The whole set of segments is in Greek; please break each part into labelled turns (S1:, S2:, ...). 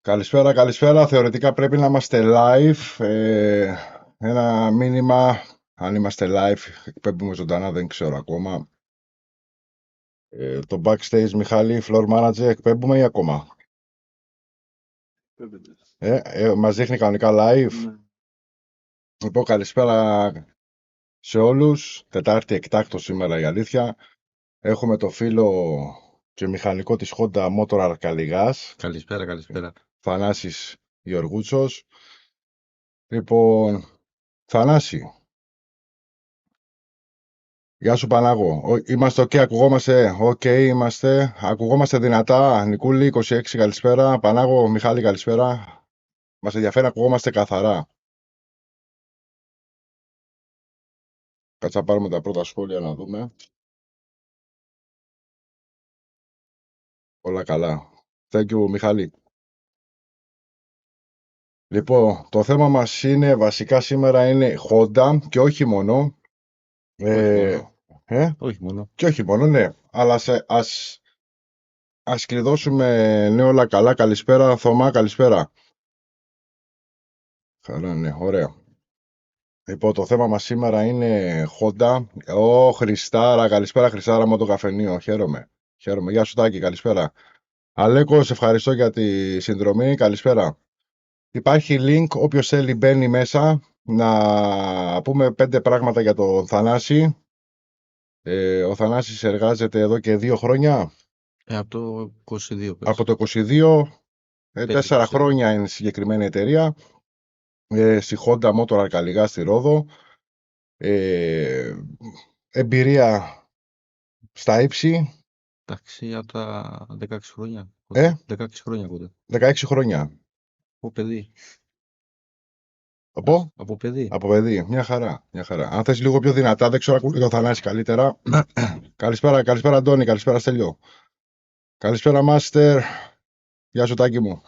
S1: Καλησπέρα, καλησπέρα. Θεωρητικά πρέπει να είμαστε live. Ένα μήνυμα, αν είμαστε live, εκπέμπουμε ζωντανά, δεν ξέρω ακόμα. Το backstage, Μιχάλη, floor manager, εκπέμπουμε ή ακόμα? Μας δείχνει κανονικά live. Ναι. Λοιπόν, καλησπέρα σε όλους. Τετάρτη εκτάκτο σήμερα η αλήθεια. Έχουμε το φίλο και μηχανικό της Honda Motor Αρκαλιγάς.
S2: Καλησπέρα, καλησπέρα.
S1: Θανάσης Γεωργούτσος. Λοιπόν, Θανάση. Γεια σου Πανάγο. Είμαστε ok, ακουγόμαστε. Ok, είμαστε. Ακουγόμαστε δυνατά. Νικούλη, 26, καλησπέρα. Πανάγο, Μιχάλη, καλησπέρα. Μας ενδιαφέρει να ακουγόμαστε καθαρά. Κάτσα πάρουμε τα πρώτα σχόλια να δούμε. Όλα καλά. Thank you, Μιχάλη. Λοιπόν, το θέμα μας είναι, βασικά σήμερα είναι Honda και όχι μόνο.
S2: Όχι μόνο.
S1: Και όχι μόνο, ναι. Αλλά ας κλειδώσουμε, ναι, όλα καλά. Καλησπέρα, Θωμά, καλησπέρα. Καλά, ναι, ωραία. Λοιπόν, το θέμα μας σήμερα είναι Honda. Χριστάρα, καλησπέρα Χριστάρα μου το καφενείο. Χαίρομαι. Γεια σου Τάκη, καλησπέρα. Αλέκο, σε ευχαριστώ για τη συνδρομή. Καλησπέρα. Υπάρχει link, όποιος θέλει μπαίνει μέσα. Να πούμε 5 πράγματα για τον Θανάση. Ο Θανάσης εργάζεται εδώ και 2 χρόνια.
S2: Από το 22.
S1: Από το 22, 4 χρόνια είναι συγκεκριμένη εταιρεία. Στη Honda Motor Αρκαλιγά στη Ρόδο. Εμπειρία στα ύψη.
S2: Εντάξει, από τα 16 χρόνια. 16 χρόνια ακούτε.
S1: 16 χρόνια.
S2: Από παιδί.
S1: Από?
S2: Από παιδί.
S1: Από παιδί. Μια χαρά. Αν θες λίγο πιο δυνατά, δεν ξέρω, ακούγεται ο Θανάσης καλύτερα. Καλησπέρα Αντώνη, καλησπέρα Στέλιο. Καλησπέρα Μάστερ. Γεια σου Τάκη μου.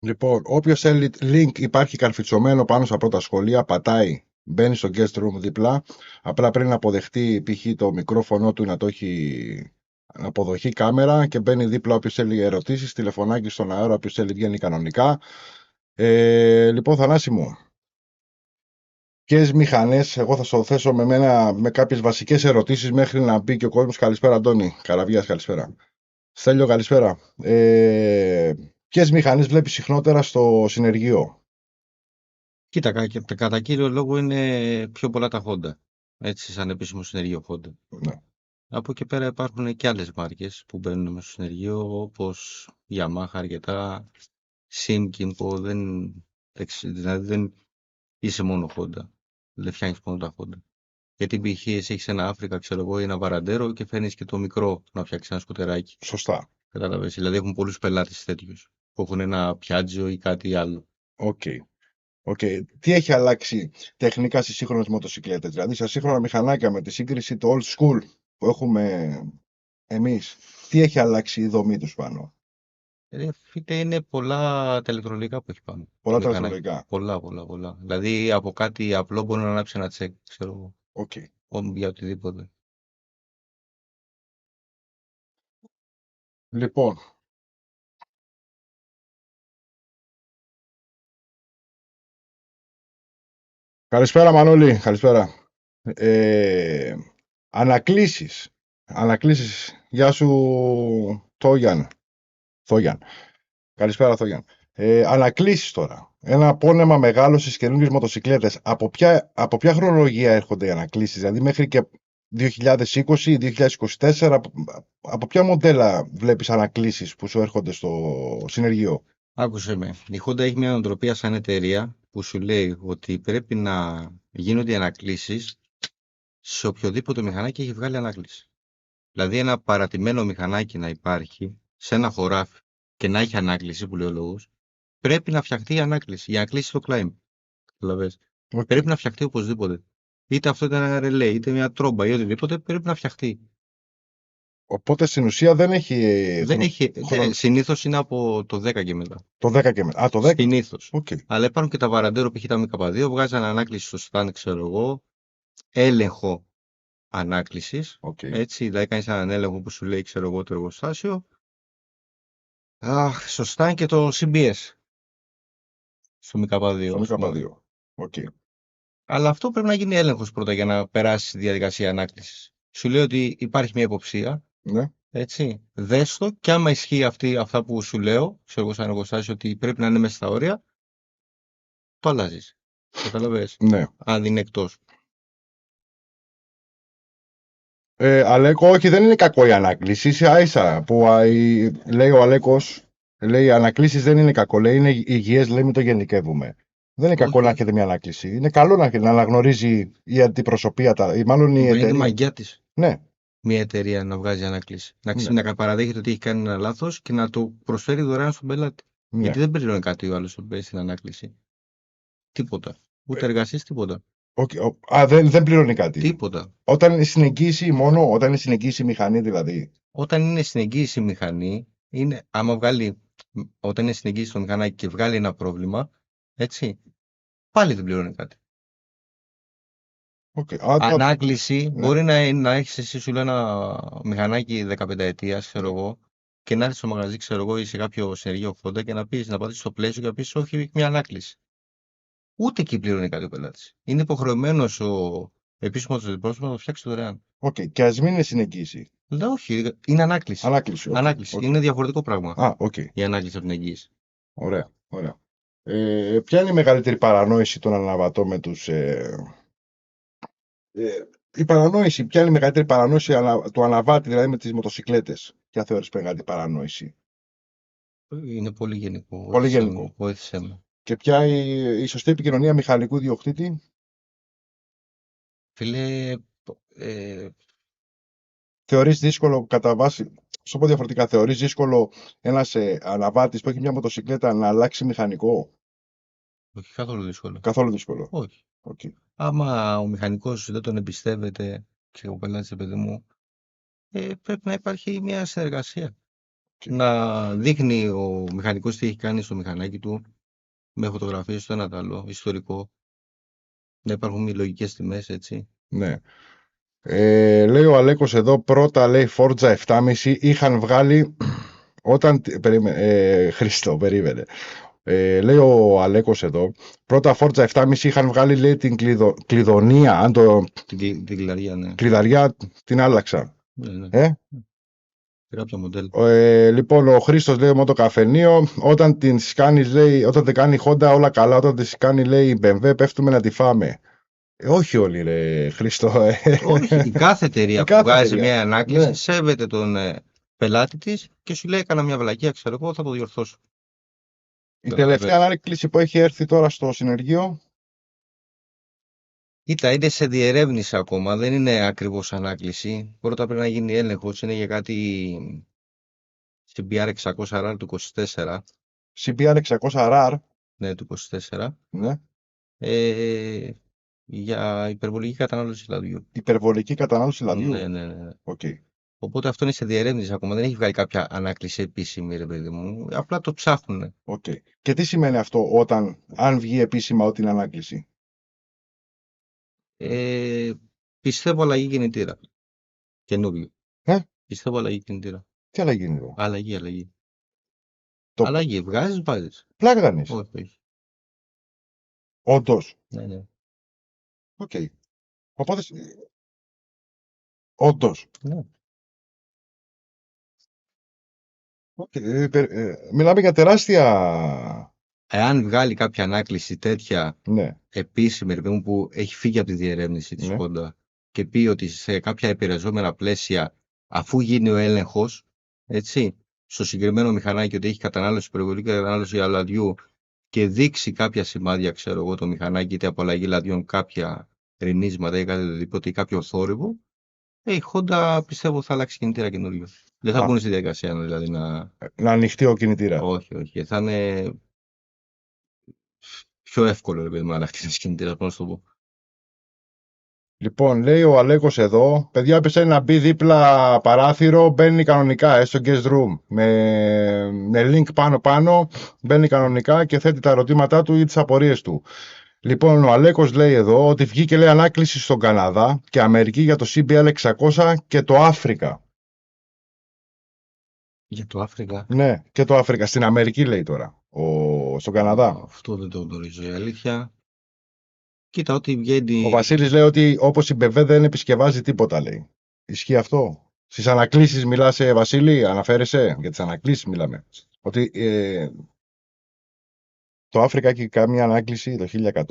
S1: Λοιπόν, όποιος θέλει link υπάρχει καρφιτσωμένο πάνω στα πρώτα σχολεία, πατάει, μπαίνει στο guest room δίπλα. Απλά πρέπει να αποδεχτεί π.χ. το μικρόφωνο του να το έχει αποδοχή κάμερα και μπαίνει δίπλα όποιος θέλει ερωτήσεις, τηλεφωνάκι στον αέρα, όποιος θέλει βγαίνει κανονικά. Λοιπόν, Θανάση μου, ποιες μηχανές, εγώ θα σου θέσω με κάποιες βασικές ερωτήσεις μέχρι να μπει και ο κόσμος. Καλησπέρα Αντώνη, Καραβίας, καλησπέρα. Στέλιο, καλησπέρα. Ποιες μηχανές βλέπεις συχνότερα στο συνεργείο?
S2: Κοίτα, κατά κύριο λόγο είναι πιο πολλά τα Honda. Έτσι, σαν επίσημο συνεργείο Honda.
S1: Ναι.
S2: Από εκεί πέρα υπάρχουν και άλλες μάρκες που μπαίνουν μέσα στο συνεργείο, όπως Yamaha αρκετά, Simkin, που δηλαδή δεν είσαι μόνο Honda. Δεν φτιάχνεις μόνο τα Honda. Γιατί π.χ. έχεις ένα Αφρικα, ξέρω εγώ, ή ένα Βαραντέρο και φέρνεις και το μικρό να φτιάξεις ένα σκουτεράκι.
S1: Σωστά.
S2: Κατάλαβες. Δηλαδή έχουν πολλούς πελάτες τέτοιους που έχουν ένα Piaggio ή κάτι άλλο.
S1: Οκ. Τι έχει αλλάξει τεχνικά στις σύγχρονες μοτοσυκλέτες? Δηλαδή στα σύγχρονα μηχανάκια με τη σύγκριση το old school που έχουμε εμείς, τι έχει αλλάξει η δομή τους πάνω?
S2: Φίλε, είναι πολλά τα ηλεκτρονικά που έχει πάνω.
S1: Πολλά τα ηλεκτρονικά.
S2: Πολλά. Δηλαδή από κάτι απλό μπορεί να ανάψει ένα τσεκ, ξέρω εγώ. Για οτιδήποτε.
S1: Λοιπόν, καλησπέρα Μανώλη, καλησπέρα. Ανακλήσεις. Γεια σου Θόγιαν. Καλησπέρα Θόγιαν. Ανακλήσεις τώρα. Ένα απόνεμα μεγάλο στις καινούργιες μοτοσυκλέτες. Από ποια χρονολογία έρχονται οι ανακλήσεις? Δηλαδή μέχρι και 2020, 2024, από ποια μοντέλα βλέπεις ανακλήσεις που σου έρχονται στο συνεργείο?
S2: Άκουσε με. Η Honda έχει μια νοοτροπία σαν εταιρεία που σου λέει ότι πρέπει να γίνονται ανακλήσεις σε οποιοδήποτε μηχανάκι έχει βγάλει ανάκληση. Δηλαδή ένα παρατημένο μηχανάκι να υπάρχει σε ένα χωράφι και να έχει ανάκληση, που λέει ο λόγος, πρέπει να φτιαχτεί η ανάκληση. Η ανάκληση στο climb. Πρέπει να φτιαχτεί οπωσδήποτε. Είτε αυτό ήταν ένα ρελέ, είτε μια τρόμπα ή οτιδήποτε, πρέπει να φτιαχτεί.
S1: Οπότε στην ουσία δεν έχει.
S2: Συνήθως είναι από το 10 και μετά.
S1: Το 10 και μετά. Το 10.
S2: Συνήθως. Αλλά υπάρχουν και τα Βαραντέρο, π.χ. τα ΜΚ2, βγάζαν ανάκληση στο stand, ξέρω εγώ, έλεγχο ανάκλησης.
S1: Οκ.
S2: Έτσι, δηλαδή κάνεις έναν έλεγχο που σου λέει, ξέρω εγώ, το εργοστάσιο. Σωστά είναι και το CBS στο ΜΚ2.
S1: Στο
S2: ας πούμε.
S1: ΜΚ2. Οκ.
S2: Αλλά αυτό πρέπει να γίνει έλεγχος πρώτα για να περάσει τη διαδικασία ανάκλησης. Σου λέει ότι υπάρχει μια υποψία,
S1: Ναι.
S2: έτσι. Δες το και άμα ισχύει αυτά που σου λέω, ξέρω εγώ σαν εργοστάσιο, ότι πρέπει να είναι μέσα στα όρια, το αλλάζεις. Καταλαβες.
S1: Ναι.
S2: Αν είναι εκτός.
S1: Αλέκο, όχι, δεν είναι κακό η ανάκληση. Ίσα ίσα που λέει ο Αλέκος, λέει οι ανακλήσεις δεν είναι κακό. Λέει είναι υγιές, λέει μην το γενικεύουμε. Δεν είναι κακό
S2: Όχι.
S1: να έχετε μια ανάκληση. Είναι καλό να αναγνωρίζει η αντιπροσωπεία, ή μάλλον η
S2: Είναι
S1: εταιρεία.
S2: μαγιά της
S1: Ναι.
S2: μια εταιρεία να βγάζει ανάκληση.
S1: Ναι.
S2: Να παραδέχεται ότι έχει κάνει ένα λάθος και να το προσφέρει δωρεάν στον πελάτη.
S1: Ναι.
S2: Γιατί δεν πληρώνει κάτι ο άλλος στην ανάκληση. Τίποτα. Ούτε εργασίες, τίποτα.
S1: Δεν πληρώνει κάτι.
S2: Τίποτα.
S1: Όταν είναι στην εγγύηση μόνο, όταν είναι στην εγγύηση μηχανή δηλαδή.
S2: Όταν είναι στην εγγύηση η μηχανή, όταν είναι στην εγγύηση το μηχανάκι και βγάλει ένα πρόβλημα, έτσι, πάλι δεν πληρώνει κάτι. Ανάκληση
S1: Ναι.
S2: μπορεί να έχεις εσύ, σου λέει, ένα μηχανάκι 15 ετίας, ξέρω εγώ, και να έρθεις στο μαγαζί, ξέρω εγώ, ή σε κάποιο συνεργείο 80 και να πατήσεις στο πλαίσιο και να πεις όχι, έχει μια ανάκληση. Ούτε εκεί πληρώνει κάτι ο πελάτης. Είναι υποχρεωμένος ο επίσημος αντιπρόσωπος να το φτιάξει δωρεάν.
S1: Και ας μην είναι στην εγγύηση.
S2: Λέω όχι, είναι ανάκληση.
S1: Ανάκληση.
S2: Είναι διαφορετικό πράγμα. Η ανάκληση από την εγγύηση.
S1: Ωραία. Ποια είναι η μεγαλύτερη παρανόηση των αναβατών με τους... ποια είναι η μεγαλύτερη παρανόηση του αναβάτη, δηλαδή με τις μοτοσικλέτες? Ποια θεωρείς μεγαλύτερη παρανόηση?
S2: Είναι πολύ γενικό.
S1: Πολύ γενικό.
S2: Βοήθησέ με.
S1: Και ποια η σωστή επικοινωνία μηχανικού διοκτήτη?
S2: Φίλε,
S1: θεωρείς δύσκολο κατά βάση, σου πω διαφορετικά, θεωρείς δύσκολο ένας αναβάτης που έχει μια μοτοσικλέτα να αλλάξει μηχανικό?
S2: Όχι, καθόλου δύσκολο.
S1: Καθόλου δύσκολο.
S2: Όχι.
S1: Okay.
S2: Άμα ο μηχανικός δεν τον εμπιστεύεται και ο πελάτης, παιδί μου, πρέπει να υπάρχει μια συνεργασία. Να δείχνει ο μηχανικός τι έχει κάνει στο μηχανάκι του, με φωτογραφίες στο ένα το άλλο, ιστορικό. Να υπάρχουν λογικές τιμές, έτσι.
S1: Ναι. Λέει ο Αλέκος εδώ, πρώτα λέει Forza 7,5 είχαν βγάλει όταν... Χριστό, περίμενε. Λέει ο Αλέκος εδώ, πρώτα Forza 7,5 είχαν βγάλει, λέει, την κλειδονία,
S2: την κλειδαριά, ναι.
S1: Κλειδαριά την άλλαξα.
S2: Ναι. Σε κάποια μοντέλο.
S1: Λοιπόν, ο Χρήστος λέει μόνο το καφενείο, όταν την σκάνεις, λέει, όταν δεν κάνει Honda όλα καλά, όταν την σκάνει, λέει, η BMW, πέφτουμε να τη φάμε. Όχι όλοι, ρε Χρήστο.
S2: Όχι, η κάθε εταιρεία που βγάζει μια ανάκληση σέβεται τον πελάτη της και σου λέει, έκανα μια βλακεία, ξέρω εγώ, θα το διορθώσω.
S1: Η τελευταία ανάκληση που έχει έρθει τώρα στο συνεργείο.
S2: Είναι σε διερεύνηση ακόμα, δεν είναι ακριβώς ανάκληση. Πρώτα πρέπει να γίνει έλεγχος, είναι για κάτι CBR 600R του 24.
S1: CBR 600R.
S2: Ναι, του 24.
S1: Ναι.
S2: Για υπερβολική κατανάλωση λαδιού.
S1: Υπερβολική κατανάλωση λαδιού.
S2: Ναι.
S1: Okay.
S2: Οπότε αυτό είναι σε διερεύνηση ακόμα. Δεν έχει βγάλει κάποια ανάκληση επίσημη, ρε παιδί μου. Απλά το ψάχνουν.
S1: Okay. Και τι σημαίνει αυτό αν βγει επίσημα ότι είναι ανάκληση?
S2: Πιστεύω αλλαγή κινητήρα. Καινούριο. Πιστεύω αλλαγή κινητήρα.
S1: Τι αλλαγή είναι εδώ?
S2: Αλλαγή. Αλλαγή. Βγάζεις, βάζεις.
S1: Πλάκα κάνεις?
S2: Όχι.
S1: Όντως?
S2: Ναι.
S1: Οκ. Οπότε... Όντως?
S2: Ναι.
S1: Μιλάμε για τεράστια...
S2: Εάν βγάλει κάποια ανάκληση τέτοια επίσημη, ρε παιδί μου, που έχει φύγει από τη διερεύνηση της Honda και πει ότι σε κάποια επηρεαζόμενα πλαίσια, αφού γίνει ο έλεγχος, έτσι, στο συγκεκριμένο μηχανάκι ότι έχει κατανάλωση, υπερβολική κατανάλωση λαδιού και δείξει κάποια σημάδια, ξέρω εγώ, το μηχανάκι, είτε από αλλαγή λαδιών, κάποια ρινίσματα ή κάτι οτιδήποτε ή κάποιο θόρυβο, η Honda πιστεύω θα αλλάξει κινητήρα καινούριο. Δεν θα μπουν στη διαδικασία δηλαδή να
S1: ανοιχτεί ο κινητήρα.
S2: Όχι. Θα είναι πιο εύκολο να αλλάξει ένα κινητήρα, πώς να το πω.
S1: Λοιπόν, λέει ο Αλέκος εδώ, παιδιά, έπεσε να μπει δίπλα παράθυρο, μπαίνει κανονικά στο guest room. Με link πάνω, μπαίνει κανονικά και θέτει τα ερωτήματά του ή τις απορίες του. Λοιπόν, ο Αλέκος λέει εδώ ότι βγήκε, λέει, ανάκληση στον Καναδά και Αμερική για το CBL 600 και το Αφρικα.
S2: Για το Αφρικα.
S1: Ναι, και το Αφρικα. Στην Αμερική λέει τώρα. Στον Καναδά.
S2: Αυτό δεν το γνωρίζω. Η αλήθεια. Κοίτα, ό,τι βγαίνει.
S1: Ο Βασίλης λέει ότι όπως η Μπεβέ δεν επισκευάζει τίποτα, λέει. Ισχύει αυτό? Στις ανακλήσεις μιλάς, Βασίλη, αναφέρεσαι? Για τις ανακλήσεις μιλάμε. Ότι το Αφρικα έχει κάμια ανάκληση το 1100.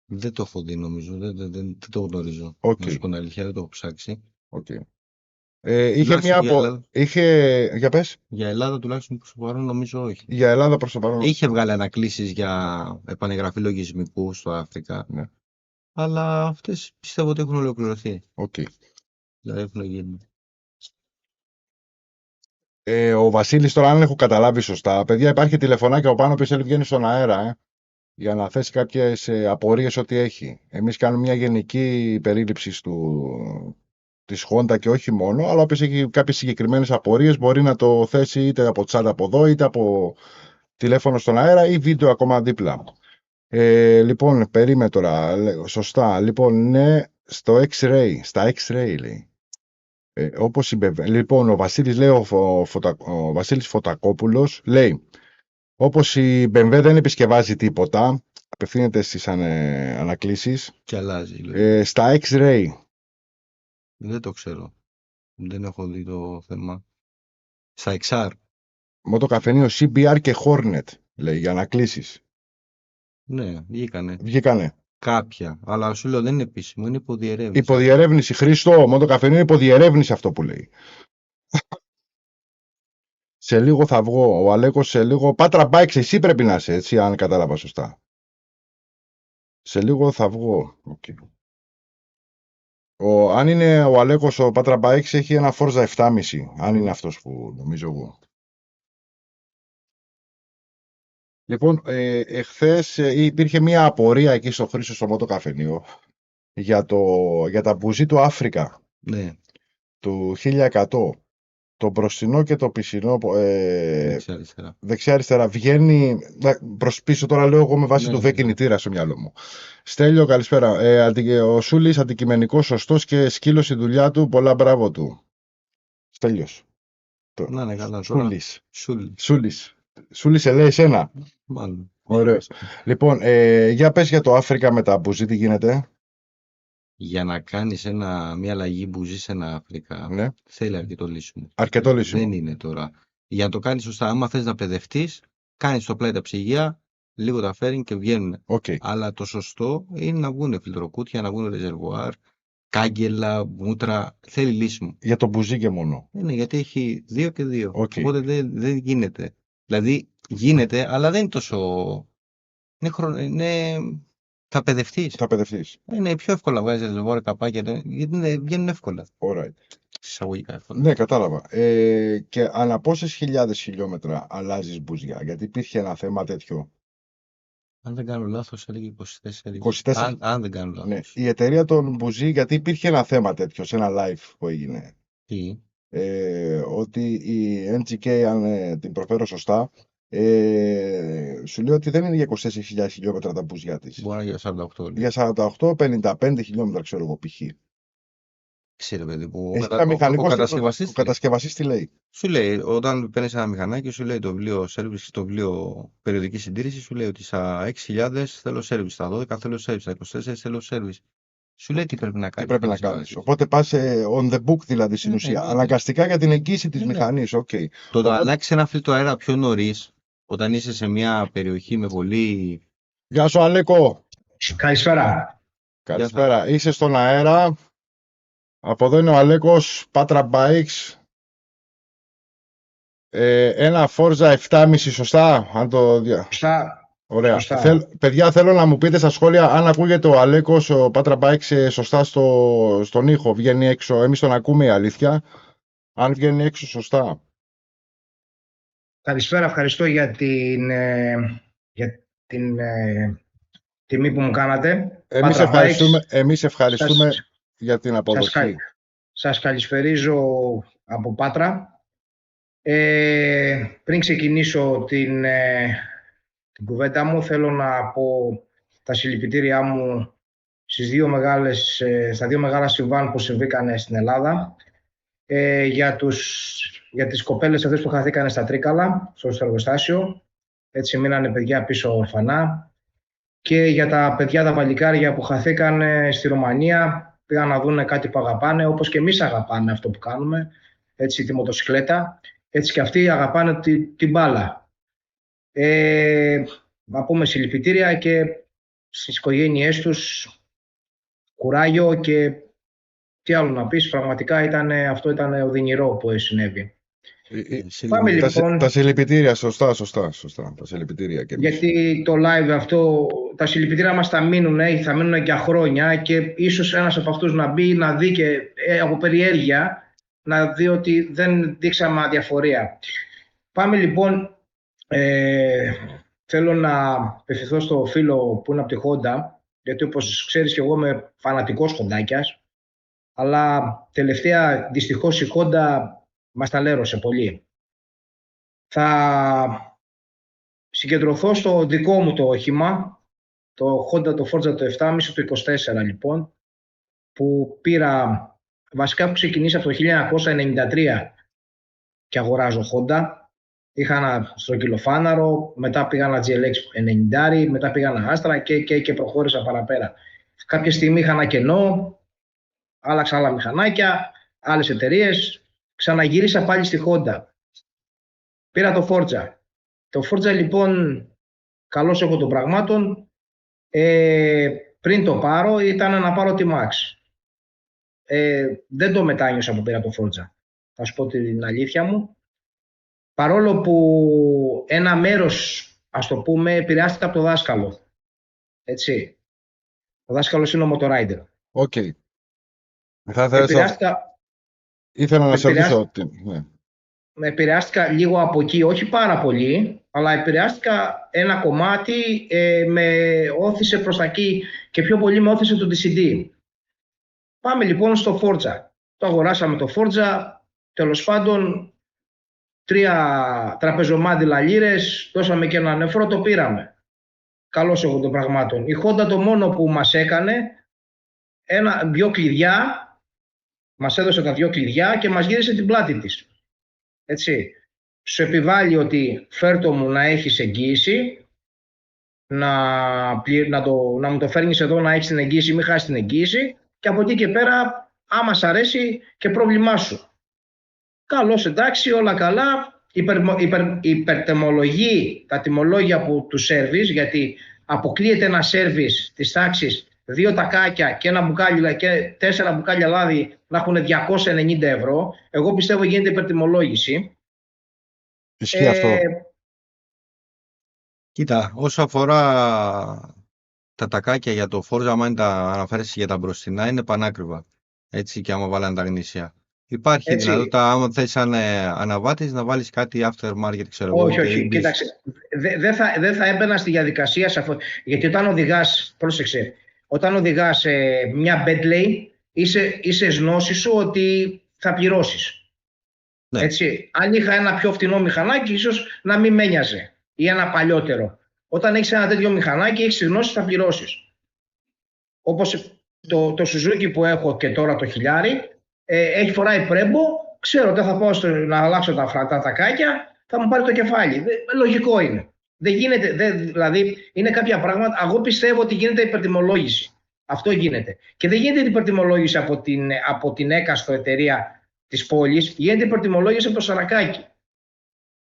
S2: Δεν το έχω δει, νομίζω. Δεν το γνωρίζω.
S1: Οκ.
S2: Να σου πω την αλήθεια, δεν το έχω ψάξει.
S1: Okay. Είχε
S2: Τουλάχιστον
S1: μια
S2: για Ελλάδα.
S1: Για πες.
S2: Για Ελλάδα τουλάχιστον προς το παρόν νομίζω όχι.
S1: Για Ελλάδα προς το παρόν.
S2: Είχε βγάλει ανακλήσεις για επανεγγραφή λογισμικού στο Αφρικα.
S1: Ναι.
S2: Αλλά αυτές πιστεύω ότι έχουν ολοκληρωθεί.
S1: Okay.
S2: Δηλαδή έχουν γίνει.
S1: Ο Βασίλης τώρα, αν έχω καταλάβει σωστά, παιδιά, υπάρχει τηλεφωνάκι από πάνω που βγαίνει στον αέρα, για να θέσει κάποιες απορίες ό,τι έχει. Εμείς κάνουμε μια γενική περίληψη της Honda και όχι μόνο, αλλά όποιος έχει κάποιες συγκεκριμένες απορίες μπορεί να το θέσει είτε από chat από εδώ, είτε από τηλέφωνο στον αέρα ή βίντεο ακόμα δίπλα. Λοιπόν, περίμενε τώρα, σωστά. Λοιπόν, ναι, στα X-Ray λέει. Όπως λοιπόν, ο Βασίλης λέει, ο Βασίλης Φωτακόπουλος λέει, όπως η BMW δεν επισκευάζει τίποτα, απευθύνεται στις ανακλήσεις.
S2: Και αλλάζει.
S1: Στα X-Ray.
S2: Δεν το ξέρω. Δεν έχω δει το θέμα. Στα XR.
S1: Μοτοκαφενείο CBR και Hornet, λέει, για ανακλήσεις.
S2: Ναι,
S1: Βγήκανε.
S2: Κάποια. Αλλά σου λέω δεν είναι επίσημο, είναι υποδιερεύνηση.
S1: Υποδιερεύνηση. Χρήστο, μοτοκαφενείο υποδιερεύνηση αυτό που λέει. Σε λίγο θα βγω. Ο Αλέκος σε λίγο. Πάτρα Bikes, εσύ πρέπει να είσαι, έτσι, αν κατάλαβα σωστά. Σε λίγο θα βγω. Okay. Αν είναι ο Αλέκος ο Πάτρα Bikes, έχει ένα Forza 7,5. Αν είναι αυτός που νομίζω εγώ. Λοιπόν, εχθές υπήρχε μια απορία εκεί στο Χρήστο στο μοτοκαφενείο για τα μπουζί του Αφρικα.
S2: Ναι.
S1: Του 1100. Το μπροστινό και το πισινό δεξιά-αριστερά. Βγαίνει προς πίσω, τώρα λέω εγώ με βάση το δε κινητήρα στο μυαλό μου. Στέλιο, καλησπέρα. Ο Σούλης αντικειμενικός, σωστός και σκύλος η δουλειά του. Πολλά μπράβο του. Στέλιος.
S2: Να είναι καλά.
S1: Σούλης σε λέει εσένα.
S2: Μάλλον.
S1: Ωραίος. Λοιπόν, για πες για το Αφρικα με τα μπουζί, τι γίνεται?
S2: Για να κάνεις μια αλλαγή μπουζί σε ένα Αφρικα,
S1: ναι,
S2: θέλει αρκετό λύσιμο.
S1: Αρκετό λύσιμο.
S2: Δεν είναι τώρα. Για να το κάνεις σωστά, άμα θες να παιδευτείς, κάνεις το πλάι τα ψυγεία, λίγο τα φέρνει και βγαίνουν.
S1: Okay.
S2: Αλλά το σωστό είναι να βγουν φιλτροκούτια, να βγουν ρεζερβουάρ, κάγκελα, μούτρα. Θέλει λύσιμο.
S1: Για το μπουζί και μόνο.
S2: Είναι γιατί έχει 2 και 2.
S1: Okay.
S2: Οπότε δεν γίνεται. Δηλαδή γίνεται, αλλά δεν είναι τόσο. Θα παιδευτείς. Είναι πιο εύκολα να βγάζεις ρεζερβουάρ, καπάκια, γιατί βγαίνουν εύκολα.
S1: Alright.
S2: Εισαγωγικά εύκολα.
S1: Ναι, κατάλαβα. Και ανά πόσες χιλιάδες χιλιόμετρα αλλάζεις μπουζιά? Γιατί υπήρχε ένα θέμα τέτοιο.
S2: Αν δεν κάνω λάθος, έλεγε 24. Αν δεν κάνω λάθος.
S1: Ναι. Η εταιρεία των μπουζί, γιατί υπήρχε ένα θέμα τέτοιο σε ένα live που έγινε.
S2: Τι?
S1: Ότι η NGK, αν την προφέρω σωστά, σου λέει ότι δεν είναι για 24.000 χιλιόμετρα τα μπουζιά της.
S2: Μπορεί να είναι για 48.
S1: Για 48-55 χιλιόμετρα, ξέρω εγώ, π.χ.
S2: Ξέρε, παιδί που
S1: ο κατασκευαστής τι λέει?
S2: Σου λέει, όταν παίρνεις ένα μηχανάκι, σου λέει το βιβλίο service, το βιβλίο περιοδική συντήρηση, σου λέει ότι στα 6.000 θέλω service, στα 12 θέλω service, στα 24 θέλω service. Σου λέει τι πρέπει να κάνεις.
S1: Οπότε πας on the book, δηλαδή στην ουσία. Αναγκαστικά για την εγγύηση της μηχανής. Okay.
S2: Το να αλλάξει ένα φίλτρο αέρα πιο νωρίς, όταν είσαι σε μια περιοχή με πολύ.
S1: Γεια σου, Αλέκο.
S3: Καλησπέρα.
S1: Καλησπέρα. Είσαι στον αέρα. Από εδώ είναι ο Αλέκος, Patra Bikes. Ένα Forza 7,5, σωστά?
S3: Σωστά.
S1: Ωραία. Παιδιά, θέλω να μου πείτε στα σχόλια αν ακούγεται ο Αλέκος, ο Patra Bikes, σωστά στον ήχο. Βγαίνει έξω. Εμείς τον ακούμε, η αλήθεια. Αν βγαίνει έξω σωστά.
S3: Καλησπέρα. Ευχαριστώ για την τιμή που μου κάνατε.
S1: Εμείς ευχαριστούμε για την αποδοχή.
S3: Σας καλησπερίζω από Πάτρα. Πριν ξεκινήσω την κουβέντα μου, θέλω να πω τα συλληπιτήριά μου στα δύο μεγάλα συμβάν που συμβήκαν στην Ελλάδα. Για τις κοπέλες αυτές που χαθήκανε στα Τρίκαλα, στο εργοστάσιο, έτσι μείνανε παιδιά πίσω ορφανά. Και για τα παιδιά τα παλικάρια που χαθήκανε στη Ρουμανία, πήγαν να δουν κάτι που αγαπάνε, όπως και εμείς αγαπάμε αυτό που κάνουμε, έτσι, τη μοτοσυκλέτα, έτσι και αυτοί αγαπάνε την μπάλα. Να πούμε συλληπιτήρια και στις οικογένειές τους, κουράγιο και τι άλλο να πεις, πραγματικά αυτό ήταν οδυνηρό που συνέβη. Πάμε λοιπόν.
S1: Τα συλληπιτήρια, σωστά. Τα συλληπιτήρια και εμείς.
S3: Γιατί το live αυτό, τα συλληπιτήρια μας θα μείνουν για χρόνια και ίσως ένας από αυτούς να μπει, να δει και από περιέργεια, να δει ότι δεν δείξαμε αδιαφορία. Πάμε λοιπόν, θέλω να απευθυνθώ στο φίλο που είναι από τη Honda, γιατί όπως ξέρεις και εγώ είμαι φανατικός χοντάκιας, αλλά τελευταία δυστυχώς η Honda μας ταλαίρωσε πολύ. Θα συγκεντρωθώ στο δικό μου το όχημα, το Honda, το Forza το 7,5 του 24 λοιπόν, που πήρα, βασικά που ξεκινήσει από το 1993 και αγοράζω Honda. Είχα ένα στρογγυλοφάναρο, μετά πήγα ένα GLX 90, μετά πήγα ένα Astra και προχώρησα παραπέρα. Κάποια στιγμή είχα ένα κενό, άλλαξα άλλα μηχανάκια, άλλες εταιρείες, ξαναγύρισα πάλι στη Honda. Πήρα το Forza. Το Forza λοιπόν, καλώς έχω των πραγμάτων, πριν το πάρω ήταν να πάρω τη Max. Δεν το μετάνιωσα που πήρα το Forza. Θα σου πω την αλήθεια μου. Παρόλο που ένα μέρος, ας το πούμε, επηρεάστηκα από το δάσκαλο. Έτσι. Ο δάσκαλος είναι ο Motorrider.
S1: Οκ. Ήθελα να σε ρωτήσω.
S3: Με επηρεάστηκα λίγο από εκεί, όχι πάρα πολύ, αλλά επηρεάστηκα ένα κομμάτι, με όθησε προς τα εκεί και πιο πολύ με όθησε το DCD. Πάμε λοιπόν στο Forza. Το αγοράσαμε το Forza, τέλος πάντων 3 τραπεζομάντιλα λίρες, δώσαμε και ένα νεφρό, το πήραμε. Καλώς εγώ των πραγμάτων. Η Honda το μόνο που μας έκανε, 2 κλειδιά, μας έδωσε τα 2 κλειδιά και μας γύρισε την πλάτη της. Έτσι. Σου επιβάλλει ότι φέρτο μου να έχεις εγγύηση, να μου το φέρνεις εδώ να έχεις την εγγύηση, μην χάσεις την εγγύηση και από εκεί και πέρα άμα σ' αρέσει και πρόβλημά σου. Καλώς, εντάξει, όλα καλά, υπερτιμολογεί τα τιμολόγια του σέρβις, γιατί αποκλείεται ένα σέρβις της τάξης 2 τακάκια και 4 μπουκάλια λάδι να έχουν 290 ευρώ. Εγώ πιστεύω γίνεται υπερτιμολόγηση.
S1: Ισχύει αυτό.
S2: Κοίτα, όσο αφορά τα τακάκια για το Forza, αν τα αναφέρεσαι για τα μπροστινά, είναι πανάκριβα. Έτσι, και άμα βάλανε τα γνήσια. Υπάρχει δυνατότητα, άμα θες αναβάτης, να βάλεις κάτι aftermarket, ξέρω εγώ.
S3: Όχι, κοίταξε. Δεν θα έμπαινα στη διαδικασία σε αυτό. Γιατί όταν οδηγάς, πρόσεξε, όταν οδηγάς μια Bentley, είσαι γνώση σου ότι θα πληρώσεις. Ναι. Έτσι. Αν είχα ένα πιο φτηνό μηχανάκι, ίσως να μην με ένοιαζε. Ή ένα παλιότερο. Όταν έχεις ένα τέτοιο μηχανάκι, έχεις γνώση, θα πληρώσεις. Όπως το Suzuki που έχω και τώρα το χιλιάρι, έχει φοράει πρέμπο, ξέρω ότι θα πάω να αλλάξω τα τακάκια, θα μου πάρει το κεφάλι. Λογικό είναι. Δεν γίνεται, δηλαδή είναι κάποια πράγματα, εγώ πιστεύω ότι γίνεται υπερτιμολόγηση. Αυτό γίνεται. Και δεν γίνεται υπερτιμολόγηση από την έκαστο εταιρεία της πόλης, γίνεται υπερτιμολόγηση από το Σαρακάκι.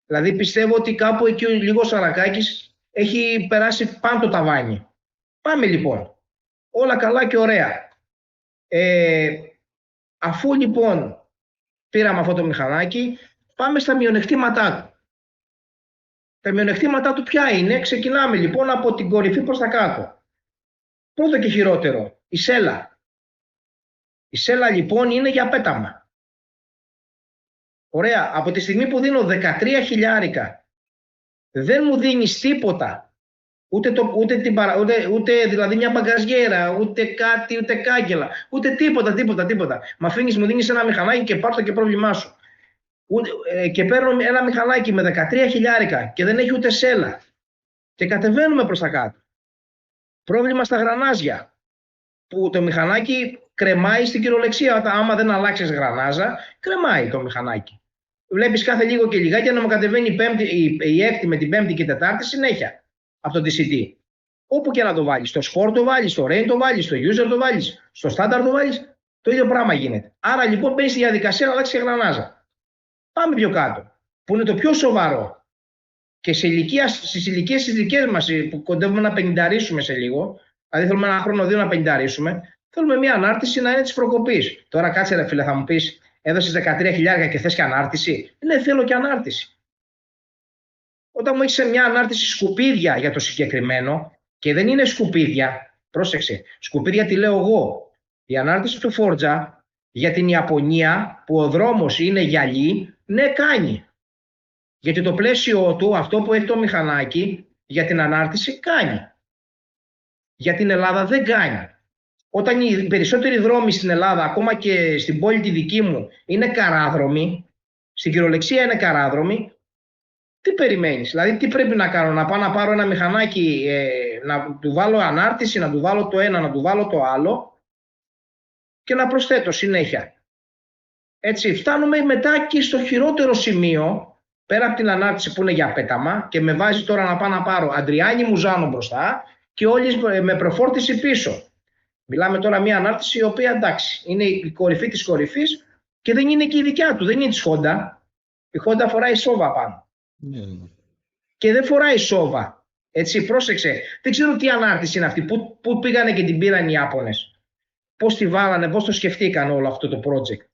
S3: Δηλαδή πιστεύω ότι κάπου εκεί λίγο ο Σαρακάκης έχει περάσει πάνω το ταβάνι. Πάμε λοιπόν. Όλα καλά και ωραία. Αφού λοιπόν πήραμε αυτό το μηχανάκι, πάμε στα μειονεκτήματά του. Τα μειονεκτήματά του ποια είναι? Ξεκινάμε λοιπόν από την κορυφή προς τα κάτω. Πρώτο και χειρότερο, η σέλα. Η σέλα λοιπόν είναι για πέταμα. Ωραία, από τη στιγμή που δίνω 13 χιλιάρικα, δεν μου δίνεις τίποτα. Ούτε δηλαδή μια μπαγκαζιέρα, ούτε κάτι, ούτε κάγκελα, ούτε τίποτα. Μ' αφήνεις, μου δίνεις ένα μηχανάκι και πάρ' το και πρόβλημά σου. Και παίρνω ένα μηχανάκι με 13 χιλιάρικα και δεν έχει ούτε σέλα. Και κατεβαίνουμε προς τα κάτω. Πρόβλημα στα γρανάζια, που το μηχανάκι κρεμάει στην κυριολεξία. Άμα δεν αλλάξεις γρανάζα, κρεμάει το μηχανάκι. Βλέπεις κάθε λίγο και λιγάκι να μου κατεβαίνει η έκτη με την πέμπτη και η τετάρτη συνέχεια από το DCT. Όπου και να το βάλεις, στο Sport το βάλεις, στο Rain το βάλεις, στο User το βάλεις, στο Standard το βάλεις, το ίδιο πράγμα γίνεται. Άρα λοιπόν μπαίνεις στη διαδικασία να αλλάξεις και γρανάζα. Πάμε πιο κάτω, που είναι το πιο σοβαρό. Και στις ηλικίες τις δικές μας, που κοντεύουμε να πενηνταρίσουμε σε λίγο, δηλαδή θέλουμε ένα χρόνο, 2 να πενηνταρίσουμε, θέλουμε μια ανάρτηση να είναι της προκοπής. Τώρα κάτσε ρε φίλε, θα μου πεις, έδωσες 13.000 και θες και ανάρτηση. Ναι, θέλω και ανάρτηση. Όταν μου έχεις μια ανάρτηση σκουπίδια για το συγκεκριμένο, και δεν είναι σκουπίδια, πρόσεξε, σκουπίδια τι λέω εγώ. Η ανάρτηση του Forza για την Ιαπωνία, που ο δρόμος είναι γυαλί, ναι, κάνει. Γιατί το πλαίσιο του, αυτό που έχει το μηχανάκι, για την ανάρτηση κάνει. Για την Ελλάδα δεν κάνει. Όταν οι περισσότεροι δρόμοι στην Ελλάδα, ακόμα και στην πόλη τη δική μου, είναι καράδρομοι, στην κυριολεξία είναι καράδρομοι, τι περιμένεις? Δηλαδή τι πρέπει να κάνω? Να πάω να πάρω ένα μηχανάκι, να του βάλω ανάρτηση, να του βάλω το ένα, να του βάλω το άλλο και να προσθέτω συνέχεια. Έτσι, φτάνουμε μετά και στο χειρότερο σημείο, πέρα από την ανάρτηση που είναι για πέταμα, και με βάζει τώρα να πάω να πάρω Αντριάννη Μουζάνο μπροστά και όλοι με προφόρτιση πίσω. Μιλάμε τώρα μια ανάρτηση η οποία, εντάξει, είναι η κορυφή της κορυφής και δεν είναι και η δικιά του, δεν είναι της Honda. Η Honda φοράει σόβα πάνω. Και δεν φοράει σόβα. Έτσι, πρόσεξε. Δεν ξέρω τι ανάρτηση είναι αυτή, πού πήγανε και την πήραν οι Ιάπωνες. Πώς τη βάλανε, πώς το σκεφτήκαν όλο αυτό το project.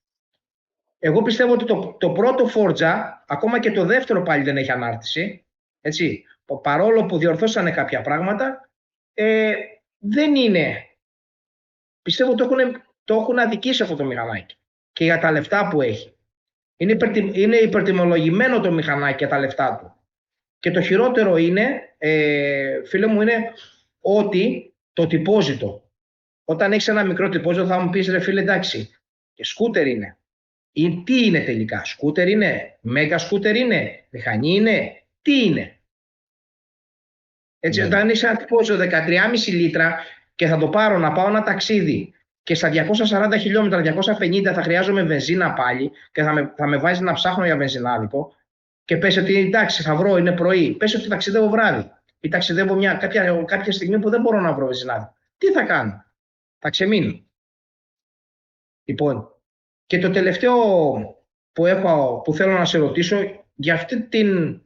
S3: Εγώ πιστεύω ότι το πρώτο Forza, ακόμα και το δεύτερο πάλι δεν έχει ανάρτηση. Έτσι, παρόλο που διορθώσανε κάποια πράγματα, δεν είναι. Πιστεύω το έχουν αδικήσει αυτό το μηχανάκι και για τα λεφτά που έχει. Είναι υπερτιμολογημένο το μηχανάκι για τα λεφτά του. Και το χειρότερο είναι, φίλε μου, είναι ότι το τυπόζητο. Όταν έχεις ένα μικρό τυπόζητο θα μου πεις ρε φίλε, εντάξει, και σκούτερ είναι. Ή τι είναι τελικά? Σκούτερ είναι? Μέγα σκούτερ είναι? Μηχανή είναι? Τι είναι? Έτσι, όταν έχεις ένα τυπόζητο 13,5 λίτρα και θα το πάρω να πάω ένα ταξίδι και στα 240 χιλιόμετρα, 250 θα χρειάζομαι βενζίνα πάλι και θα με βάζει να ψάχνω για βενζινάδικο και πες ότι εντάξει θα βρω, είναι πρωί, πες ότι ταξιδεύω βράδυ ή ταξιδεύω κάποια στιγμή που δεν μπορώ να βρω βενζινάδικο. Τι θα κάνω? Θα ξεμείνω. Λοιπόν, και το τελευταίο που θέλω να σε ρωτήσω για αυτή την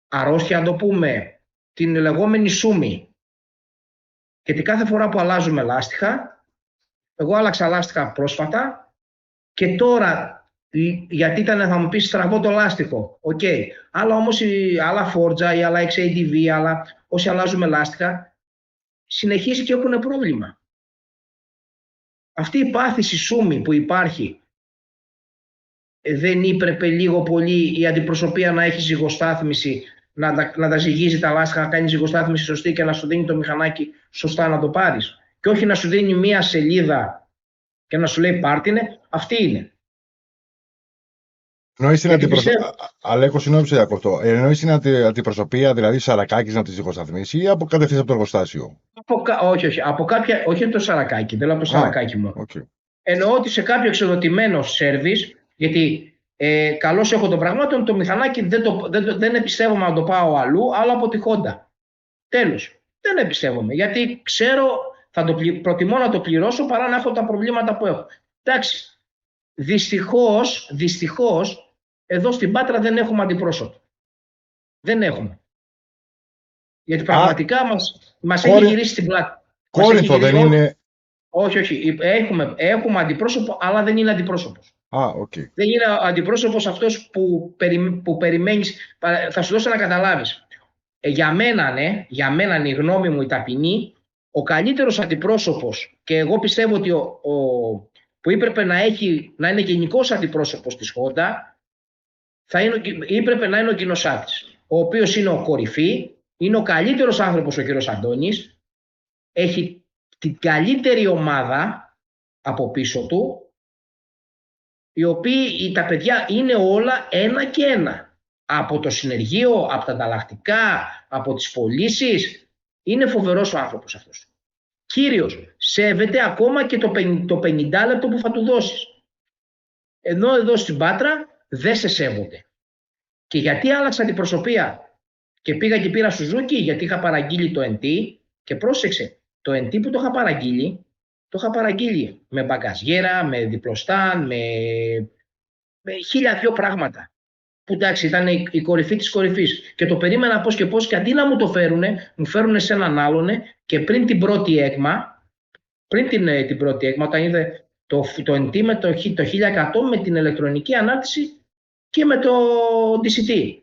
S3: αρρώστια, να το πούμε, την λεγόμενη σούμη. Γιατί κάθε φορά που αλλάζουμε λάστιχα, εγώ άλλαξα λάστιχα πρόσφατα και τώρα, γιατί θα μου πεις στραβώ το λάστιχο, οκ. Αλλά όμως άλλα Forza ή άλλα XADV, αλλά όσοι αλλάζουμε λάστιχα, συνεχίζει και έχουν πρόβλημα. Αυτή η πάθηση σούμη που υπάρχει, δεν έπρεπε λίγο πολύ η αντιπροσωπεία να έχει ζυγοστάθμιση, να τα ζυγίζει τα λάστιχα, να κάνει ζυγοστάθμιση σωστή και να σου δίνει το μηχανάκι σωστά να το πάρεις. Και όχι να σου δίνει μία σελίδα και να σου λέει πάρτινε, αυτή είναι.
S1: Εννοείς την αντιπροσωπεία, Αλέκο, συγγνώμη σε διακοπτώ. Εννοείς την αντιπροσωπεία, δηλαδή Σαρακάκης να τη ζυγοσταθμίσει ή κατευθείαν από το εργοστάσιο?
S3: Όχι το Σαρακάκι, δεν λέω από το Σαρακάκι μου.
S1: Okay.
S3: Εννοώ ότι σε κάποιο εξοδοτημένο σέρβις, γιατί καλώς έχω των πραγμάτων, το μηχανάκι δεν εμπιστεύομαι να το πάω αλλού, άλλο από τη Honda. Τέλος. Δεν εμπιστεύομαι, γιατί ξέρω, προτιμώ να το πληρώσω παρά να έχω τα προβλήματα που έχω. Εντάξει. Δυστυχώς, εδώ στην Πάτρα δεν έχουμε αντιπρόσωπο. Δεν έχουμε. Γιατί πραγματικά μας έχει γυρίσει την πλάτη.
S1: Κόρινθο δεν είναι?
S3: Όχι. Έχουμε αντιπρόσωπο, αλλά δεν είναι αντιπρόσωπος.
S1: Okay.
S3: Δεν είναι αντιπρόσωπος αυτός που περιμένεις. Θα σου δώσω να καταλάβεις. Για μένα η γνώμη μου η ταπεινή, ο αντιπρόσωπος, και εγώ πιστεύω ότι που έπρεπε να είναι γενικός αντιπρόσωπος της Honda, έπρεπε να είναι ο Κινοσάτης, ο οποίος είναι ο κορυφή, είναι ο καλύτερος άνθρωπος ο κύριος Αντώνης, έχει την καλύτερη ομάδα από πίσω του, οι οποίοι τα παιδιά είναι όλα ένα και ένα. Από το συνεργείο, από τα ανταλλακτικά, από τις πωλήσεις, Είναι φοβερός ο άνθρωπος αυτός. Κύριος, σέβεται ακόμα και το 50 λεπτό που θα του δώσεις. Ενώ εδώ στην Πάτρα δεν σε σέβονται. Και γιατί άλλαξα την προσωπία και πήγα και πήρα Σουζούκι? Γιατί είχα παραγγείλει το NT και πρόσεξε, το NT που το είχα παραγγείλει με μπαγκαζιέρα, με διπλοστάν, με 1002 πράγματα. Που εντάξει ήταν η κορυφή της κορυφής. Και το περίμενα πώς και πώς, και αντί να μου το φέρουνε, μου φέρουνε σε έναν άλλον, και πριν την πρώτη έγμα, όταν είδε το NT με το 1100 με την ηλεκτρονική ανάρτηση και με το DCT.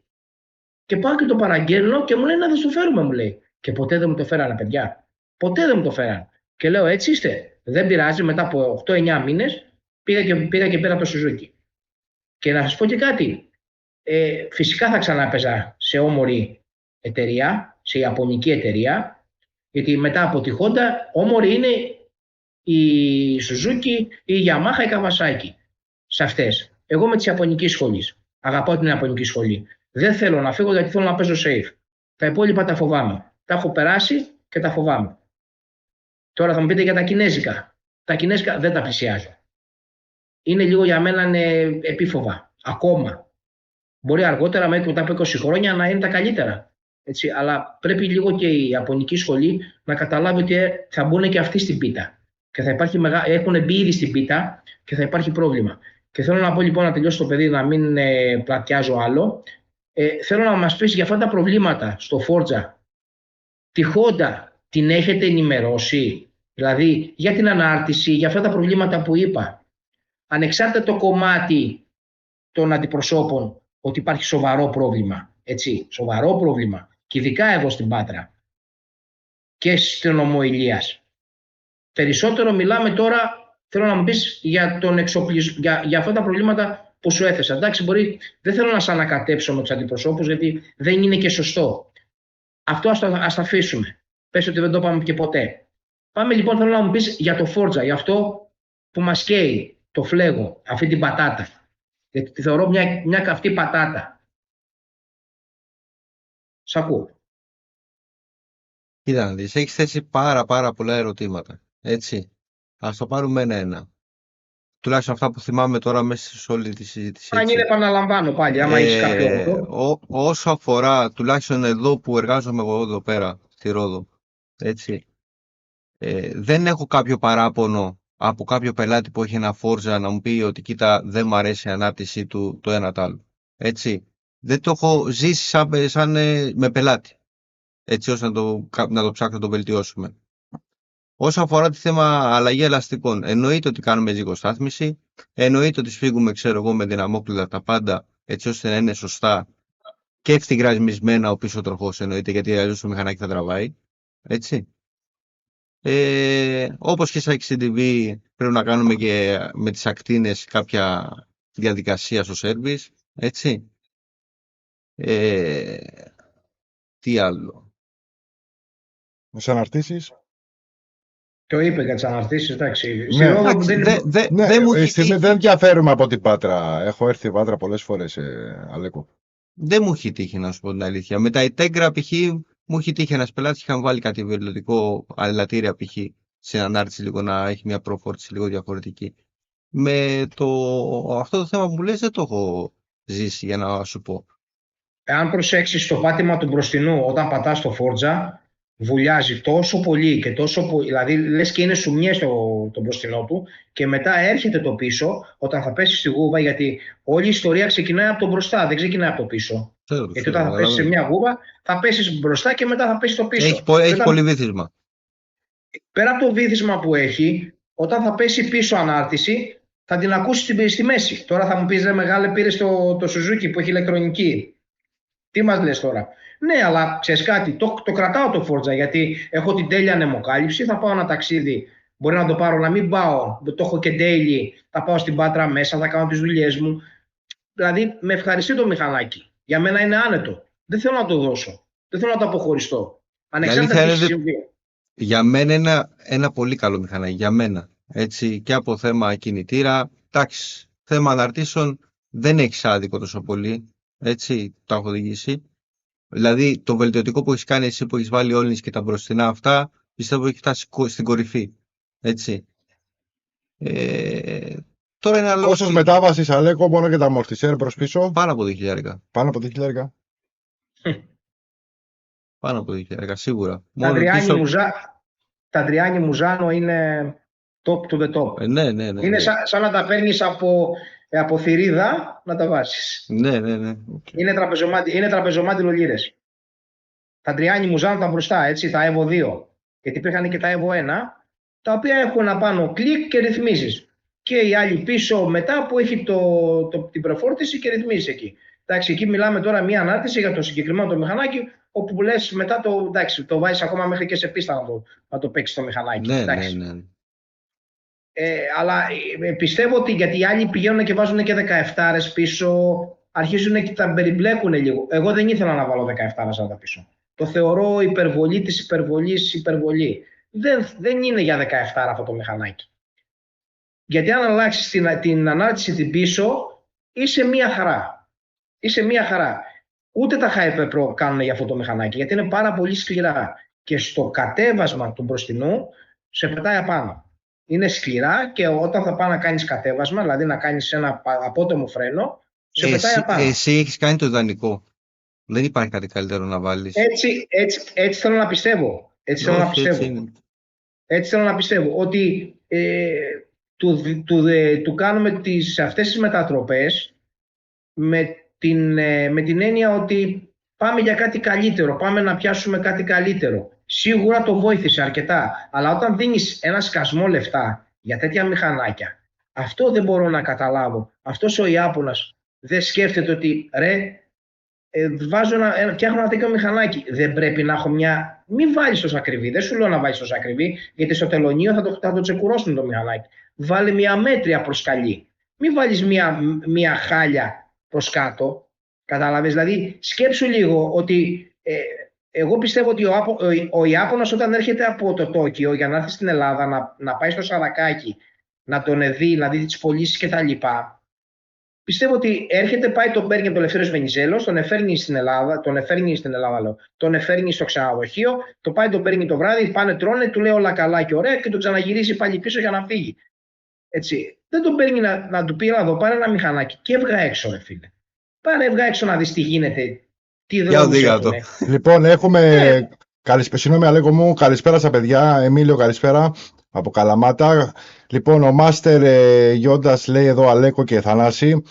S3: Και πάω και το παραγγέλνω και μου λέει να δεν το φέρουμε, μου λέει. Και ποτέ δεν μου το φέρανε, παιδιά. Ποτέ δεν μου το φέρανε. Και λέω, έτσι είστε? Δεν πειράζει, μετά από 8-9 μήνες πήγα και πήρα το Suzuki. Και να σας πω και κάτι. Φυσικά θα ξανάπαιζα σε όμορη εταιρεία, σε ιαπωνική εταιρεία, γιατί μετά από τη Honda όμορη είναι η Suzuki, η Yamaha, η Kawasaki. Σε αυτές. Εγώ με τη ιαπωνική σχολή. Αγαπάω την ιαπωνική σχολή. Δεν θέλω να φύγω γιατί θέλω να παίζω safe. Τα υπόλοιπα τα φοβάμαι. Τα έχω περάσει και τα φοβάμαι. Τώρα θα μου πείτε για τα κινέζικα. Τα κινέζικα δεν τα πλησιάζω. Είναι λίγο για μένα επίφοβα. Ακόμα. Μπορεί αργότερα, μετά από 20 χρόνια, να είναι τα καλύτερα. Έτσι, αλλά πρέπει λίγο και η ιαπωνική σχολή να καταλάβει ότι θα μπουν και αυτοί στην πίτα. Και θα υπάρχει έχουν μπει ήδη στην πίτα και θα υπάρχει πρόβλημα. Και θέλω να πω λοιπόν, να τελειώσω το παιδί, να μην πλατιάζω άλλο. Θέλω να μας πεις για αυτά τα προβλήματα στο Forza. Τη Honda την έχετε ενημερώσει? Δηλαδή για την ανάρτηση, για αυτά τα προβλήματα που είπα. Ανεξάρτητα το κομμάτι των αντιπροσώπων, ότι υπάρχει σοβαρό πρόβλημα. Έτσι, σοβαρό πρόβλημα. Και ειδικά εδώ στην Πάτρα. Και στην Νομό Ηλίας. Περισσότερο μιλάμε τώρα, θέλω να μου πεις για, για αυτά τα προβλήματα που σου έθεσα. Εντάξει, δεν θέλω να σε ανακατέψω με τους αντιπροσώπους, γιατί δεν είναι και σωστό. Αυτό ας το αφήσουμε. Πες ότι δεν το είπαμε και ποτέ. Πάμε λοιπόν, θέλω να μου πεις για το Forza, για αυτό που μας καίει, το φλέγο, αυτή την πατάτα. Γιατί τη θεωρώ μια καυτή πατάτα. Σ' ακούω.
S2: Κοίτα να δεις, έχεις θέσει πάρα πολλά ερωτήματα. Έτσι. Ας το πάρουμε ένα-ένα. Τουλάχιστον αυτά που θυμάμαι τώρα μέσα σε όλη τη συζήτηση.
S3: Αν είναι, επαναλαμβάνω πάλι, άμα έχεις κάποιο.
S2: Όσο αφορά, τουλάχιστον εδώ που εργάζομαι εγώ εδώ πέρα, στη Ρόδο, έτσι, δεν έχω κάποιο παράπονο από κάποιο πελάτη που έχει ένα Forza να μου πει ότι κοίτα, δεν μου αρέσει η ανάρτησή του το ένα το άλλο. Έτσι. Δεν το έχω ζήσει σαν με πελάτη. Έτσι ώστε να το ψάξω να το βελτιώσουμε. Όσο αφορά το θέμα αλλαγή ελαστικών, εννοείται ότι κάνουμε ζυγοστάθμιση, εννοείται ότι σφίγγουμε, με δυναμόκλειδα τα πάντα, έτσι ώστε να είναι σωστά και ευθυγραμμισμένα ο πίσω τροχός, εννοείται, γιατί αλλιώς το μηχανάκι θα τραβάει. Έτσι. Όπως και σε XCTV πρέπει να κάνουμε και με τις ακτίνες κάποια διαδικασία στο service. Έτσι. Τι άλλο.
S1: Τις αναρτήσεις.
S3: Το είπε για τις αναρτήσεις, εντάξει.
S1: Δεν διαφέρουμε από την Πάτρα. Έχω έρθει Πάτρα πολλές φορές, Αλέκο.
S2: Δεν μου έχει τύχει, να σου πω την αλήθεια. Με τα Integra π.χ. μου έχει τύχει ένας πελάτης, είχαν βάλει κάτι βελτιωτικό αλατήρια π.χ. στην ανάρτηση λίγο να έχει μια προφόρτιση λίγο διαφορετική. Με αυτό το θέμα που μου λες δεν το έχω ζήσει, για να σου πω.
S3: Εάν προσέξεις το πάτημα του μπροστινού, όταν πατάς το Forza, βουλιάζει τόσο πολύ και τόσο πολύ, δηλαδή λες και είναι σουμιές το μπροστινό του, και μετά έρχεται το πίσω όταν θα πέσει στη γούβα, γιατί όλη η ιστορία ξεκινάει από το μπροστά, δεν ξεκινάει από το πίσω. Γιατί όταν θα πέσει σε μια γούβα, θα πέσει μπροστά και μετά θα πέσει το πίσω.
S2: Έχει πολύ βύθισμα.
S3: Πέρα από το βύθισμα που έχει, όταν θα πέσει πίσω ανάρτηση, θα την ακούσει στη μέση. Τώρα θα μου πεις, ρε μεγάλε, πήρες το Suzuki που έχει ηλεκτρονική. Τι μας λες τώρα? Ναι, αλλά ξέρεις κάτι, το κρατάω το Forza, γιατί έχω την τέλεια ανεμοκάλυψη, θα πάω ένα ταξίδι, μπορεί να το πάρω, να μην πάω, το έχω και daily, θα πάω στην Πάτρα μέσα, θα κάνω τις δουλειές μου. Δηλαδή, με ευχαριστεί το μηχανάκι. Για μένα είναι άνετο. Δεν θέλω να το δώσω. Δεν θέλω να το αποχωριστώ. Ανεξάρτητα τι συμβεί.
S2: Για μένα είναι ένα πολύ καλό μηχανάκι. Για μένα. Έτσι, και από θέμα κινητήρα. Εντάξει, θέμα αναρτήσεων δεν έχει άδικο τόσο πολύ. Έτσι, το έχω οδηγήσει. Δηλαδή το βελτιωτικό που έχει κάνει εσύ που έχει βάλει όλες και τα μπροστινά αυτά, πιστεύω έχει φτάσει στην κορυφή. Έτσι. Τώρα είναι άλλο.
S1: Κόστος μετάβασης, Αλέκο, μόνο και τα αμορτισέρ προς πίσω.
S2: Πάνω από 2.000.
S1: Πάνω από 2.000.
S2: Πάνω από 2.000, σίγουρα.
S3: Τα Τριάνι Μουζάνο είναι top to the top.
S2: Ναι.
S3: Είναι σαν να τα παίρνεις από θηρίδα να τα βάσεις.
S2: Ναι.
S3: Okay. Είναι τραπεζομάτι λίρες. Τα Τριάνι Μουζάνο ήταν μπροστά, έτσι, τα Evo 2. Γιατί υπήρχαν και τα Evo 1, τα οποία έχουν να πάνω κλικ και ρυθμίζεις. Και οι άλλοι πίσω μετά που έχει την προφόρτιση και ρυθμίζεις εκεί. Εντάξει, εκεί μιλάμε τώρα μια ανάρτηση για το συγκεκριμένο το μηχανάκι, όπου λες μετά το βάζεις ακόμα μέχρι και σε πίστα να το παίξεις το μηχανάκι.
S2: Ναι.
S3: Αλλά πιστεύω ότι γιατί οι άλλοι πηγαίνουν και βάζουν και 17 πίσω, αρχίζουν και τα περιμπλέκουν λίγο. Εγώ δεν ήθελα να βάλω 17 πίσω. Το θεωρώ υπερβολή της υπερβολή. Δεν είναι για 17 αυτό το μηχανάκι. Γιατί αν αλλάξεις την ανάρτηση την πίσω, είσαι μία χαρά. Ούτε τα Hyper Pro κάνουν για αυτό το μηχανάκι, γιατί είναι πάρα πολύ σκληρά. Και στο κατέβασμα του μπροστινού σε πετάει απάνω. Είναι σκληρά και όταν θα πάει να κάνεις κατέβασμα, δηλαδή να κάνεις ένα απότομο φρένο, σε πετάει απάνω.
S2: Εσύ έχεις κάνει το ιδανικό. Δεν υπάρχει κάτι καλύτερο να βάλεις.
S3: Έτσι θέλω να πιστεύω. Έτσι θέλω να πιστεύω ότι του κάνουμε αυτές τις μετατροπές με την έννοια ότι πάμε για κάτι καλύτερο, πάμε να πιάσουμε κάτι καλύτερο. Σίγουρα το βοήθησε αρκετά, αλλά όταν δίνεις ένα σκασμό λεφτά για τέτοια μηχανάκια, αυτό δεν μπορώ να καταλάβω. Αυτός ο Ιάπωνας δεν σκέφτεται ότι φτιάχνω ένα τέτοιο μηχανάκι. Δεν πρέπει να έχω μια. Μην βάλεις τόσο ακριβή. Δεν σου λέω να βάλεις τόσο ακριβή, γιατί στο τελωνείο θα το τσεκουρώσουν το μηχανάκι. Βάλε μια μέτρια προσκαλή. Μην βάλεις μια χάλια προς κάτω. Κατάλαβες. Δηλαδή, σκέψου λίγο ότι εγώ πιστεύω ότι ο Ιάπωνας όταν έρχεται από το Τόκιο για να έρθει στην Ελλάδα, να πάει στο Σαρακάκι, να τον δει, να δει τις πωλήσεις κτλ. Πιστεύω ότι έρχεται, πάει, τον παίρνει από τον Ελευθέριος Βενιζέλος, τον εφέρνει τον εφέρνει στο ξενοδοχείο, το πάει, τον παίρνει το βράδυ, πάνε τρώνε, του λέει όλα καλά και ωραία και τον ξαναγυρίζει πάλι πίσω για να φύγει. Έτσι. Δεν τον παίρνει να του πει, εδώ πάρε ένα μηχανάκι και έβγα έξω, ρε φίλε. Πάρε, έβγα έξω να δεις τι γίνεται. Τι δρόμους έχουμε.
S1: Λοιπόν, έχουμε. Συγγνώμη, Αλέκο μου, καλησπέρα στα παιδιά. Εμίλιο, καλησπέρα από Καλαμάτα. Λοιπόν, ο Μάστερ Γιώντας λέει εδώ Αλέκο και Θανάση.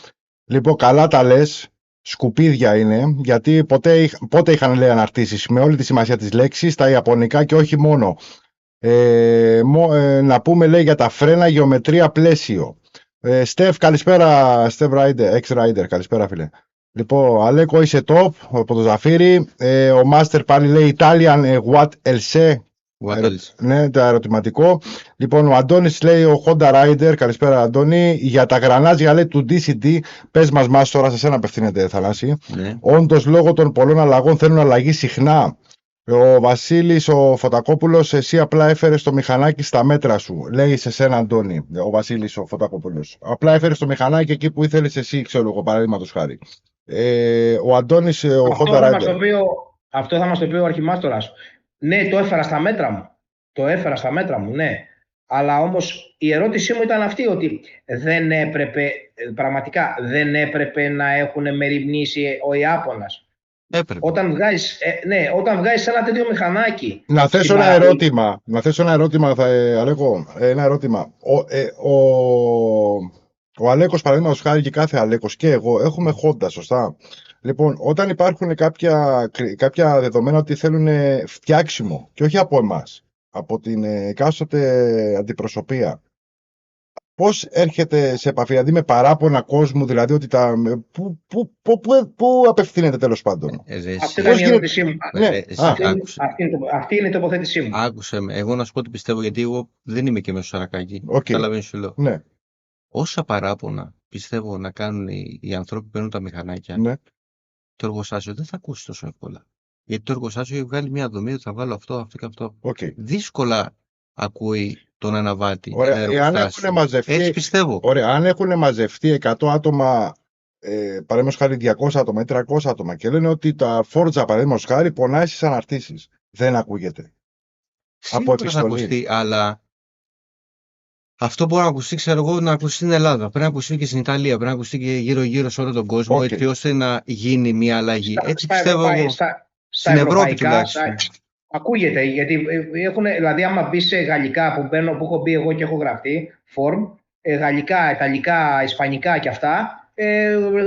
S1: Λοιπόν, καλά τα λες. Σκουπίδια είναι, γιατί πότε είχαν λέει αναρτήσεις με όλη τη σημασία της λέξης, τα ιαπωνικά και όχι μόνο. Να πούμε λέει για τα φρένα, γεωμετρία, πλαίσιο. Στεφ, καλησπέρα. Στεφ Rider, X-Rider, καλησπέρα φίλε. Λοιπόν, Αλέκο είσαι top από το Ζαφύρι. Ο Μάστερ πάλι λέει Italian what else. Ναι, το ερωτηματικό. Λοιπόν, ο Αντώνης λέει ο Honda Rider, καλησπέρα Αντώνη. Για τα γρανάζια λέει του DCD, πες μας τώρα, σε σένα απευθύνεται Θανάση.
S2: Ναι.
S1: Όντως λόγω των πολλών αλλαγών θέλουν αλλαγή συχνά. Ο Βασίλης ο Φωτακόπουλος, εσύ απλά έφερες το μηχανάκι στα μέτρα σου. Λέει σε σένα Αντώνη, ο Βασίλης ο Φωτακόπουλος. Απλά έφερες το μηχανάκι εκεί που ήθελες εσύ, ξέρω εγώ, παραδείγματος χάρη. Ο Αντώνης ο Honda Rider.
S3: Αυτό θα μας το πει ο αρχιμάστορας. Ναι, το έφερα στα μέτρα μου. Ναι. Αλλά όμως η ερώτησή μου ήταν αυτή, ότι πραγματικά δεν έπρεπε να έχουν μεριμνήσει ο Ιάπωνας. Όταν βγάζεις ένα τέτοιο μηχανάκι.
S1: Να θέσω ένα ερώτημα, Αλέκο, ένα ερώτημα. Ο Αλέκος, παραδείγματος χάρη, και κάθε Αλέκος και εγώ έχουμε Honda, σωστά. Λοιπόν, όταν υπάρχουν κάποια δεδομένα ότι θέλουν φτιάξιμο και όχι από εμάς, από την εκάστοτε αντιπροσωπεία, πώς έρχεται σε επαφή, δηλαδή με παράπονα κόσμου, δηλαδή ότι πού απευθύνεται τέλος πάντων.
S3: Αυτή ήταν η ερώτησή μου. Αυτή είναι η τοποθέτησή μου.
S2: Άκουσε με, εγώ να σου πω τι πιστεύω, γιατί εγώ δεν είμαι και μέσα στο Σαρακάκι. Καταλαβαίνεις σου λέω.
S1: Ναι.
S2: Όσα παράπονα πιστεύω να κάνουν οι άνθρωποι που παίρνουν τα μηχανάκια,
S1: ναι,
S2: το εργοστάσιο δεν θα ακούσει τόσο εύκολα. Γιατί το εργοστάσιο έχει βγάλει μια δομή ότι θα βάλω αυτό και αυτό. Δύσκολα ακούει τον αναβάτη.
S1: Ωραία, εάν έχουν μαζευτεί,
S2: έτσι πιστεύω.
S1: Ωραία, αν έχουν μαζευτεί 100 άτομα παραδείγματος χάρη 200 άτομα ή 300 άτομα και λένε ότι τα φόρτζα παραδείγματος χάρη πονάει στις αναρτήσεις. Δεν ακούγεται.
S2: Σίγουρα θα
S1: επιστολή.
S2: ακουστεί, αλλά αυτό μπορεί να ακουστεί, ξέρω εγώ, να ακουστεί στην Ελλάδα. Πρέπει να ακουστεί και στην Ιταλία. Πρέπει να ακουστεί και γύρω-γύρω σε όλο τον κόσμο,
S1: Okay.
S2: έτσι ώστε να γίνει μια αλλαγή. Έτσι πιστεύω εγώ.
S3: Στα
S2: Στην Ευρώπη
S3: ευρωπαϊκά,
S2: τουλάχιστον.
S3: ακούγεται, γιατί δηλαδή άμα μπει σε γαλλικά που έχω μπει εγώ και έχω γραφτεί, form, γαλλικά, ιταλικά, ισπανικά και αυτά,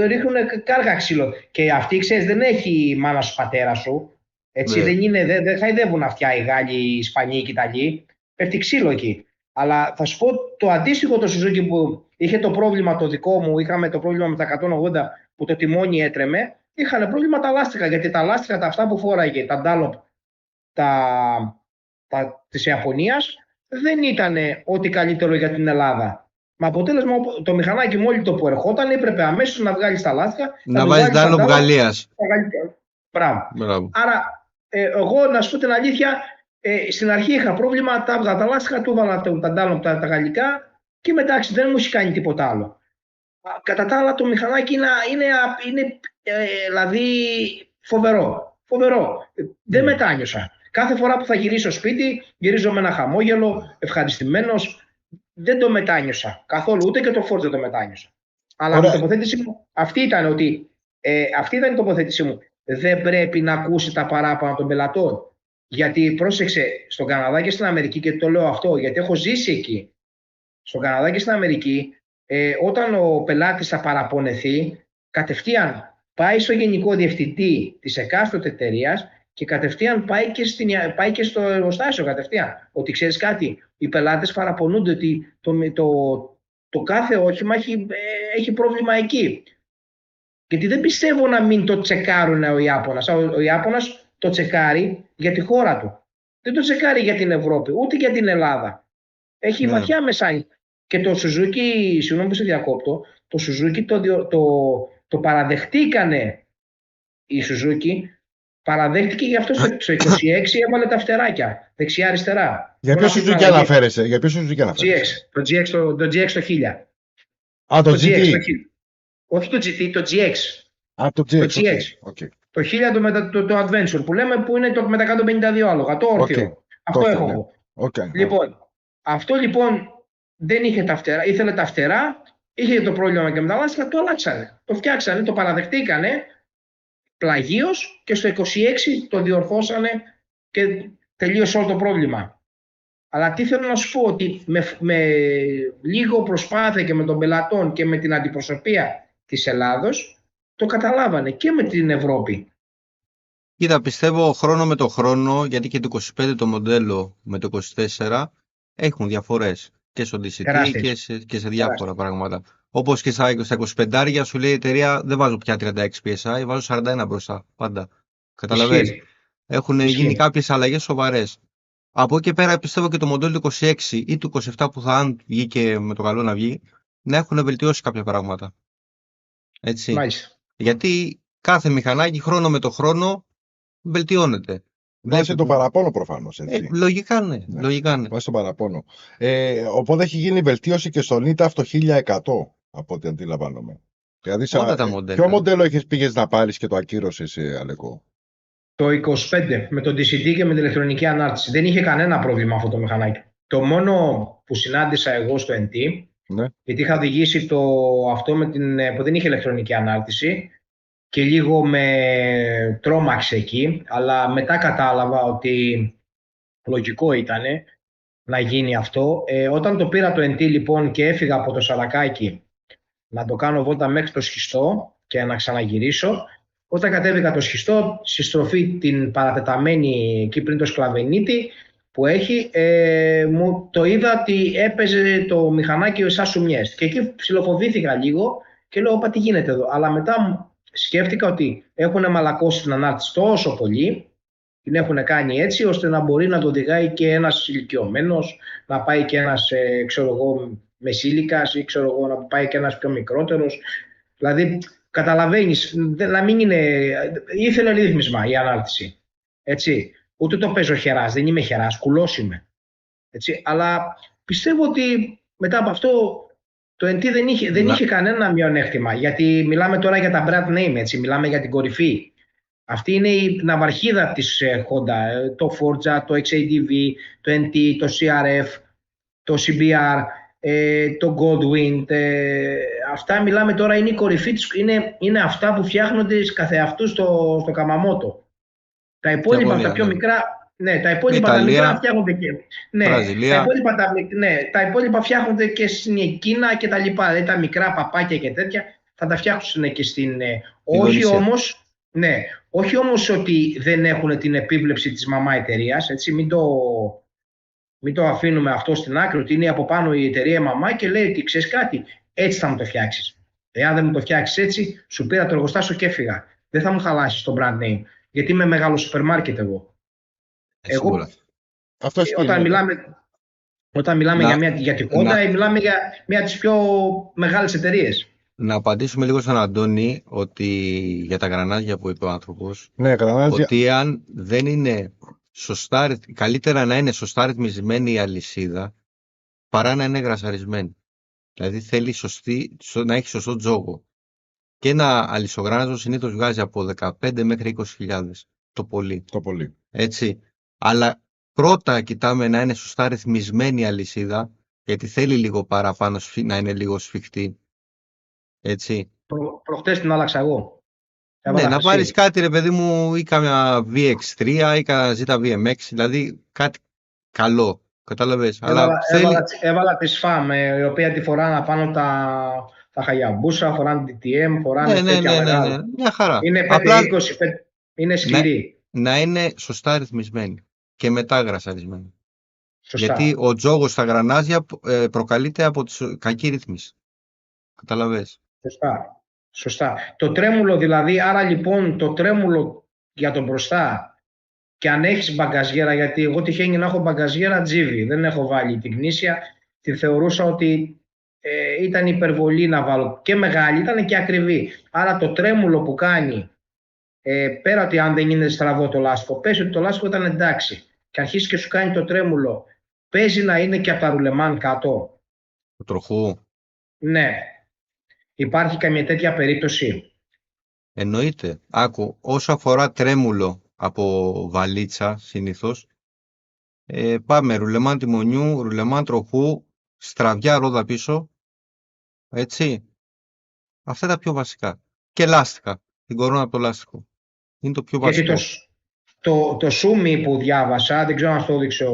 S3: ρίχνουν κάργα ξύλο. Και αυτή, ξέρεις, δεν έχει μάνα σου πατέρα σου. Έτσι,
S2: Ναι.
S3: δεν χαϊδεύουν αυτιά οι Γάλλοι, οι Ισπανοί, οι Ιταλοί. Πέφτει ξύλο εκεί. Αλλά θα σου πω το αντίστοιχο το Suzuki που είχε το πρόβλημα το δικό μου, είχαμε το πρόβλημα με τα 180 που το τιμόνι έτρεμε, είχαν πρόβλημα τα λάστιχα, γιατί τα λάστιχα τα αυτά που φόραγε, τα Dunlop της Ιαπωνίας, δεν ήταν ό,τι καλύτερο για την Ελλάδα. Με αποτέλεσμα το μηχανάκι μόλι το που ερχόταν έπρεπε αμέσως να βγάλεις τα λάστιχα.
S2: Να βάλεις Dunlop Γαλλίας.
S3: Μπράβο. Άρα εγώ να σου πω την αλήθεια, στην αρχή είχα πρόβλημα, τα έβγαλα τα λάστιχα, του έβαλα τα Dunlop τα γαλλικά και μετά δεν μου έχει κάνει τίποτα άλλο. Κατά τα άλλα το μηχανάκι είναι δηλαδή φοβερό. Δεν μετάνιωσα. Κάθε φορά που θα γυρίσω σπίτι, γυρίζω με ένα χαμόγελο, ευχαριστημένος. Δεν το μετάνιωσα καθόλου, ούτε και το Ford δεν το μετάνιωσα. Αλλά η τοποθέτησή μου αυτή ήταν η τοποθέτησή μου. Δεν πρέπει να ακούσει τα παράπονα των πελατών. Γιατί πρόσεξε, στον Καναδά και στην Αμερική, και το λέω αυτό γιατί έχω ζήσει εκεί. Στον Καναδά και στην Αμερική, όταν ο πελάτης θα παραπονεθεί, κατευθείαν πάει στο γενικό διευθυντή της εκάστοτε εταιρείας και κατευθείαν πάει και στο εργοστάσιο κατευθείαν. Ότι ξέρεις κάτι, οι πελάτες παραπονούνται ότι το κάθε όχημα έχει πρόβλημα εκεί. Γιατί δεν πιστεύω να μην το τσεκάρουν ο Ιάπωνας. Ο Ιάπωνας το τσεκάρει για τη χώρα του. Δεν το τσεκάρει για την Ευρώπη, ούτε για την Ελλάδα. Έχει βαθιά μεσάνη. Και το Suzuki, συγγνώμη που σε διακόπτω, το Suzuki το παραδεχτήκανε η Suzuki, παραδέχτηκε γι' αυτό στο 26 έβαλε τα φτεράκια, δεξιά-αριστερά.
S1: Για ποιο Suzuki αναφέρεσαι?
S3: Το GX το 1000.
S1: Α, το GT.
S3: Όχι το GT, το GX.
S1: Α, το GX.
S3: Okay. Το 1000 το Adventure που λέμε, που είναι με τα 152 άλογα, το όρθιο. Αυτό έχω εγώ. Λοιπόν, αυτό λοιπόν δεν είχε τα φτερά, ήθελε τα φτερά, είχε το πρόβλημα και με τα λάστιχα, το αλλάξανε. Το φτιάξανε, το παραδεχτήκανε πλαγίως και στο 26 το διορθώσανε και τελείωσε όλο το πρόβλημα. Αλλά τι θέλω να σου πω, ότι με λίγο προσπάθεια και με τον πελατών και με την αντιπροσωπεία της Ελλάδος το καταλάβανε και με την Ευρώπη.
S2: Κοίτα, πιστεύω χρόνο με το χρόνο, γιατί και το 25 το μοντέλο με το 24 έχουν διαφορές και στο DCT και σε διάφορα πράγματα. Όπως και στα 25 σου λέει η εταιρεία, δεν βάζω πια 36 PSI, βάζω 41 μπροστά, πάντα. Καταλαβαίνεις. Έχουν γίνει κάποιες αλλαγές σοβαρές. Από εκεί και πέρα πιστεύω και το μοντέλο του 26 ή του 27 που θα αν βγει και με το καλό να βγει, να έχουν βελτιώσει κάποια πράγματα. Έτσι.
S3: Μάλιστα.
S2: Γιατί κάθε μηχανάκι χρόνο με το χρόνο βελτιώνεται.
S1: Βάζει το παραπάνω προφανώς.
S2: Λογικά ναι.
S1: Βάζει το παραπάνω. Οπότε έχει γίνει βελτίωση και στο NITAF το 1100 από ό,τι αντιλαμβάνομαι. Δηλαδή, ποιο μοντέλο πήγες να πάρεις και το ακύρωσες, Αλεκό?
S3: Το 25 με το DCT και με την ηλεκτρονική ανάρτηση. Δεν είχε κανένα πρόβλημα αυτό το μηχανάκι. Το μόνο που συνάντησα εγώ στο NT, γιατί είχα οδηγήσει αυτό που δεν είχε ηλεκτρονική ανάρτηση και λίγο με τρόμαξε εκεί, αλλά μετά κατάλαβα ότι λογικό ήταν να γίνει αυτό. Όταν το πήρα το NT λοιπόν και έφυγα από το Σαρακάκι να το κάνω βόλτα μέχρι το Σχιστό και να ξαναγυρίσω, όταν κατέβηκα το Σχιστό, στη στροφή την παρατεταμένη εκεί πριν το Σκλαβενίτη που έχει, μου το είδα ότι έπαιζε το μηχανάκι σαν σουμιές. Και εκεί ψιλοφοβήθηκα λίγο και λέω, όπα τι γίνεται εδώ. Αλλά μετά σκέφτηκα ότι έχουν μαλακώσει την ανάρτηση τόσο πολύ, την έχουν κάνει έτσι ώστε να μπορεί να το οδηγάει και ένας ηλικιωμένος, να πάει και ένας μεσήλικας ή να πάει και ένας πιο μικρότερος. Δηλαδή, καταλαβαίνεις, να μην είναι. Ήθελε ρύθμισμα η ανάρτηση. Έτσι. Ούτε το παίζω χεράς, δεν είμαι χεράς, κουλός είμαι. Έτσι. Αλλά πιστεύω ότι μετά από αυτό Το NT δεν είχε κανένα μειονέκτημα, γιατί μιλάμε τώρα για τα brand name, έτσι, μιλάμε για την κορυφή. Αυτή είναι η ναυαρχίδα της Honda, το Forza, το XADV, το NT, το CRF, το CBR, το Goldwing. Αυτά μιλάμε τώρα, είναι η κορυφή της, είναι αυτά που φτιάχνονται καθεαυτού στο Kamamoto. Τα υπόλοιπα, τα πιο μικρά, ναι, τα υπόλοιπα τα μικρά φτιάχνονται και. Ναι, τα υπόλοιπα φτιάχνονται και στην Κίνα και τα λοιπά. Δηλαδή τα μικρά παπάκια και τέτοια θα τα φτιάξουν και στην. Όχι όμως ότι δεν έχουν την επίβλεψη της μαμά εταιρείας, έτσι, μην το αφήνουμε αυτό στην άκρη, ότι είναι από πάνω η εταιρεία μαμά και λέει ότι ξέρεις κάτι, έτσι θα μου το φτιάξεις. Εάν δεν μου το φτιάξεις έτσι, σου πήρα το εργοστάσιο και έφυγα. Δεν θα μου χαλάσεις το brand name, γιατί είμαι μεγάλο σούπερ μάρκετ εγώ. Όταν μιλάμε για τη Honda, μιλάμε για μια από τις πιο μεγάλες εταιρείες.
S2: Να απαντήσουμε λίγο στον Αντώνη ότι για τα γρανάζια που είπε ο άνθρωπος,
S1: ναι,
S2: ότι αν δεν είναι σωστά, καλύτερα να είναι σωστά ρυθμισμένη η αλυσίδα παρά να είναι γρασαρισμένη. Δηλαδή θέλει να έχει σωστό τζόγο. Και ένα αλυσογράναζο συνήθως βγάζει από 15 μέχρι 20.000 το πολύ. Έτσι. Αλλά πρώτα κοιτάμε να είναι σωστά ρυθμισμένη η αλυσίδα, γιατί θέλει λίγο παραπάνω να είναι λίγο σφιχτή. Έτσι.
S3: Προχτές την άλλαξα εγώ.
S2: Ναι, να πάρεις κάτι ρε παιδί μου, ή κάμια VX3 ή κάμια ZVMX, δηλαδή κάτι καλό. Κατάλαβες.
S3: Έβαλα τη SFAM, η οποία τη φοράνε πάνω τα Hayabusa, φοράνε DTM, φοράνε τέτοια μεγάλα.
S2: Ναι, μια χαρά.
S3: Είναι 5-20, είναι σκληρή.
S2: Να είναι σωστά ρυθμισμένη και μετά γρασαρισμένη.
S3: Σωστά.
S2: Γιατί ο τζόγος στα γρανάζια προκαλείται από τη κακή ρύθμιση. Καταλαβες.
S3: Σωστά. Το τρέμουλο δηλαδή, άρα λοιπόν το τρέμουλο για τον μπροστά, και αν έχεις μπαγκαζιέρα, γιατί εγώ τυχαίνει να έχω μπαγκαζιέρα Τζίβι, δεν έχω βάλει την γνήσια, τη θεωρούσα ότι ήταν υπερβολή να βάλω, και μεγάλη ήταν και ακριβή. Άρα το τρέμουλο που κάνει, πέρα ότι αν δεν είναι στραβό το λάστιχο, πες ότι το λάστιχο ήταν εντάξει και αρχίσει και σου κάνει το τρέμουλο, παίζει να είναι και από τα ρουλεμάν κάτω.
S2: Το τροχού.
S3: Ναι. Υπάρχει καμία τέτοια περίπτωση?
S2: Εννοείται. Άκου, όσο αφορά τρέμουλο από βαλίτσα συνήθως, πάμε ρουλεμάν τιμονιού, ρουλεμάν τροχού, στραβιά ρόδα πίσω, έτσι. Αυτά τα πιο βασικά. Και λάστιχα, την κορώνα από το λάστιχο. Είναι το πιο βασικό.
S3: Γιατί το σούμι που διάβασα, δεν ξέρω αν το έδειξε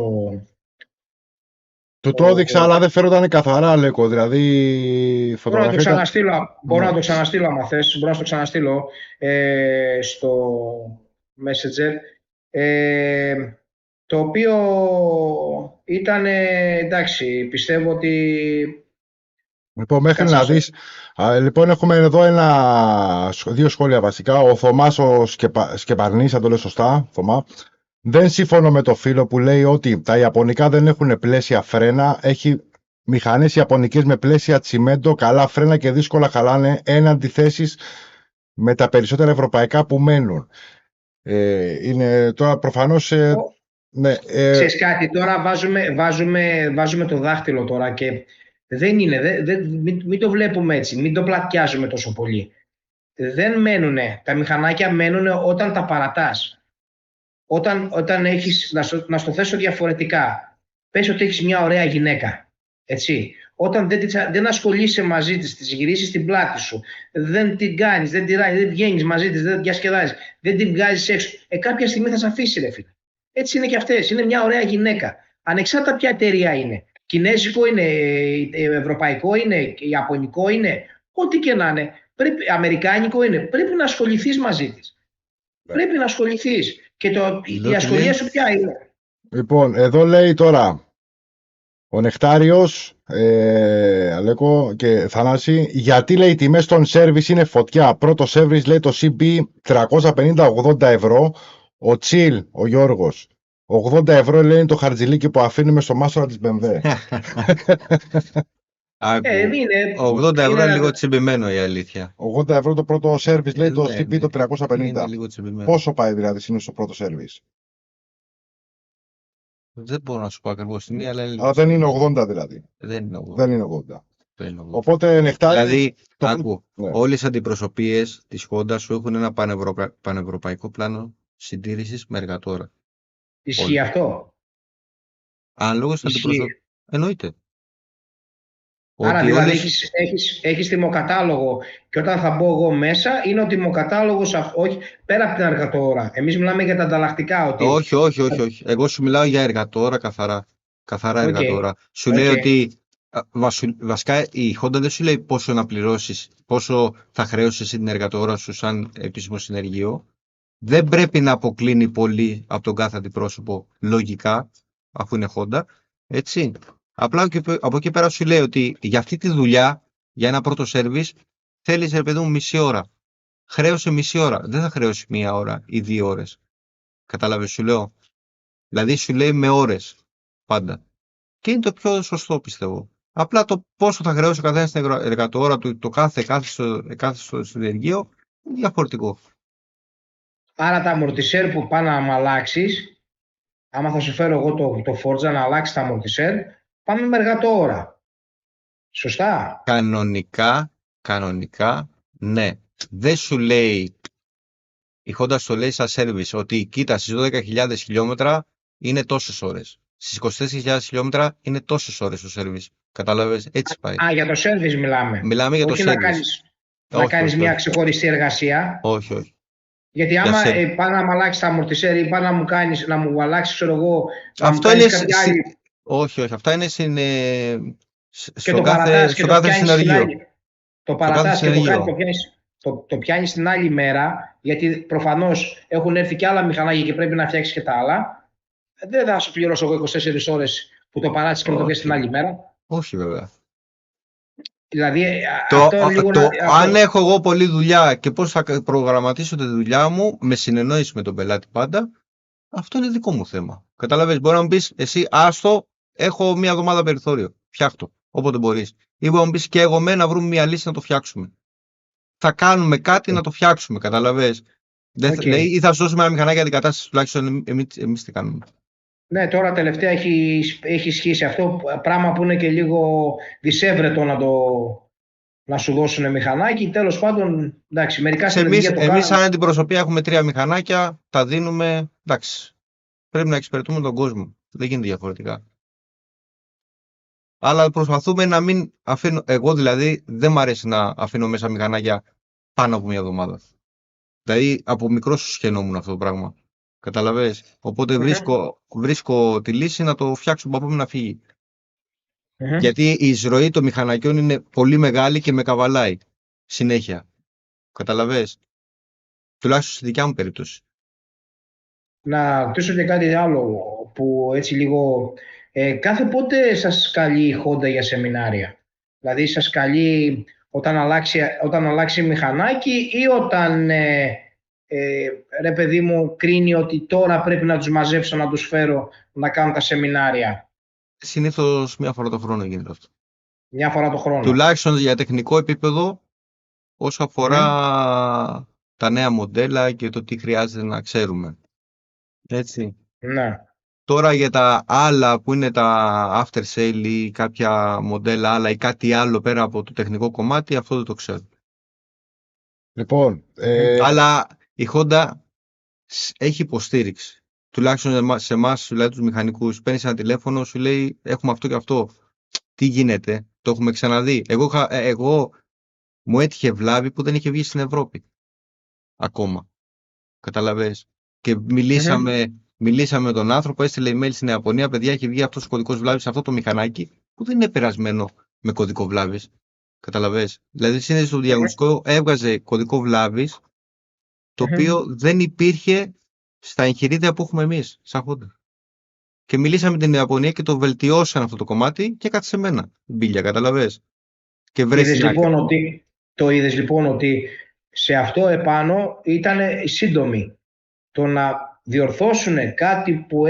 S1: το έδειξα, αλλά δεν φαίνονταν καθαρά, Λέκο. Δηλαδή,
S3: μπορώ να το ξαναστείλω, άμα θες. Μπορώ να το ξαναστείλω στο Messenger. Το οποίο ήταν, εντάξει, πιστεύω ότι...
S1: Λοιπόν, μέχρι να δεις. Λοιπόν, έχουμε εδώ δύο σχόλια βασικά. Ο Θωμάς ο Σκεπαρνής, αν το λέω σωστά, Θωμά. Δεν συμφωνώ με το φίλο που λέει ότι τα ιαπωνικά δεν έχουν πλαίσια φρένα. Έχει μηχανές ιαπωνικές με πλαίσια τσιμέντο, καλά φρένα και δύσκολα χαλάνε, εν αντιθέσεις με τα περισσότερα ευρωπαϊκά που μένουν. Είναι τώρα προφανώς... ναι,
S3: ξέρεις κάτι, τώρα βάζουμε το δάχτυλο τώρα και δεν είναι, μην το βλέπουμε έτσι, μην το πλατιάζουμε τόσο πολύ. Δεν μένουνε, τα μηχανάκια μένουνε όταν τα παρατάς. Όταν έχεις, να στο θέσω διαφορετικά, πες ότι έχεις μια ωραία γυναίκα, έτσι. Όταν δεν ασχολείσαι μαζί της, της γυρίσεις στην πλάτη σου, δεν την κάνεις, δεν τη ράνεις, δεν βγαίνεις μαζί της, δεν διασκεδάζεις, δεν την βγάζεις έξω, κάποια στιγμή θα σε αφήσει, ρε φίλε. Έτσι είναι και αυτές, είναι μια ωραία γυναίκα. Ανεξάρτητα ποια εταιρεία είναι. Κινέζικο είναι, ευρωπαϊκό είναι, ιαπωνικό είναι, ό,τι και να είναι. Αμερικάνικο είναι. Πρέπει να ασχοληθείς μαζί της. Πρέπει να ασχοληθείς. Και η ασχολία σου ποια είναι?
S1: Λοιπόν, εδώ λέει τώρα ο Νεκτάριος, Αλέκο και Θανάση, γιατί λέει οι τιμές των σέρβις είναι φωτιά. Πρώτο σέρβις λέει το CB 350-80 ευρώ. Ο Τσιλ, ο Γιώργος, 80 ευρώ λέει είναι το χαρτζηλίκι που αφήνουμε στο μάστορα της BMW.
S2: 80 ευρώ είναι λίγο τσιμπημένο η αλήθεια.
S1: 80 ευρώ το πρώτο σέρβις λέει το CB το 350.
S2: Είναι λίγο τσιμπημένο.
S1: Πόσο πάει δηλαδή είναι στο πρώτο σέρβις?
S2: Δεν μπορώ να σου πω ακριβώς την, αλλά
S1: δεν είναι 80 δηλαδή.
S2: Δεν είναι 80.
S1: Δεν είναι 80. Οπότε νεκτάρι.
S2: Δηλαδή,
S1: το-
S2: άκου,
S1: ναι.
S2: όλες οι αντιπροσωπείες της Honda σου έχουν ένα πανευρωπαϊκό πλάνο συντήρησης με εργατόρα.
S3: Ισχύει
S2: Όλοι.
S3: αυτό.
S2: Αναλόγως στην
S3: Ισχύει.
S2: αντιπροσωπεία. Εννοείται.
S3: Άρα
S2: Ότι
S3: δηλαδή
S2: όλες...
S3: έχεις τιμοκατάλογο και όταν θα μπω εγώ μέσα είναι ο τιμοκατάλογος, όχι πέρα από την εργατόρα. Εμείς μιλάμε για τα ανταλλακτικά. Ότι...
S2: Όχι. Εγώ σου μιλάω για εργατόρα καθαρά. Καθαρά
S3: Οκ.
S2: εργατόρα. Σου λέει
S3: Οκ.
S2: ότι βασικά η Honda δεν σου λέει πόσο να πληρώσεις, πόσο θα χρέωσες την εργατόρα σου σαν επίσημο συνεργείο. Δεν πρέπει να αποκλίνει πολύ από τον κάθε αντιπρόσωπο λογικά, αφού είναι Honda. Έτσι. Απλά από εκεί πέρα σου λέει ότι για αυτή τη δουλειά, για ένα πρώτο service, θέλεις ρε παιδί μου μισή ώρα. Χρέωσε μισή ώρα. Δεν θα χρέώσει μία ώρα ή 2 ώρες. Κατάλαβες σου λέω. Δηλαδή σου λέει με ώρες πάντα. Και είναι το πιο σωστό πιστεύω. Απλά το πόσο θα χρεώσει ο καθένας την εργατόρα του, το κάθε στο συνεργείο, είναι διαφορετικό.
S3: Άρα τα αμορτισέρ που πάνε να αλλάξεις, άμα θα σου φέρω εγώ το Forza να αλλάξει τα αμορτισέρ, πάμε με εργατόρα. Σωστά.
S2: Κανονικά, ναι. Δεν σου λέει, η Honda σου λέει σαν service, ότι κοίτα στις 12.000 χιλιόμετρα είναι τόσες ώρες. Στις 24.000 χιλιόμετρα είναι τόσες ώρες το service. Κατάλαβες, έτσι πάει.
S3: Για το service μιλάμε.
S2: Μιλάμε για
S3: όχι
S2: το
S3: να
S2: service.
S3: να κάνεις
S2: Όχι.
S3: μια ξεχωριστή εργασία.
S2: Όχι.
S3: Γιατί άμα
S2: service.
S3: πάνε να μου αλλάξει τα αμορτισέρ ή πάνε να μου αλλάξει, ξέρω εγώ, να
S2: Αυτό
S3: μου
S2: είναι
S3: κάνεις κάποια άλλη.
S2: Όχι. Αυτά είναι
S3: Και
S2: στο
S3: το παρατάς και
S2: στο
S3: το
S2: κάθε
S3: πιάνεις στην
S2: συνεργείο.
S3: άλλη. Το παρατάς και
S2: συνεργείο.
S3: το πιάνεις την άλλη μέρα, γιατί προφανώς έχουν έρθει και άλλα μηχανάκια και πρέπει να φτιάξεις και τα άλλα. Δεν θα σου πληρώσω εγώ 24 ώρες που το παράτησες και το πιάσεις την άλλη μέρα.
S2: Όχι βέβαια.
S3: Δηλαδή, αυτό λίγο
S2: αν έχω εγώ πολλή δουλειά και πώς θα προγραμματίσω τη δουλειά μου με συνεννόηση με τον πελάτη πάντα, αυτό είναι δικό μου θέμα. Κατάλαβες, μπορεί να μου πεις εσύ άστο, έχω μία εβδομάδα περιθώριο, φτιάχτω όποτε μπορείς. Ή μπορεί να μου πεις και εγώ να βρούμε μία λύση να το φτιάξουμε. Θα κάνουμε κάτι να το φτιάξουμε, καταλαβες. Δηλαδή, ή θα σου δώσουμε ένα μηχανάκι αντικατάσταση, τουλάχιστον εμείς τι κάνουμε.
S3: Ναι, τώρα τελευταία έχει ισχύσει αυτό, πράγμα που είναι και λίγο δυσέβρετο να σου δώσουν μηχανάκι. Τέλος πάντων, εντάξει, μερικά
S2: εμείς σαν αντιπροσωπεία έχουμε 3 μηχανάκια, τα δίνουμε, εντάξει. Πρέπει να εξυπηρετούμε τον κόσμο. Δεν γίνεται διαφορετικά. Αλλά προσπαθούμε να μην αφήνω, εγώ δηλαδή δεν μ' αρέσει να αφήνω μέσα μηχανάκια πάνω από 1 εβδομάδα. Δηλαδή από μικρός σχαινόμουν αυτό το πράγμα. Καταλαβες. Οπότε βρίσκω τη λύση να το φτιάξω που πάμε να φύγει. Γιατί η εισρωή των μηχανακιών είναι πολύ μεγάλη και με καβαλάει συνέχεια. Καταλαβες. Τουλάχιστον στη δικιά μου περίπτωση.
S3: Να ρωτήσω και κάτι άλλο που έτσι λίγο... κάθε πότε σας καλεί η Honda για σεμινάρια? Δηλαδή σας καλεί όταν αλλάξει μηχανάκι ή όταν ρε παιδί μου κρίνει ότι τώρα πρέπει να τους μαζέψω, να τους φέρω να κάνουν τα σεμινάρια?
S2: Συνήθως 1 φορά το χρόνο γίνεται αυτό.
S3: 1 φορά το χρόνο.
S2: Τουλάχιστον για τεχνικό επίπεδο, όσο αφορά τα νέα μοντέλα και το τι χρειάζεται να ξέρουμε. Έτσι.
S3: Ναι.
S2: Τώρα για τα άλλα που είναι τα after sale ή κάποια μοντέλα άλλα ή κάτι άλλο πέρα από το τεχνικό κομμάτι, αυτό δεν το ξέρω.
S1: Λοιπόν,
S2: αλλά η Honda έχει υποστήριξη. Τουλάχιστον σε εμάς, δηλαδή τους μηχανικούς, παίρνεις ένα τηλέφωνο, σου λέει έχουμε αυτό και αυτό. Τι γίνεται, το έχουμε ξαναδεί. Εγώ μου έτυχε βλάβη που δεν είχε βγει στην Ευρώπη. Ακόμα. Καταλαβες. Και μιλήσαμε με τον άνθρωπο, έστειλε email στην Ιαπωνία, παιδιά, έχει βγει αυτός ο κωδικός βλάβης σε αυτό το μηχανάκι που δεν είναι περασμένο με κωδικό βλάβης. Καταλαβες. Δηλαδή συνήθως το διαγωνιστικό έβγαζε κωδικό βλάβης το οποίο δεν υπήρχε στα εγχειρίδια που έχουμε εμείς σαν Honda. Και μιλήσαμε με την Ιαπωνία και το βελτιώσαν αυτό το κομμάτι και κάτσε σε μένα. Μπίλια, καταλαβες. Και
S3: είδες λοιπόν ότι σε αυτό επάνω ήταν σύντομοι. Το να διορθώσουν κάτι που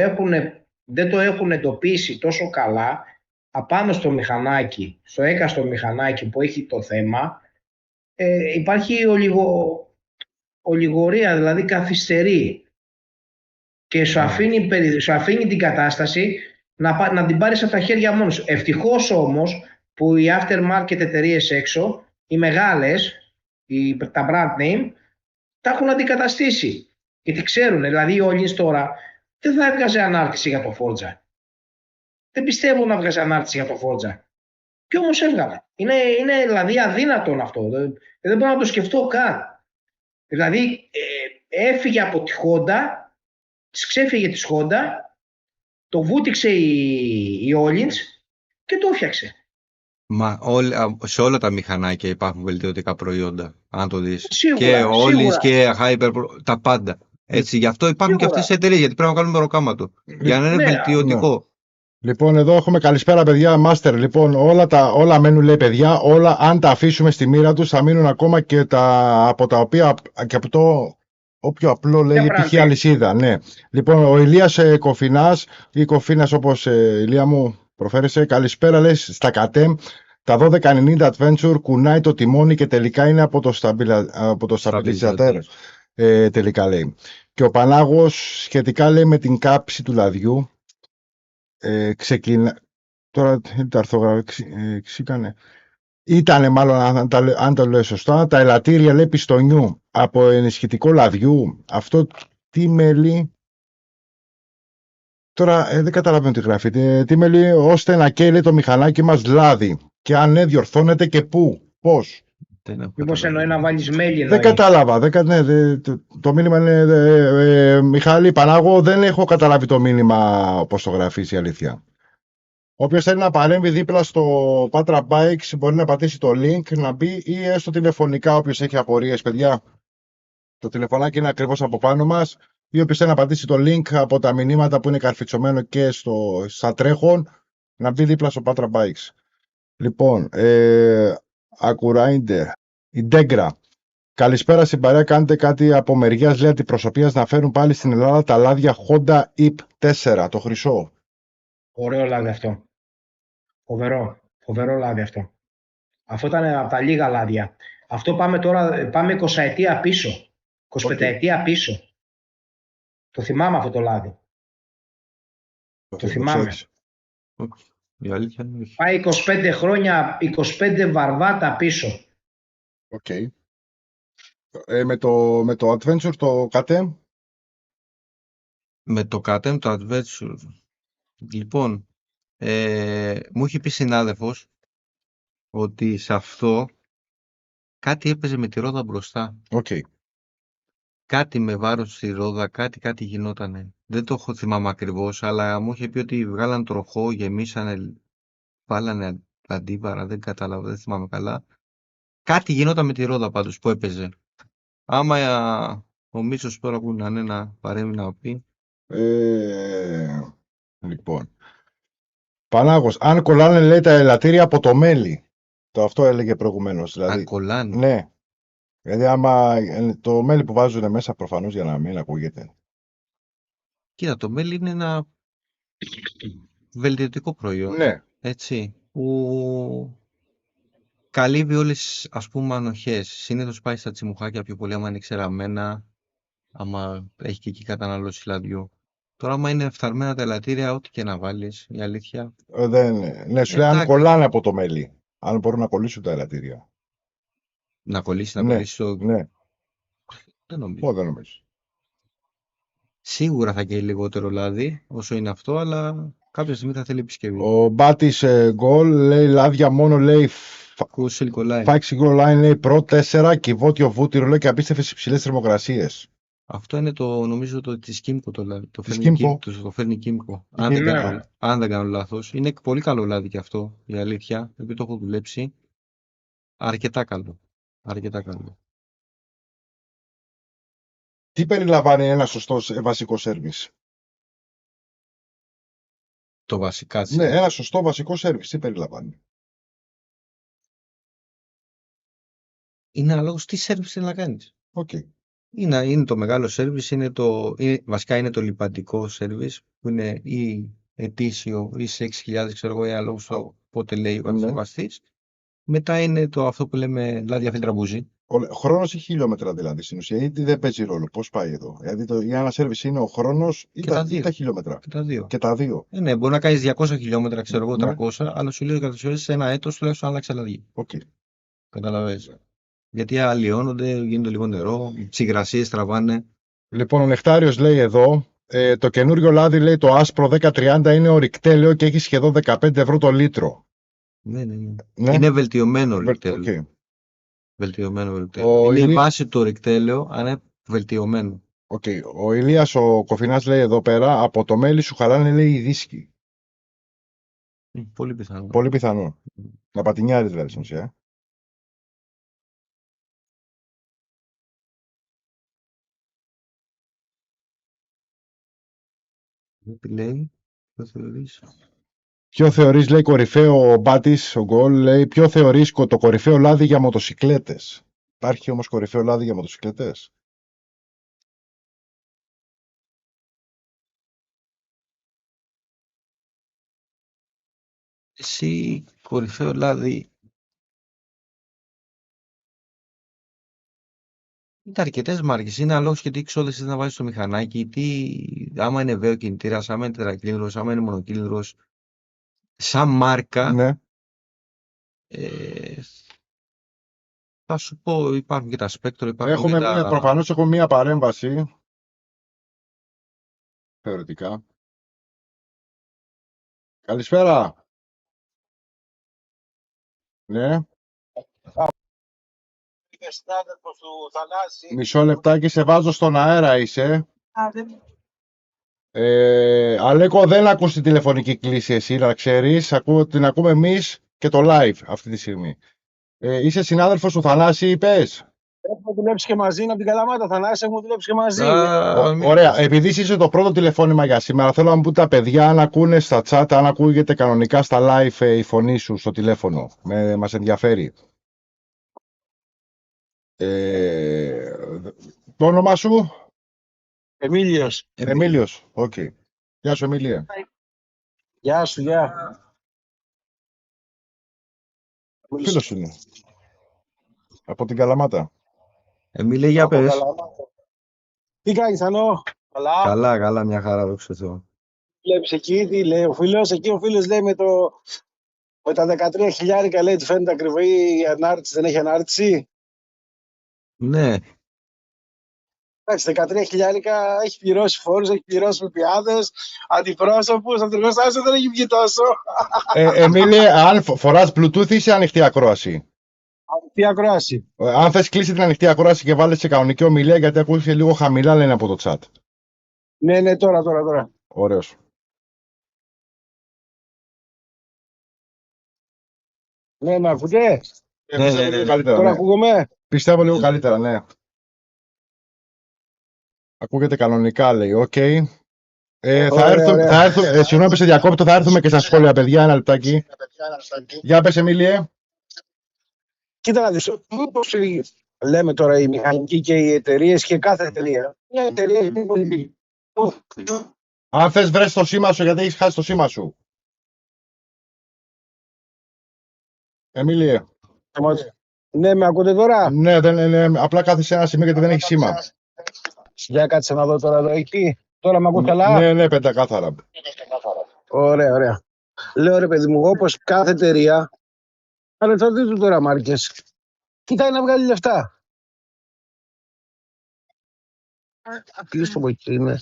S3: δεν το έχουν εντοπίσει τόσο καλά απάνω στο μηχανάκι, στο έκαστο μηχανάκι που έχει το θέμα, υπάρχει ολιγορία, δηλαδή καθυστερεί και σου αφήνει την κατάσταση να την πάρεις από τα χέρια μόνος σου. Ευτυχώς όμως που οι aftermarket εταιρείες έξω, οι μεγάλες, τα brand name, τα έχουν αντικαταστήσει. Γιατί ξέρουν, δηλαδή ο Όλινς τώρα δεν θα έβγαζε ανάρτηση για το Forza. Δεν πιστεύω να βγάζει ανάρτηση για το Forza. Και όμως έβγαλε. Είναι δηλαδή αδύνατον αυτό. Δεν μπορώ να το σκεφτώ καν. Δηλαδή έφυγε από τη Honda, ξέφυγε τη Honda, το βούτυξε η Όλινς και το έφτιαξε.
S2: Μα σε όλα τα μηχανάκια υπάρχουν βελτιωτικά προϊόντα, αν το δεις.
S3: Σίγουρα,
S2: Και Όλινς
S3: σίγουρα.
S2: και Hyper, τα πάντα. Έτσι, γι' αυτό υπάρχουν και
S3: Σίγουρα.
S2: αυτές οι εταιρείες, γιατί πρέπει να κάνουμε ροκάματο. Για να είναι
S3: Ναι,
S2: βελτιωτικό.
S1: Λοιπόν, εδώ έχουμε καλησπέρα, παιδιά. Master. Λοιπόν, όλα μένουν, λέει, παιδιά. Όλα, αν τα αφήσουμε στη μοίρα τους, θα μείνουν ακόμα και από τα οποία και από το όποιο απλό λέει
S3: brand
S1: π.χ.
S3: name.
S1: αλυσίδα. Ναι. Λοιπόν, ο Ηλίας Κοφινάς ή Κοφίνας, όπως Ηλία μου προφέρεσαι, καλησπέρα, λέει, στα κατέμ. Τα 1290 Adventure κουνάει το τιμόνι και τελικά είναι από το στabilizatέρ. Τελικά, λέει. Και ο Πανάγος σχετικά, λέει, με την κάψη του λαδιού. Ξεκινά. Τώρα τα αρθογραφικά ήτανε μάλλον, αν το λέω σωστά, τα ελαττήρια, λέει, πιστονιού από ενισχυτικό λαδιού. Αυτό τι μέλι. Τώρα δεν καταλαβαίνω τι γράφει. Τι μέλι ώστε να καίει, λέει, το μηχανάκι μας λάδι. Και αν ναι, διορθώνεται και πού. Πώς.
S3: Μήπως εννοεί να βάλεις μέλι.
S1: Δεν κατάλαβα. Το μήνυμα είναι. Μιχάλη Πανάγο, δεν έχω καταλάβει το μήνυμα πώς το γράφεις, η αλήθεια. Όποιος θέλει να παρέμβει δίπλα στο Patra Bikes μπορεί να πατήσει το link, να μπει, ή έστω τηλεφωνικά όποιος έχει απορίες, παιδιά. Το τηλεφωνάκι είναι ακριβώς από πάνω μας, ή όποιος θέλει να πατήσει το link από τα μηνύματα που είναι καρφιτσωμένο και στα τρέχον, να μπει δίπλα στο Patra Bikes. Λοιπόν, Ακουράιντερ, η Ντέγκρα. Καλησπέρα στην παρέα, κάνετε κάτι από μεριάς, λέει, αντιπροσωπείας να φέρουν πάλι στην Ελλάδα τα λάδια Honda IP 4, το χρυσό.
S3: Ωραίο λάδι αυτό. Φοβερό λάδι αυτό. Αυτό ήταν από τα λίγα λάδια. Αυτό πάμε 20 ετία πίσω. 25 ετία πίσω. Το θυμάμαι αυτό το λάδι. Το θυμάμαι.
S2: Η αλήθεια είναι όχι.
S3: Πάει 25 χρόνια, 25 βαρβάτα πίσω.
S1: Οκ. Με το Adventure, το KTM.
S2: Με το KTM, το Adventure. Λοιπόν, μου είχε πει συνάδελφος ότι σε αυτό κάτι έπαιζε με τη ρόδα μπροστά.
S1: Okay.
S2: Κάτι με βάρος στη ρόδα, κάτι γινότανε. Δεν το έχω θυμάμαι ακριβώς, αλλά μου είχε πει ότι βγάλαν τροχό, γεμίσανε, βάλανε αντίβαρα, δεν κατάλαβα, δεν θυμάμαι καλά. Κάτι γινόταν με τη ρόδα πάντως που έπαιζε. Άμα ο Μίσος τώρα που είναι να παρέμβει να πει.
S1: Λοιπόν. Πανάγος, αν κολλάνε, λέει, τα ελαττήρια από το μέλι. Αυτό έλεγε προηγουμένως. Δηλαδή,
S2: αν κολλάνε.
S1: Ναι. Δηλαδή άμα το μέλι που βάζουν μέσα προφανώς για να μην ακούγεται.
S2: Κοίτα, το μέλι είναι ένα βελτιωτικό προϊόν.
S1: Ναι.
S2: Έτσι. Που καλύβει όλες, ας πούμε, ανοχές. Συνήθως πάει στα τσιμουχάκια πιο πολύ άμα είναι ξεραμένα, άμα έχει και εκεί κατανάλωση λαδιού. Τώρα άμα είναι φθαρμένα τα ελαττήρια, ό,τι και να βάλεις, η αλήθεια.
S1: Ναι, σου λέει αν κολλάνε από το μέλι. Αν μπορούν να κολλήσουν τα ελαττήρια.
S2: Να κολλήσει το...
S1: Ναι.
S2: Δεν νομίζω.
S1: Δεν νομίζω.
S2: Σίγουρα θα καίει λιγότερο λάδι, όσο είναι αυτό, αλλά κάποια στιγμή θα θέλει επισκευή.
S1: Ο Μπάτης Γκολ λέει λάδια μόνο, λέει Fixing Line, λέει Pro 4, κυβότιο βούτυρο, λέει, και απίστευτες υψηλές θερμοκρασίες.
S2: Αυτό είναι νομίζω της Kimco το λάδι. Το φέρνει Kimco. Αν δεν κάνω λάθος. Είναι πολύ καλό λάδι και αυτό, η αλήθεια. Επειδή το έχω δουλέψει. Αρκετά καλό.
S1: Τι περιλαμβάνει ένα σωστό βασικό σέρβις?
S2: Το βασικά.
S1: Ναι, ένα σωστό βασικό σέρβις. Τι περιλαμβάνει?
S2: Είναι αναλόγως τι σέρβις θέλει να κάνεις.
S1: Okay.
S2: Είναι το μεγάλο σέρβις, βασικά είναι το λιπαντικό σέρβις, που είναι ή ετήσιο ή σε 6.000, ξέρω εγώ, ή αναλόγως το πότε λέει ο κατασκευαστής. Μετά είναι αυτό που λέμε λάδια φίλτρα μπουζί.
S1: Χρόνος ή χιλιόμετρα δηλαδή στην ουσία, ή δεν παίζει ρόλο. Πώς πάει εδώ? Δηλαδή η ανασέρβιση είναι ο χρόνος ή
S2: Και τα
S1: ή
S2: δύο.
S1: τα χιλιόμετρα.
S2: Και τα δύο.
S1: Και τα δύο.
S2: Ναι, μπορεί να κάνεις 200 χιλιόμετρα, ξέρω εγώ,
S1: Ναι.
S2: 300, αλλά σου λέει ότι σε ένα έτος τουλάχιστον άλλαξε αλλαγή.
S1: Οκ.
S2: Καταλαβαίνεις. Γιατί αλλοιώνονται, γίνεται λίγο νερό, ψυγρασίες τραβάνε.
S1: Λοιπόν, ο Νεκτάριος λέει εδώ, το καινούριο λάδι, λέει, το άσπρο 1030 είναι ορυκτέλεο και έχει σχεδόν 15 ευρώ το λίτρο.
S2: Ναι.
S1: Ναι.
S2: Είναι βελτιωμένο ορυκτέλεο.
S1: Οκ.
S2: Βελτιωμένο ορυκτέλεο.
S1: Ο
S2: Είναι η
S1: Ηλίας-
S2: βάση του ορυκτέλεου, αλλά είναι βελτιωμένο.
S1: Οκ. Ο Ηλίας ο Κοφινάς λέει εδώ πέρα, από το μέλι σου χαλάνε, λέει, οι δίσκοι.
S2: Πολύ πιθανό.
S1: Πολύ πιθανό. Να πατινιάρει δηλαδή στην ουσία.
S2: Τι λέει, το θεωρείς?
S1: Ποιο θεωρείς, λέει, κορυφαίο, ο Μπάτης, ο Γκολ, λέει, ποιο θεωρείς το κορυφαίο λάδι για μοτοσικλέτες? Υπάρχει όμως κορυφαίο λάδι για μοτοσικλέτες?
S2: Εσύ, κορυφαίο λάδι. Είναι αρκετές μάρκες. Είναι ανάλογα και τι εξόδες θες να βάζεις στο μηχανάκι, άμα είναι βέο κινητήρας, άμα είναι τετρακύλινδρος, άμα είναι μονοκύλινδρος. Σαν μάρκα,
S1: Ναι.
S2: θα σου πω, υπάρχουν και τα Spectre, υπάρχουν
S1: Προφανώς έχω μία παρέμβαση. Θεωρητικά. Καλησπέρα. Ναι.
S4: Συνάδελφος του Θανάση.
S1: Μισό λεπτάκι, σε βάζω στον αέρα είσαι. Αλέκο, δεν ακούς την τηλεφωνική κλήση εσύ, να ξέρεις. Την ακούμε εμείς και το live αυτή τη στιγμή. Είσαι συνάδελφος του Θανάση, είπες?
S4: Έχουμε δουλέψει και μαζί, είναι από την Καλαμάτα. Θανάση, έχουμε δουλέψει και μαζί.
S1: Ωραία. Επειδή είσαι το πρώτο τηλεφώνημα για σήμερα, θέλω να μου πούν τα παιδιά αν ακούνε στα chat, αν ακούγεται κανονικά στα live η φωνή σου στο τηλέφωνο. Μας ενδιαφέρει. Το όνομά σου?
S4: Εμίλιος.
S1: Εμίλιος. Οκ. Γεια σου, Εμίλια.
S4: Γεια σου, γεια.
S1: Φίλος είναι. Από την Καλαμάτα.
S2: Εμίλε, για
S4: Από
S2: πες.
S4: Καλαμάτα. Τι κάνεις, Ανώ? Καλά.
S2: Καλά, μια χαρά, δόξα τω Θεώ.
S4: Βλέπεις εκεί, τι λέει ο φίλος. Εκεί ο φίλος λέει με τα 13 χιλιάρικα, λέει, του φαίνεται ακριβή η ανάρτηση. Δεν έχει ανάρτηση.
S2: Ναι.
S4: Εντάξει, 13 χιλιάρικα έχει πληρώσει φόρους, έχει πληρώσει πιάδες, αντιπρόσωπους, ο εργοστάσιο δεν έχει βγει τόσο.
S1: Εμίλια, αν φοράς Bluetooth ή σε ανοιχτή ακρόαση?
S4: Τι ακρόαση.
S1: Αν θες κλείσει την ανοιχτή ακρόαση και βάλεις σε κανονική ομιλία, γιατί ακούγεσαι λίγο χαμηλά, λένε από το chat.
S4: Ναι, τώρα.
S1: Ωραίος.
S4: Ναι, με ακούτε?
S1: Πιστεύω λίγο καλύτερα,
S4: Τώρα
S1: ναι.
S4: ακούγομαι.
S1: Πιστεύω λίγο καλύτερα, ναι. Ακούγεται κανονικά, λέει. Οκ. Συγγνώμη, σε διακόπτω, θα έρθουμε και στα σχόλια, παιδιά. Ένα λεπτάκι. Για πες, Εμίλιε.
S4: Κοίτα να δεις, όπως λέμε τώρα οι μηχανικοί και οι εταιρείες και κάθε εταιρεία. Μια εταιρεία είναι πολύ.
S1: Αν θες βρες το σήμα σου, γιατί έχεις χάσει το σήμα σου. Εμίλιε.
S4: Ναι, με ακούτε τώρα?
S1: Ναι, απλά κάθεσαι σε ένα σημείο γιατί δεν έχει σήμα.
S4: Για κάτσε να δω τώρα εδώ εκεί. Τώρα με ακούς καλά?
S1: Ναι, πεντακάθαρα.
S4: Ωραία. Λέω ρε παιδί μου, όπως κάθε εταιρεία, ανεξαρτήτου τώρα μάρκες, κοιτάει να βγάλει λεφτά. Κλείστο από εκεί, ναι.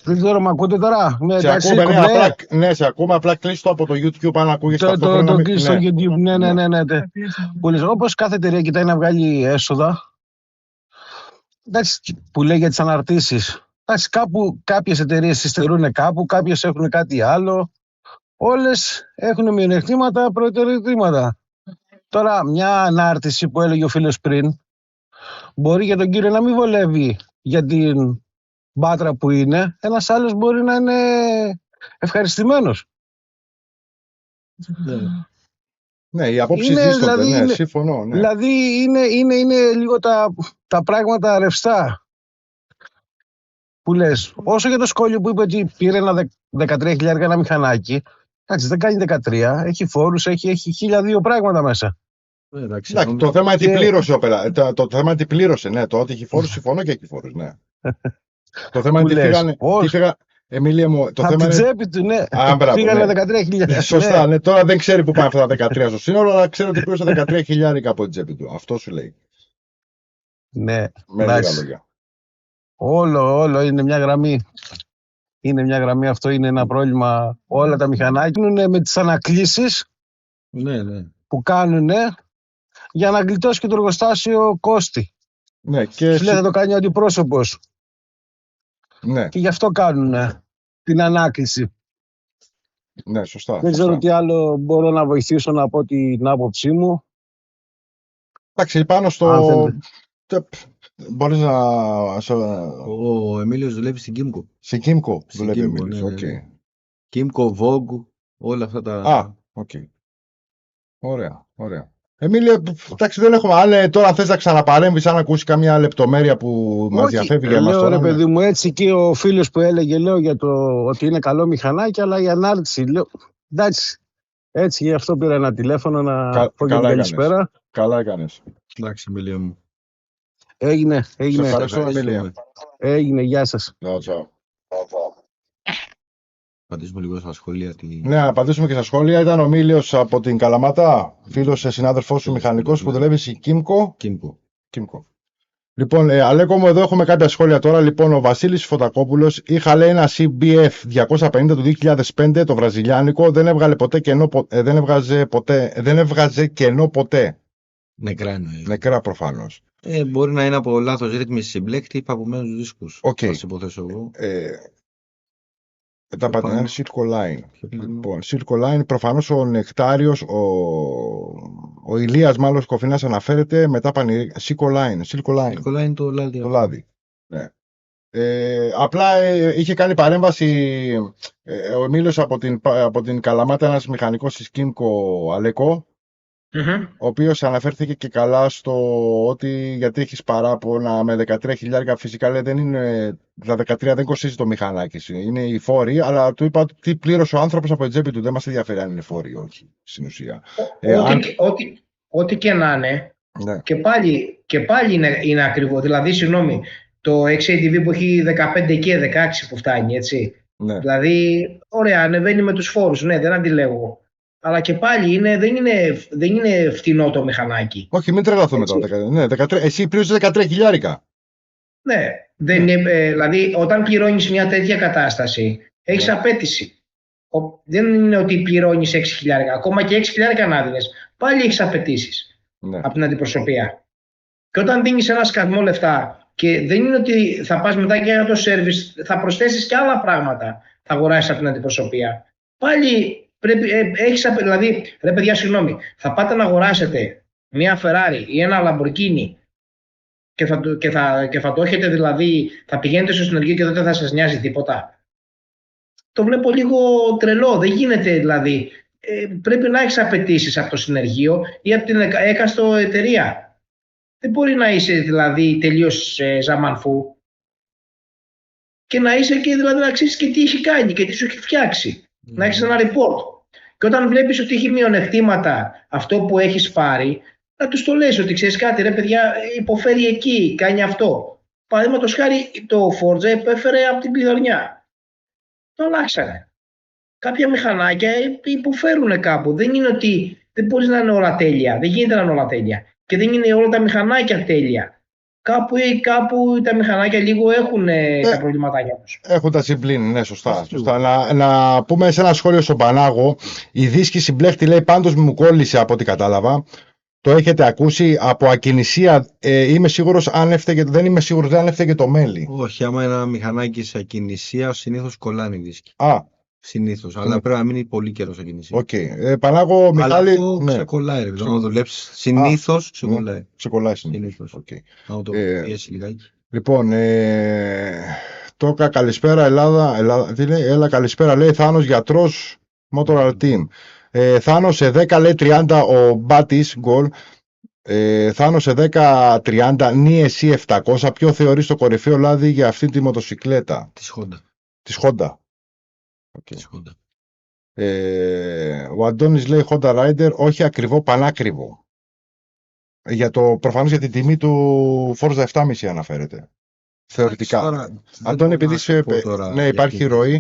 S4: Δεν ξέρω, με ακούτε τώρα?
S1: Σε ακούμε, ναι, σε ακούμε, απλά κλείστο από το YouTube αν ακούγεσαι ταυτόχρονα.
S4: Το κλείστο στο YouTube, ναι. Όπως κάθε εταιρεία κοιτάει να βγάλει έσοδα, εντάξει, που λέει για τις αναρτήσεις. Εντάξει, κάποιες εταιρείες υστερούν κάπου, κάποιες έχουν κάτι άλλο. Όλες έχουν μειονεκτήματα, προτεραιοτήματα. Τώρα, μια ανάρτηση που έλεγε ο φίλος πριν, μπορεί για τον κύριο να μην βολεύει για την μπάτρα που είναι, ένας άλλος μπορεί να είναι ευχαριστημένος.
S1: Ναι, οι απόψεις δίστονται, ναι, συμφωνώ. Ναι.
S4: Δηλαδή, είναι λίγο τα πράγματα ρευστά. Που λες, όσο για το Σκόλιο που είπε ότι πήρε ένα 13.000 ένα μηχανάκι, εντάξει, δεν κάνει 13, έχει φόρους, έχει 1.002 πράγματα μέσα.
S2: Εντάξει,
S1: Εντάξει, το θέμα είναι τι
S4: Και-
S1: πλήρωσε το θέμα είναι τι πλήρωσε, ναι. Το ότι έχει φόρους, συμφωνώ και έχει φόρους, ναι. Το θέμα
S4: Πού
S1: είναι τι
S4: λες,
S1: φύγανε.
S4: πώς?
S1: Εμίλια μου, το
S4: Από
S1: θέμα
S4: την
S1: είναι.
S4: τσέπη του, ναι.
S1: Α, μπράβο,
S4: Φύγανε
S1: ναι.
S4: 13.000.
S1: Σωστά, ναι. Τώρα δεν ξέρει που πάνε αυτά τα 13 στο σύνολο, αλλά ξέρει ότι πλήρωσε 13.000 από την τσέπη του. Αυτό σου λέει.
S4: Ναι,
S1: Με λίγα
S4: εντάξει.
S1: λόγια.
S4: Όλο είναι μια γραμμή. Είναι μια γραμμή, αυτό είναι ένα πρόβλημα. Όλα τα μηχανάκια είναι με τις ανακλήσεις
S2: Ναι.
S4: που κάνουν για να γλιτώσει και το εργοστάσιο κόστη.
S1: Ναι, και
S4: Σου λέει θα το κάνει ο αντιπρόσωπος
S1: ναι,
S4: και γι' αυτό κάνουν την ανάκληση.
S1: ναι, σωστά.
S4: Δεν ξέρω τι άλλο μπορώ να βοηθήσω να πω την άποψή μου.
S1: Εντάξει, πάνω
S4: Αν
S1: στο.
S4: θέλετε.
S1: Μπορείς να.
S2: Ο Εμίλιος δουλεύει στην Κίμκο.
S1: Σε Κίμκο
S2: Στην
S1: δουλεύει ο
S2: Κίμκο,
S1: Εμίλιος.
S2: ναι,
S1: Οκ.
S2: ναι. Κίμκο, Vogue, όλα αυτά τα.
S1: Α, οκ. Ωραία. Εμίλια, εντάξει, δεν έχουμε. Αν τώρα θες να ξαναπαρέμβεις, αν ακούσει καμία λεπτομέρεια που μας
S4: Όχι,
S1: διαφεύγει για εμάς
S4: λέω
S1: τώρα.
S4: ρε
S1: Ναι.
S4: παιδί μου, έτσι και ο φίλος που έλεγε, λέω για το ότι είναι καλό μηχανάκι, αλλά η ανάρτηση, λέω, εντάξει, έτσι γι' αυτό πήρα ένα τηλέφωνο να πω για την
S1: καλά
S4: καλησπέρα.
S1: Καλά έκανες.
S2: Εντάξει, Εμίλιο μου.
S4: Έγινε,
S1: Σε ευχαριστώ,
S2: Ευχαριστούμε.
S1: Εμίλια.
S4: έγινε, γεια σας.
S1: Τσάου.
S2: Πατήσουμε λίγο στα σχόλια.
S1: Ναι, να απαντήσουμε και στα σχόλια. Ήταν ο Μίλιος από την Καλαμάτα, φίλος συνάδελφός σου μηχανικός που δουλεύει στην Κίμκο.
S2: Κίμκο.
S1: Λοιπόν, Αλέκο μου, εδώ έχουμε κάποια σχόλια τώρα. Λοιπόν, ο Βασίλης Φωτακόπουλος είχα λέει ένα CBF 250 του 2005, το βραζιλιάνικο, δεν έβγαζε κενό ποτέ.
S2: Νεκρά εννοεί.
S1: Νεκρά προφανώς.
S2: Μπορεί να είναι από λάθος ρύθμιση συμπλέκτη ή παγωμένους δίσκους.
S1: Οκ.
S2: Θα σε υποθέσω εγώ.
S1: Τα πατινά είναι Circo Line. Λοιπόν, Circo Line, προφανώς ο Νεκτάριος, ο Ηλίας μάλλον Σκοφινάς αναφέρεται, μετά πάνε Circo Line.
S2: Circo Line το λάδι.
S1: Το λάδι. Ναι. Απλά είχε κάνει παρέμβαση ο Εμίλιος από την Καλαμάτα, ένας μηχανικός της Κίμκο, Αλέκο, ο οποίος αναφέρθηκε και καλά στο ότι γιατί έχεις παράπονα με 13.000, φυσικά λέει δεν είναι, τα 13 δεν κοστίζει το μηχανάκι, είναι οι φόροι, αλλά του είπα τι πλήρωσε ο άνθρωπος από την τσέπη του, δεν μας ενδιαφέρει αν είναι φόροι ή όχι, στην ουσία.
S3: Ό,τι και να είναι,
S1: Ναι.
S3: και πάλι είναι ακριβό, δηλαδή συγγνώμη, το XATV που έχει 15 και 16 που φτάνει, έτσι.
S1: Ναι.
S3: Δηλαδή, ωραία, ανεβαίνει με τους φόρους, ναι, δεν αντιλέγω. Αλλά και πάλι δεν είναι φτηνό το μηχανάκι.
S1: Όχι, μην τρελαθούμε τώρα. Ναι, 13, εσύ πλήρωσες 13.000.
S3: Ναι, δηλαδή όταν πληρώνεις μια τέτοια κατάσταση, έχεις απέτηση. Δεν είναι ότι πληρώνεις 6.000, ακόμα και 6.000 να δίνεις, πάλι έχεις απαιτήσεις από την αντιπροσωπεία. Και όταν δίνεις ένα σκασμό λεφτά και δεν είναι ότι θα πας μετά και για το σέρβις, θα προσθέσεις και άλλα πράγματα, θα αγοράσεις από την αντιπροσωπεία. Πάλι πρέπει, δηλαδή, ρε παιδιά, συγγνώμη, θα πάτε να αγοράσετε μια Ferrari ή ένα Lamborghini και θα το έχετε, δηλαδή, θα πηγαίνετε στο συνεργείο και δεν θα σας νοιάζει τίποτα. Το βλέπω λίγο τρελό, δεν γίνεται δηλαδή. Πρέπει να έχεις απαιτήσεις από το συνεργείο ή από την έκαστο εταιρεία. Δεν μπορεί να είσαι δηλαδή τελείως ζαμανφού και να είσαι και δηλαδή να ξέρεις και τι έχει κάνει και τι σου έχει φτιάξει. Να έχεις ένα report. Και όταν βλέπεις ότι έχει μειονεκτήματα αυτό που έχεις πάρει, να τους το λες ότι ξέρεις κάτι, ρε παιδιά, υποφέρει εκεί, κάνει αυτό. Παραδείγματος χάρη το Forza υπέφερε από την κλειδονιά. Το αλλάξανε. Κάποια μηχανάκια υποφέρουν κάπου. Δεν είναι ότι δεν μπορείς να είναι όλα τέλεια. Δεν γίνεται να είναι όλα τέλεια. Και δεν είναι όλα τα μηχανάκια τέλεια. Κάπου τα μηχανάκια λίγο έχουν τα προβληματάκια τους.
S1: Έχουν τα συμπλήνει, ναι, σωστά. Να πούμε σε ένα σχόλιο στον Πανάγο. Η δίσκη συμπλέχτη λέει πάντως μου κόλλησε από ό,τι κατάλαβα. Το έχετε ακούσει από ακινησία. Είμαι σίγουρος αν έφταιγε, δεν είμαι σίγουρος αν έφταιγε το μέλι.
S2: Όχι, άμα ένα μηχανάκι σε ακινησία, συνήθως κολλάνε οι δίσκοι. Συνήθως, αλλά πρέπει να μείνει πολύ καιρό σε ακινησία.
S1: Οκ. Πανάγο, Μιχάλη.
S2: Αλλά αυτό ξεκολλάει, ρε. Αν δουλέψει, συνήθως ξεκολλάει.
S1: Ξεκολλάει συνήθως.
S2: Να το πιέσει λιγάκι.
S1: Λοιπόν, Τόκα, καλησπέρα Ελλάδα. Έλα, καλησπέρα, λέει Θάνος, γιατρός, Motor Team. Θάνος σε 10 λέει 30 ο Μπάτης γκολ. Θάνος σε 10-30 εσύ 700. Ποιο θεωρείς το κορυφαίο λάδι για αυτή τη μοτοσυκλέτα? Της Honda.
S2: Okay.
S1: Ο Αντώνης λέει Honda Rider, όχι ακριβό, πανάκριβο. Προφανώς για την τιμή του Forza 7,5 αναφέρεται. Θεωρητικά. Αντώνη, επειδή ναι, υπάρχει ροή.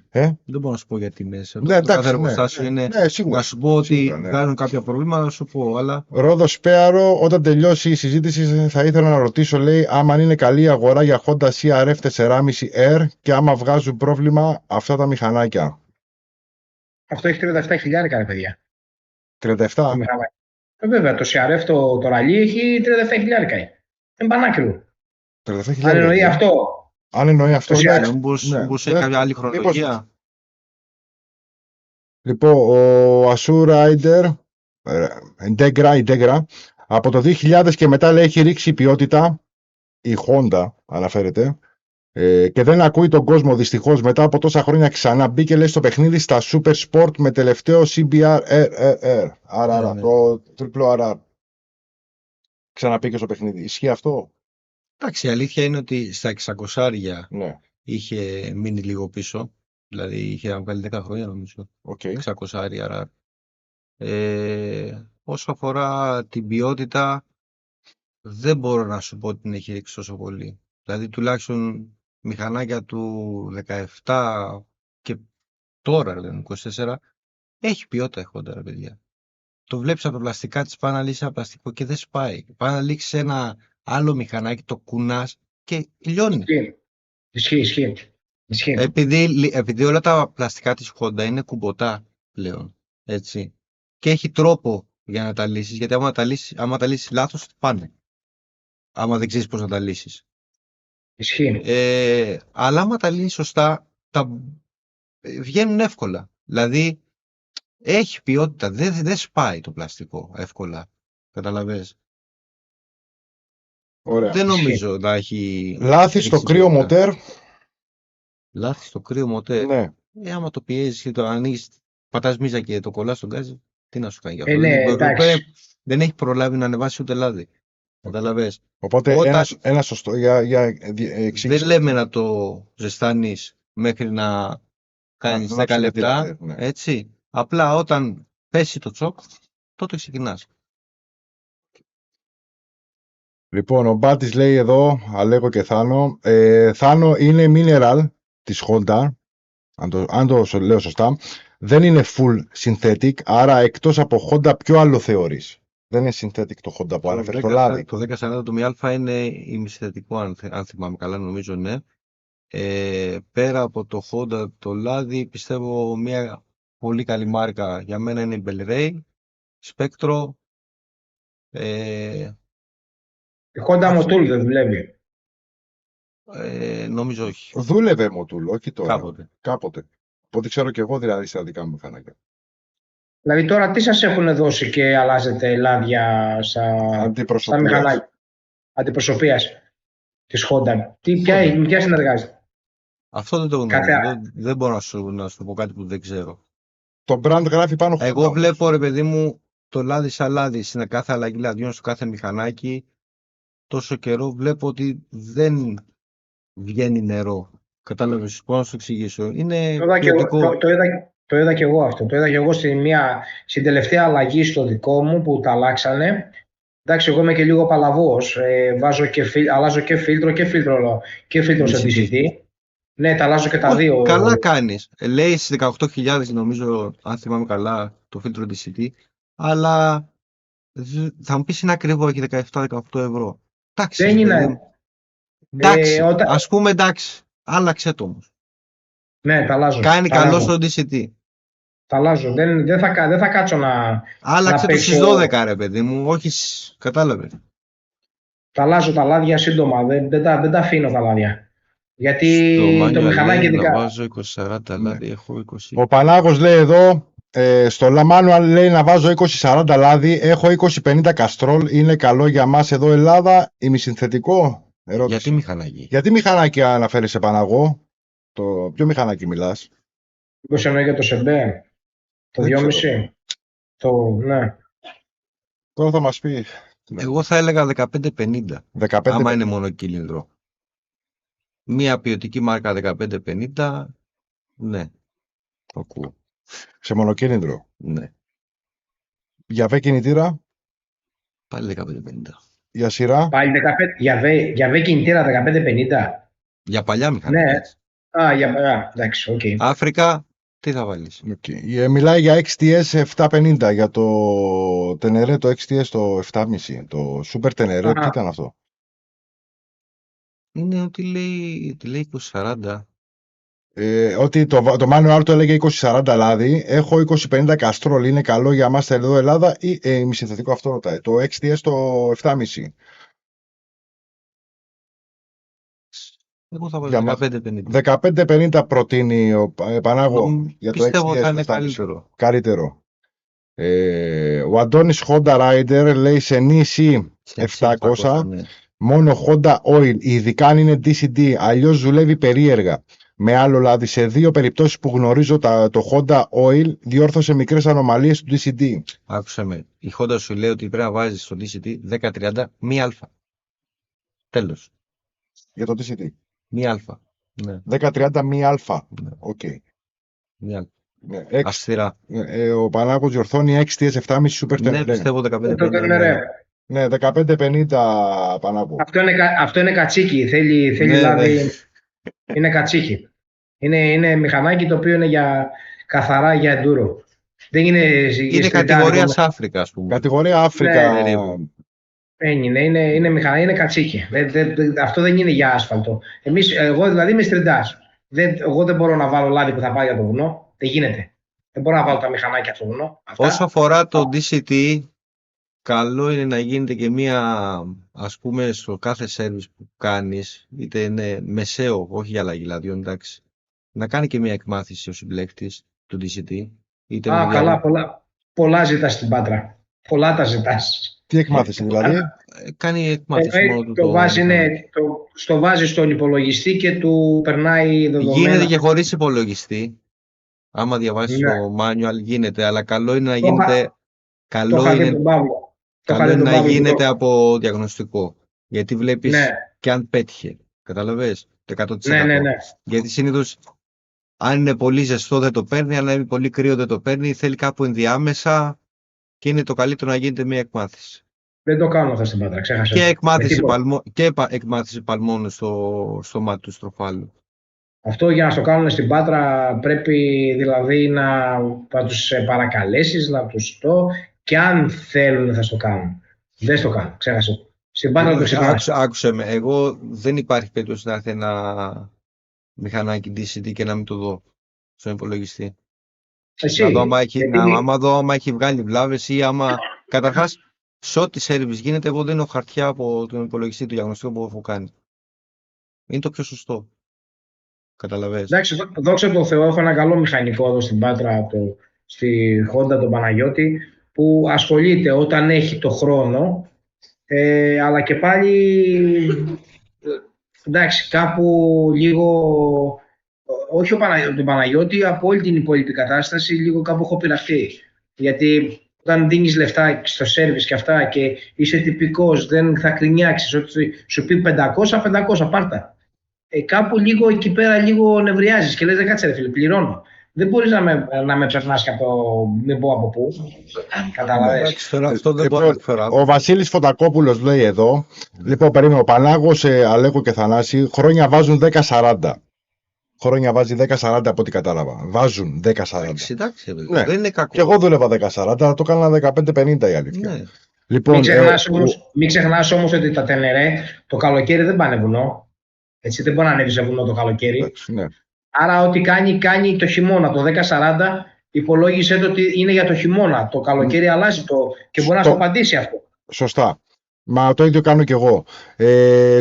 S2: Δεν μπορώ να σου πω για τιμές.
S1: Ναι, εντάξει,
S2: Κάθε εργοστάσιο είναι
S1: σίγουρα.
S2: να σου πω ότι
S1: Σίγουρα, ναι.
S2: βγάζουν κάποια προβλήματα, να σου πω, αλλά
S1: Ρόδος Πέαρο, όταν τελειώσει η συζήτηση θα ήθελα να ρωτήσω, λέει, άμα είναι καλή η αγορά για Honda CRF 4,5 R και άμα βγάζουν πρόβλημα αυτά τα μηχανάκια.
S3: Αυτό έχει 37.000 ρε παιδιά.
S1: 37.
S3: Το μηχανάκι. Βέβαια, το CRF το ραλί έχει 37.000. Είναι πανάκριβο.
S1: 37.000.
S3: Αν εννοεί αυτό.
S1: Αν εννοεί αυτό,
S3: Το
S1: εντάξει.
S2: μήπως έχει κάποια άλλη χρονολογία.
S1: Λοιπόν, ο Ασού Ράιντερ, Integra, από το 2000 και μετά λέει έχει ρίξει η ποιότητα, η Honda αναφέρεται, και δεν ακούει τον κόσμο δυστυχώς. Μετά από τόσα χρόνια ξανά μπήκε, λέει, στο παιχνίδι στα Super Sport με τελευταίο CBR RR, το τριπλό RR. Ξαναπήκε στο παιχνίδι. Ισχύει αυτό?
S2: Εντάξει, η αλήθεια είναι ότι στα 600
S1: Ναι.
S2: είχε μείνει λίγο πίσω. Δηλαδή είχε βγάλει 10 χρόνια νομίζω.
S1: Okay.
S2: 600 άρα. Όσο αφορά την ποιότητα, δεν μπορώ να σου πω ότι την έχει ρίξει τόσο πολύ. Δηλαδή τουλάχιστον μηχανάκια του 17 και τώρα, δηλαδή 24, έχει ποιότητα η Honda, ρε παιδιά. Το βλέπεις από τα πλαστικά της, πάει να λύσει ένα πλαστικό και δεν σπάει. Πάει να λήξει ένα άλλο μηχανάκι, το κουνάς και λιώνει.
S3: Ισχύει.
S2: Επειδή όλα τα πλαστικά της Honda είναι κουμποτά πλέον, έτσι, και έχει τρόπο για να τα λύσεις, γιατί άμα τα λύσεις λάθος, πάνε. Άμα δεν ξέρεις πώς να τα λύσεις.
S3: Ισχύει.
S2: Αλλά άμα τα λύσεις σωστά, βγαίνουν εύκολα. Δηλαδή, έχει ποιότητα, δεν σπάει το πλαστικό εύκολα. Καταλαβες.
S1: Ωραία.
S2: Δεν νομίζω να έχει...
S1: Λάθη στο κρύο μοτέρ.
S2: Λάθη στο κρύο μοτέρ.
S1: Ναι.
S2: Άμα το πιέζεις και το ανοίγεις, πατάς μίζα και το κολλάς στον γκάζι, τι να σου κάνει για αυτό. Δεν έχει προλάβει να ανεβάσει ούτε λάδι. Καταλαβες.
S1: Οπότε ένα σωστό
S2: δεν λέμε να το ζεστάνεις μέχρι να κάνεις 10 λεπτά, ναι. Έτσι. Απλά όταν πέσει το τσοκ, τότε ξεκινάς.
S1: Λοιπόν, ο Μπάτης λέει εδώ, Αλέκο και Θάνο, Θάνο είναι mineral της Honda, αν το λέω σωστά, δεν είναι full synthetic, άρα εκτός από Honda ποιο άλλο θεωρείς? Δεν είναι synthetic το Honda που αναφέρει το λάδι.
S2: Το 1040 το ΜΑ είναι ημισυνθετικό, αν θυμάμαι καλά, νομίζω, ναι. Πέρα από το Honda το λάδι, πιστεύω μια πολύ καλή μάρκα για μένα είναι η Bel-Ray, Spectro.
S3: Η Honda Motul δεν δουλεύει?
S2: Νομίζω όχι.
S1: Δούλευε Motul, όχι τώρα.
S2: Κάποτε.
S1: Οπότε ξέρω και εγώ δηλαδή στα δικά μου μηχανάκια.
S3: Δηλαδή τώρα τι σας έχουν δώσει και αλλάζετε λάδια στα μηχανάκια αντιπροσωπείας της Honda? Με ποια συνεργάζεται?
S2: Αυτό δεν το γνωρίζω. Δεν μπορώ να σου πω κάτι που δεν ξέρω.
S1: Το brand γράφει πάνω Honda.
S2: Εγώ βλέπω, ρε παιδί μου, το λάδι σαν λάδι στην κάθε αλλαγή λαδιών στο κάθε μηχανάκι. Τόσο καιρό βλέπω ότι δεν βγαίνει νερό. Κατάλαβες, πώς να σου εξηγήσω. Είναι ποιοτικό.
S3: Το είδα και εγώ αυτό. Το είδα και εγώ στην τελευταία αλλαγή στο δικό μου που τα αλλάξανε. Εντάξει, εγώ είμαι και λίγο παλαβός. Αλλάζω και φίλτρο σε DCT. Ναι, τα αλλάζω και τα δύο.
S2: Καλά κάνεις. Λέει στις 18.000 νομίζω, αν θυμάμαι καλά, το φίλτρο DCT. Αλλά θα μου πεις είναι ακριβό, έχει 17-18 ευρώ. Εντάξει,
S3: δεν είναι.
S2: Εντάξει, ας πούμε εντάξει. Άλλαξε το όμως.
S3: Ναι, τα αλλάζω.
S2: Κάνει καλό στο DCT.
S3: Τα αλλάζω. Δεν θα κάτσω να.
S2: Άλλαξε το στις 12, ρε παιδί μου. Όχι, κατάλαβε.
S3: Τα αλλάζω τα λάδια σύντομα. Δεν τα αφήνω τα λάδια. Γιατί το μηχανάκι ειδικά.
S2: Να βάζω 20-40 λάδι, έχω 20.
S1: Ο Πανάγος λέει εδώ, στο manual λέει να βάζω 20-40 λάδι, έχω 20-50 καστρόλ, είναι καλό για μας εδώ Ελλάδα, ημισυνθετικό? Ερώτηση.
S2: Γιατί μηχανάκι?
S1: Γιατί μηχανάκι αναφέρεις σε Παναγό? Ποιο μηχανάκι μιλάς?
S3: Μήπως εννοεί για το ΣΕΜΠΕ, το 2,5. Ναι.
S1: Τώρα θα μας πει.
S2: Εγώ θα έλεγα 15-50. Άμα είναι μονοκύλινδρο. Μία ποιοτική μάρκα 15-50, ναι.
S1: Σε μονοκύλινδρο.
S2: Ναι.
S1: Για βέ κινητήρα?
S2: Πάλι 1550.
S1: Για σειρά.
S3: Πάλι 15, για βέ κινητήρα 1550.
S2: Για παλιά μηχανή.
S3: Ναι.
S2: έτσι.
S3: Εντάξει, οκ.
S2: Αφρικα, τι θα βάλεις?
S1: Μιλάει για XTS 750, για το Tenere το XTS το 7,5. Το Super Tenere,
S3: Α.
S1: τι ήταν αυτό?
S2: Είναι ότι λέει 2040.
S1: Ότι το manual του έλεγε 2040 λάδι. Έχω 2050 Castrol, είναι καλό για Master εδώ Ελλάδα ή ημισυνθετικό? Αυτό ρωτάει. Το XTS το 7,5.
S2: Εγώ θα
S1: Για
S2: βάλω
S1: μας.
S2: 1550.
S1: 1550 προτείνει ο Πανάγο για το
S2: Πιστεύω
S1: XTS
S2: θα είναι
S1: 7,5.
S2: καλύτερο.
S1: Καλύτερο. Ο Αντώνης Honda Rider λέει σε νήσι 700,
S2: ναι.
S1: μόνο Honda Oil, ειδικά αν είναι DCD, αλλιώς δουλεύει περίεργα. Με άλλο λάδι, σε 2 περιπτώσεις που γνωρίζω το Honda Oil διόρθωσε μικρές ανομαλίες του DCD.
S2: Άκουσα με. Η Honda σου λέει ότι πρέπει να βάζεις στο DCT 1030 μη αλφα. Τέλος.
S1: Για το DCD.
S2: Μη αλφα. Ναι.
S1: 1030 μη αλφα.
S2: Ναι.
S1: Οκ.
S2: Μη αλφα.
S1: Ναι,
S2: Αυστηρά.
S1: ο Πανάγος διορθώνει XTS 7,5 Super
S2: Ναι,
S1: Tenere.
S2: πιστεύω
S3: Το
S2: 1550.
S3: Tenere.
S1: Ναι, 1550 Πανάγο.
S3: Αυτό είναι κατσίκι. Θέλει
S2: Ναι,
S3: λάδι.
S2: ναι.
S3: Είναι κατσίκι. Είναι μηχανάκι το οποίο είναι καθαρά για enduro. Δεν είναι
S2: Είναι κατηγορία Αφρικα, ας πούμε.
S1: Κατηγορία Αφρικα.
S2: Ναι,
S3: είναι μηχανάκι, είναι κατσίκι. Αυτό δεν είναι για άσφαλτο. Εγώ δηλαδή είμαι στριντάς. Εγώ δεν μπορώ να βάλω λάδι που θα πάει για το βουνό. Δεν γίνεται. Δεν μπορώ να βάλω τα μηχανάκια στο βουνό. Αυτά.
S2: Όσο αφορά το DCT, καλό είναι να γίνεται και μία, ας πούμε, στο κάθε service που κάνεις, είτε είναι μεσαίο, όχι για αλλαγή λαδιών, εντάξει, να κάνει και μία εκμάθηση ο συμπλέκτης του DCT. Είτε
S3: Καλά, πολλά ζητάς στην Πάτρα. Πολλά τα ζητάς.
S1: Τι εκμάθηση δηλαδή?
S2: Κάνει εκμάθηση μόνο του.
S3: Το βάζει στον υπολογιστή και του περνάει δεδομένα.
S2: Γίνεται και χωρίς υπολογιστή. Άμα διαβάσεις το manual γίνεται, αλλά καλό είναι να γίνεται. Καλό είναι να γίνεται από διαγνωστικό. Γιατί βλέπεις και αν πέτυχε. Καταλαβες, το 100%.
S3: Ναι.
S2: Γιατί συνήθως αν είναι πολύ ζεστό δεν το παίρνει, αν είναι πολύ κρύο δεν το παίρνει, θέλει κάπου ενδιάμεσα και είναι το καλύτερο να γίνεται μια εκμάθηση.
S3: Δεν το κάνω αυτό στην Πάτρα, ξέχασα.
S2: Και εκμάθηση παλμών στο μάτι του στροφάλου.
S3: Αυτό για να το κάνουν στην Πάτρα πρέπει δηλαδή να τους παρακαλέσεις, να τους το και αν θέλουν θα στο κάνουν. Δεν στο κάνουν, ξέχασα. Στην Πάτρα το ξεχάσεις.
S2: Άκουσε με, εγώ δεν υπάρχει περίπτωση να έρθει ένα μηχανάκι DCT και να μην το δω στον υπολογιστή.
S3: Εσύ,
S2: να δω άμα έχει βγάλει βλάβες ή άμα. Καταρχάς, σε ό,τι service γίνεται, εγώ δίνω χαρτιά από τον υπολογιστή του διαγνωστικού που έχω κάνει. Είναι το πιο σωστό. Καταλαβαίνεις.
S3: Εντάξει, δόξα τω Θεώ, έχω ένα καλό μηχανικό εδώ στην Πάτρα, στη Honda, τον Παναγιώτη, που ασχολείται όταν έχει το χρόνο, αλλά και πάλι, εντάξει, κάπου λίγο, όχι τον Παναγιώτη, από όλη την υπόλοιπη κατάσταση, λίγο κάπου έχω πειραχτεί. Γιατί όταν δίνεις λεφτά στο service και αυτά και είσαι τυπικός, δεν θα κρινιάξεις, ότι σου πει 500 πάρτα. Κάπου λίγο εκεί πέρα λίγο νευριάζεις και λες δεν κάτσε ρε φίλε, πληρώνω. Δεν μπορείς να με περνάς και από το μην πω από πού. Καταλαβαίνεις.
S2: Αυτό δεν μπορώ να εκφέρω.
S1: Ο Βασίλης Φωτακόπουλος λέει εδώ, λοιπόν περίμενε, ο Πανάγος, Αλέκο και Θανάση, χρόνια βάζουν 10-40. Χρόνια βάζει 10-40 από ό,τι κατάλαβα. Βάζουν 10-40.
S2: Εντάξει,
S1: ναι.
S2: Δεν είναι κακό.
S1: Και εγώ δούλευα 10-40, αλλά το έκανα 15-50 η αλήθεια.
S2: Ναι.
S1: Λοιπόν,
S3: μην ξεχνάς όμως ότι τα Tenere το καλοκαίρι δεν πάνε βουνό. Έτσι, δεν μπορεί να ανέβει σε βουνό το καλοκαίρι.
S1: Ναι.
S3: Άρα ό,τι κάνει το χειμώνα. Το 10-40 υπολόγισε το ότι είναι για το χειμώνα. Το καλοκαίρι αλλάζει και μπορεί να σου απαντήσει αυτό.
S1: Σωστά. Μα το ίδιο κάνω κι εγώ.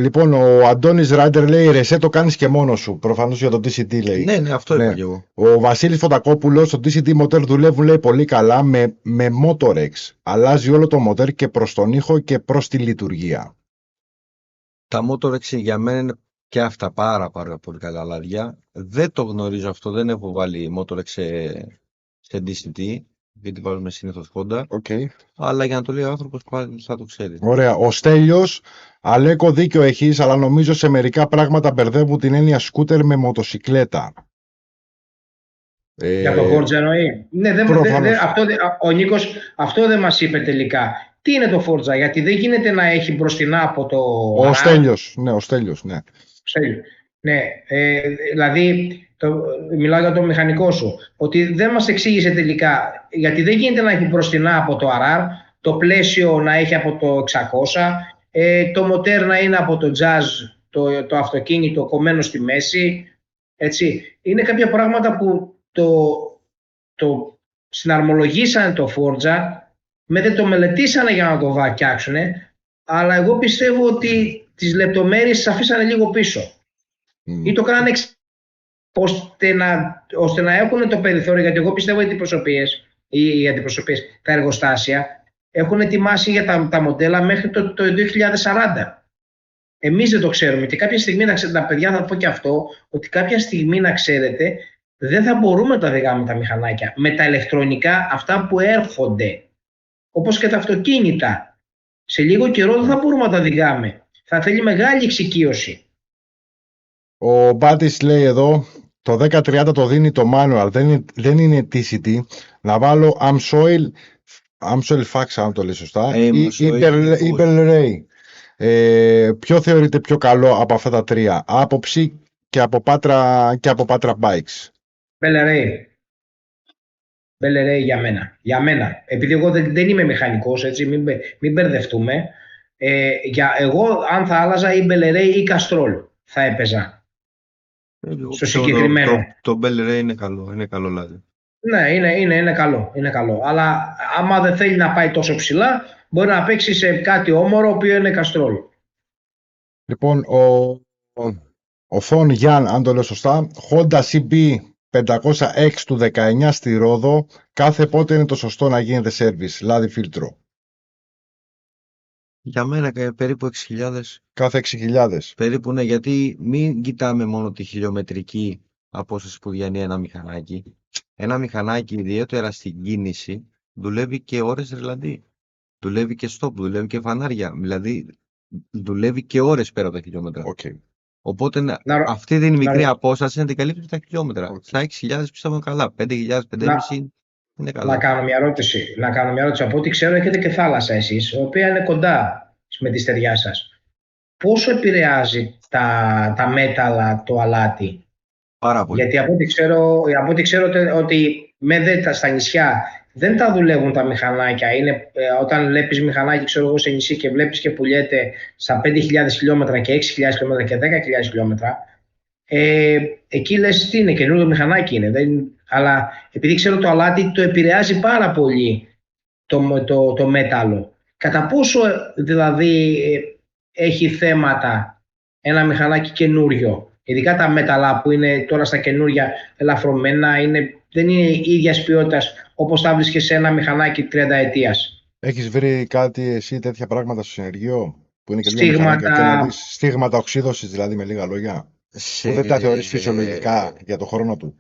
S1: Λοιπόν, ο Αντώνης Ράιντερ λέει ρεσέ το κάνεις και μόνος σου. Προφανώς για το DCT λέει.
S2: Ναι, αυτό είπα κι εγώ.
S1: Ο Βασίλης Φωτακόπουλος, το DCT μοτέρ δουλεύουν λέει πολύ καλά με Motorex. Αλλάζει όλο το μοτέρ και προς τον ήχο και προς τη λειτουργία.
S2: Τα Motorex για μένα είναι και αυτά πάρα πολύ καλά λάδια. Δεν το γνωρίζω αυτό, δεν έχω βάλει Motorex σε DCT. Γιατί βάλουμε συνήθως Honda.
S1: Okay.
S2: Αλλά για να το λέει ο άνθρωπος πάλι θα το ξέρει.
S1: Ωραία. Ο Στέλιος, Αλέκο δίκιο έχεις, αλλά νομίζω σε μερικά πράγματα μπερδεύουν την έννοια σκούτερ με μοτοσικλέτα.
S3: Για το Forge εννοεί. Ναι, ο Νίκος αυτό δεν μας είπε τελικά. τι είναι το Forza, γιατί δεν γίνεται να έχει μπροστινά από το
S1: Ο
S3: RR.
S1: Στέλιος, ναι, ο Στέλιος, ναι.
S3: Ναι, δηλαδή μιλάω για το μηχανικό σου, ότι δεν μας εξήγησε τελικά, γιατί δεν γίνεται να έχει μπροστινά από το RR, το πλαίσιο να έχει από το 600, το μοτέρ να είναι από το Jazz, το αυτοκίνητο κομμένο στη μέση, έτσι. Είναι κάποια πράγματα που το συναρμολογήσανε το Forza, δεν το μελετήσανε για να το φτιάξουν, αλλά εγώ πιστεύω ότι τις λεπτομέρειες τις αφήσανε λίγο πίσω. Ή το κάνανε ώστε να έχουν το περιθώριο, γιατί εγώ πιστεύω ότι οι αντιπροσωπείες, τα εργοστάσια έχουν ετοιμάσει για τα μοντέλα μέχρι το 2040. Εμείς δεν το ξέρουμε και κάποια στιγμή, τα παιδιά θα πω και αυτό, ότι κάποια στιγμή να ξέρετε δεν θα μπορούμε να τα οδηγάμε τα μηχανάκια με τα ηλεκτρονικά αυτά που έρχονται, όπως και τα αυτοκίνητα. Σε λίγο καιρό δεν θα μπορούμε να τα οδηγάμε. Θα θέλει μεγάλη εξοικείωση.
S1: Ο Μπάτης λέει εδώ, το 1030 το δίνει το manual, δεν είναι TCT. Να βάλω Amsoil Fax, αν το λέει σωστά, ή Bel Ray. Ποιο θεωρείται πιο καλό από αυτά τα τρία? Άποψη και από Patra Bikes.
S3: Bel Ray για μένα. Επειδή εγώ δεν είμαι μηχανικός, έτσι, μην μπερδευτούμε. Εγώ αν θα άλλαζα ή Bel Ray ή Castrol θα έπαιζα. Στο συγκεκριμένο.
S2: Το Bel Ray είναι καλό λάδι.
S3: Ναι, είναι καλό. Αλλά άμα δεν θέλει να πάει τόσο ψηλά, μπορεί να παίξει σε κάτι όμορο, ο οποίο είναι Castrol.
S1: Λοιπόν, ο Θον Γιάν, αν το λέω σωστά, Honda CB 500X του 19 στη Ρόδο, κάθε πότε είναι το σωστό να γίνεται service, λάδι φίλτρο?
S2: Για μένα περίπου 6.000.
S1: Κάθε 6.000.
S2: Περίπου, ναι, γιατί μην κοιτάμε μόνο τη χιλιομετρική απόσταση που διανύει ένα μηχανάκι. Ένα μηχανάκι, ιδιαίτερα στην κίνηση, δουλεύει και ώρες ρελαντί. Δουλεύει και stop, δουλεύει και φανάρια. Δηλαδή, δουλεύει και ώρες πέρα από τα χιλιόμετρα.
S1: Okay.
S2: Οπότε αυτή την μικρή απόσταση να την καλύπτει τα χιλιόμετρα. Στα 6.000 πιστεύω καλά. 5.000, 5.500 είναι καλά.
S3: Να κάνω μια ερώτηση. Από ό,τι ξέρω, έχετε και θάλασσα εσείς, η οποία είναι κοντά με τη στεριά σας. Πόσο επηρεάζει τα μέταλλα το αλάτι?
S2: Πάρα πολύ.
S3: Γιατί από ό,τι ξέρω ότι στα νησιά δεν τα δουλεύουν τα μηχανάκια. Όταν βλέπεις μηχανάκι, ξέρω εγώ, σε νησί και βλέπεις και πουλιέται στα 5.000 χιλιόμετρα και 6.000 χιλιόμετρα και 10.000 χιλιόμετρα, εκεί λες τι είναι, καινούργιο μηχανάκι είναι. Αλλά επειδή ξέρω το αλάτι το επηρεάζει πάρα πολύ το μέταλλο. Κατά πόσο δηλαδή έχει θέματα ένα μηχανάκι καινούριο, ειδικά τα μέταλλα που είναι τώρα στα καινούρια ελαφρωμένα, δεν είναι ίδιας ποιότητας όπως θα βρίσκεις σε ένα μηχανάκι 30 ετίας.
S1: Έχεις βρει κάτι εσύ τέτοια πράγματα στο συνεργείο που είναι και στίγματα οξύδωσης, δηλαδή με λίγα λόγια, που δεν τα θεωρείς φυσιολογικά για το χρόνο του?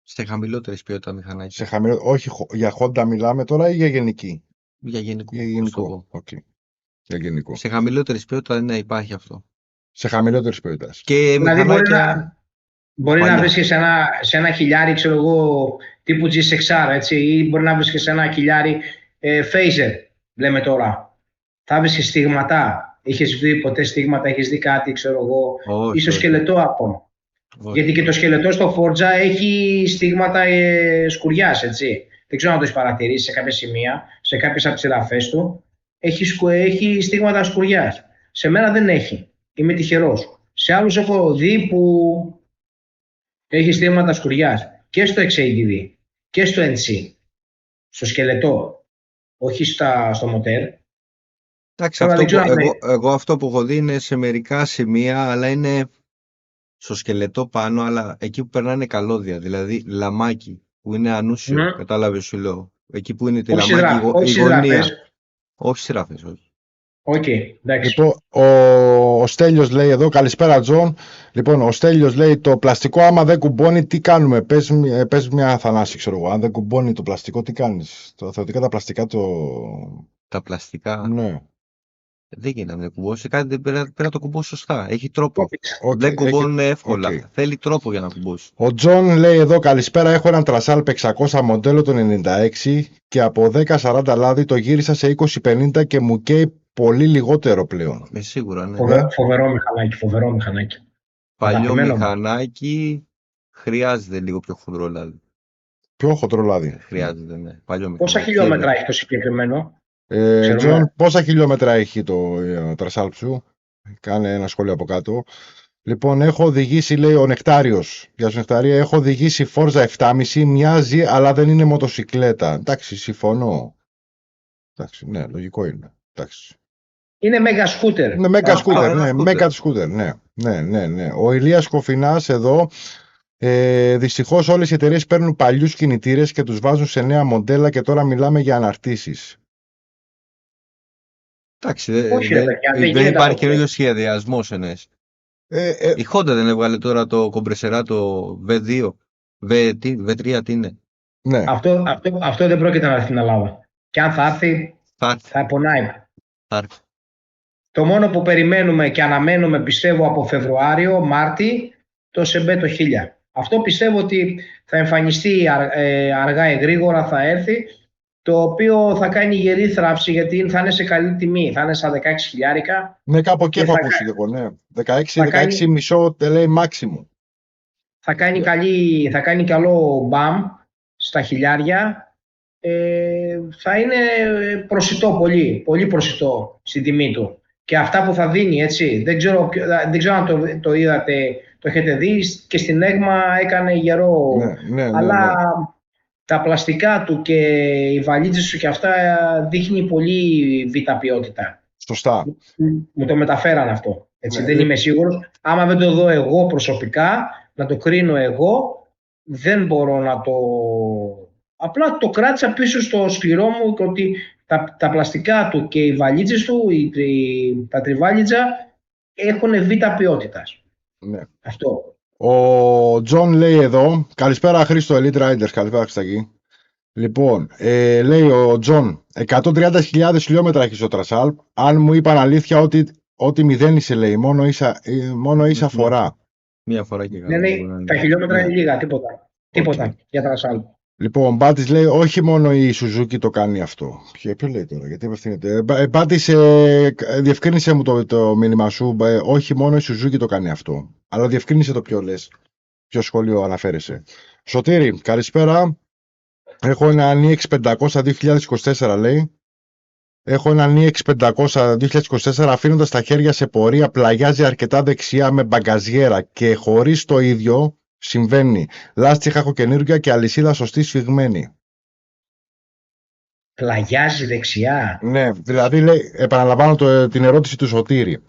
S2: Σε χαμηλότερης ποιότητα μηχανάκια.
S1: Όχι, για Honda μιλάμε τώρα ή για γενική?
S2: Για γενικό.
S1: Okay. Για γενικό.
S2: Σε χαμηλότερης ποιότητα δεν υπάρχει αυτό.
S1: Σε χαμηλότερης ποιότητας.
S2: Και
S3: δηλαδή
S2: μηχανάκια...
S3: Μπορεί να βρίσκεις σε ένα χιλιάρι, ξέρω εγώ, τύπου GSX-R, έτσι, ή μπορεί να βρίσκεις σε ένα χιλιάρι Phaser, λέμε τώρα. Θα βρίσκεις στίγματα. Είχες δει ποτέ στίγματα, έχεις δει κάτι, ξέρω εγώ, ή στο σκελετό ακόμα? Γιατί και το σκελετό στο Forza έχει στίγματα σκουριάς, έτσι. Δεν ξέρω αν το έχεις παρατηρήσει σε κάποια σημεία, σε κάποιες από τις εδαφές του. Έχει στίγματα σκουριάς. Σε μένα δεν έχει. Είμαι τυχερός. Σε άλλους έχω δει που έχει στίγματα σκουριάς. Και στο XADV και στο NC. Στο σκελετό. Όχι στο μοτέρ.
S2: Εντάξει, εγώ αυτό που έχω δει είναι σε μερικά σημεία, αλλά είναι στο σκελετό πάνω, αλλά εκεί που περνάνε καλώδια, δηλαδή λαμάκι, που είναι ανούσιο, κατάλαβες σου λέω. Εκεί που είναι τη λαμάκι, η γωνία. Όχι σειράφες, όχι.
S1: Λοιπόν, ο Στέλιος λέει εδώ, καλησπέρα Τζον. Λοιπόν, ο Στέλιος λέει, το πλαστικό άμα δεν κουμπώνει, τι κάνουμε? Πες μια Θανάση, ξέρω εγώ. Αν δεν κουμπώνει το πλαστικό, τι κάνεις? Θεωρητικά τα πλαστικά
S2: Τα πλαστικά.
S1: Ναι.
S2: Δεν γίνεται να κουμπώσει. Πρέπει να το κουμπώσει σωστά. Έχει τρόπο.
S1: Οκ,
S2: Δεν κουμπώνουν
S1: έχει-
S2: εύκολα.
S1: οκ.
S2: Θέλει τρόπο για να κουμπώσει.
S1: Ο Τζον λέει εδώ, καλησπέρα, έχω έναν Τρασάλπ 600 μοντέλο το 96 και από 10-40 λάδι το γύρισα σε 20-50 και μου καίει πολύ λιγότερο πλέον.
S2: Με σίγουρα, ναι.
S3: Φοβερό μηχανάκι, φοβερό μηχανάκι.
S2: Παλιό
S3: Αγαπημένο μου.
S2: μηχανάκι χρειάζεται λίγο πιο χοντρό λάδι.
S1: Πιο χοντρό λάδι.
S2: Χρειάζεται, ναι. Παλιό
S3: Πόσα
S2: μηχανάκι.
S3: χιλιόμετρα έχει το συγκεκριμένο?
S1: Τζον,
S3: Ξέρουμε.
S1: πόσα χιλιόμετρα έχει το Τρασάλπ σου? Κάνε ένα σχόλιο από κάτω. Λοιπόν, έχω οδηγήσει, λέει ο Νεκτάριος. Γεια σου Νεκτάρια, έχω οδηγήσει Forza 7,5, μοιάζει, αλλά δεν είναι μοτοσυκλέτα. Εντάξει, συμφωνώ. Εντάξει, ναι, λογικό είναι. Εντάξει.
S3: Είναι μέγα σκούτερ.
S1: Είναι μέγα σκούτερ,
S2: ένα
S1: ναι,
S2: σκούτερ.
S1: μέγα σκούτερ, ναι. Ναι. Ο Ηλίας Κοφινάς εδώ. Δυστυχώς όλες οι εταιρείες παίρνουν παλιούς κινητήρες και τους βάζουν σε νέα μοντέλα και τώρα μιλάμε για αναρτήσεις.
S2: Εντάξει,
S3: Όχι, ρε παιδιά, δεν
S2: δεν
S3: γίνεται
S2: υπάρχει
S3: αυτό.
S2: καινούριο σχεδιασμό εννοείς. Η Honda δεν έβγαλε τώρα το κομπρεσερά το V2, V3 τι είναι.
S1: Ναι,
S3: Αυτό δεν πρόκειται να έρθει στην Ελλάδα. Και αν θα έρθει,
S2: Θα έρθει,
S3: θα πονάει.
S2: θα έρθει.
S3: Το μόνο που περιμένουμε και αναμένουμε, πιστεύω, από Φεβρουάριο, Μάρτι, το ΣΕΜΠΕ το 1000. Αυτό πιστεύω ότι θα εμφανιστεί αργά ή γρήγορα, θα έρθει, το οποίο θα κάνει γερή θράψη, γιατί θα είναι σε καλή τιμή, θα είναι στα 16 χιλιάρικα.
S1: ναι, κάπου εκεί
S3: Και
S1: έχω
S3: θα
S1: ακούσει
S3: κάνει-
S1: εγώ, ναι. 16,
S3: θα
S1: 16 μισό λέει maximum.
S3: Θα κάνει καλό μπαμ στα χιλιάρια. Θα είναι προσιτό, πολύ προσιτό στην τιμή του. Και αυτά που θα δίνει, έτσι, δεν ξέρω αν το είδατε, το έχετε δει, και στην Έγμα έκανε γερό.
S1: Ναι.
S3: Αλλά τα πλαστικά του και οι βαλίτσες του και αυτά δείχνει πολύ β' ποιότητα.
S1: Σωστά.
S3: Μου το μεταφέραν αυτό. Έτσι,
S1: Ναι.
S3: δεν είμαι σίγουρος. Άμα δεν το δω εγώ προσωπικά, να το κρίνω εγώ, δεν μπορώ να το... Απλά το κράτησα πίσω στο σκληρό μου και ότι τα πλαστικά του και οι βαλίτσες του, τα τριβάλιτζα, έχουν β' ποιότητας.
S1: Ναι.
S3: Αυτό.
S1: Ο Τζον λέει εδώ, καλησπέρα Χρήστο Elite Riders, καλησπέρα Χριστάκη. Λοιπόν, λέει ο Τζον, 130.000 χιλιόμετρα έχει ο Τρασάλπ, αν μου είπαν αλήθεια ότι μηδένισε, λέει, μόνο ίσα φορά.
S2: Μία φορά και
S3: Ναι, τα χιλιόμετρα
S1: Ναι.
S3: είναι λίγα, τίποτα. Τίποτα
S1: Οκ.
S3: για Τρασάλπ.
S1: Λοιπόν, Μπάτης λέει, όχι μόνο η Suzuki το κάνει αυτό. Ποιο λέει τώρα, γιατί απευθύνεται. Μπάτης, διευκρίνησε μου το μήνυμα σου, όχι μόνο η Suzuki το κάνει αυτό. Αλλά διευκρίνησε το ποιο λες, ποιο σχόλιο αναφέρεσαι. Σωτήρη, καλησπέρα. Έχω ένα NX 500 2024, λέει. Έχω ένα NX 500 2024, αφήνοντας τα χέρια σε πορεία, πλαγιάζει αρκετά δεξιά με μπαγκαζιέρα και χωρίς το ίδιο συμβαίνει. Λάστιχα έχω καινούργια και αλυσίδα σωστή σφιγμένη.
S3: Πλαγιάζει δεξιά.
S1: Ναι, δηλαδή λέει, επαναλαμβάνω την ερώτηση του Σωτήρη.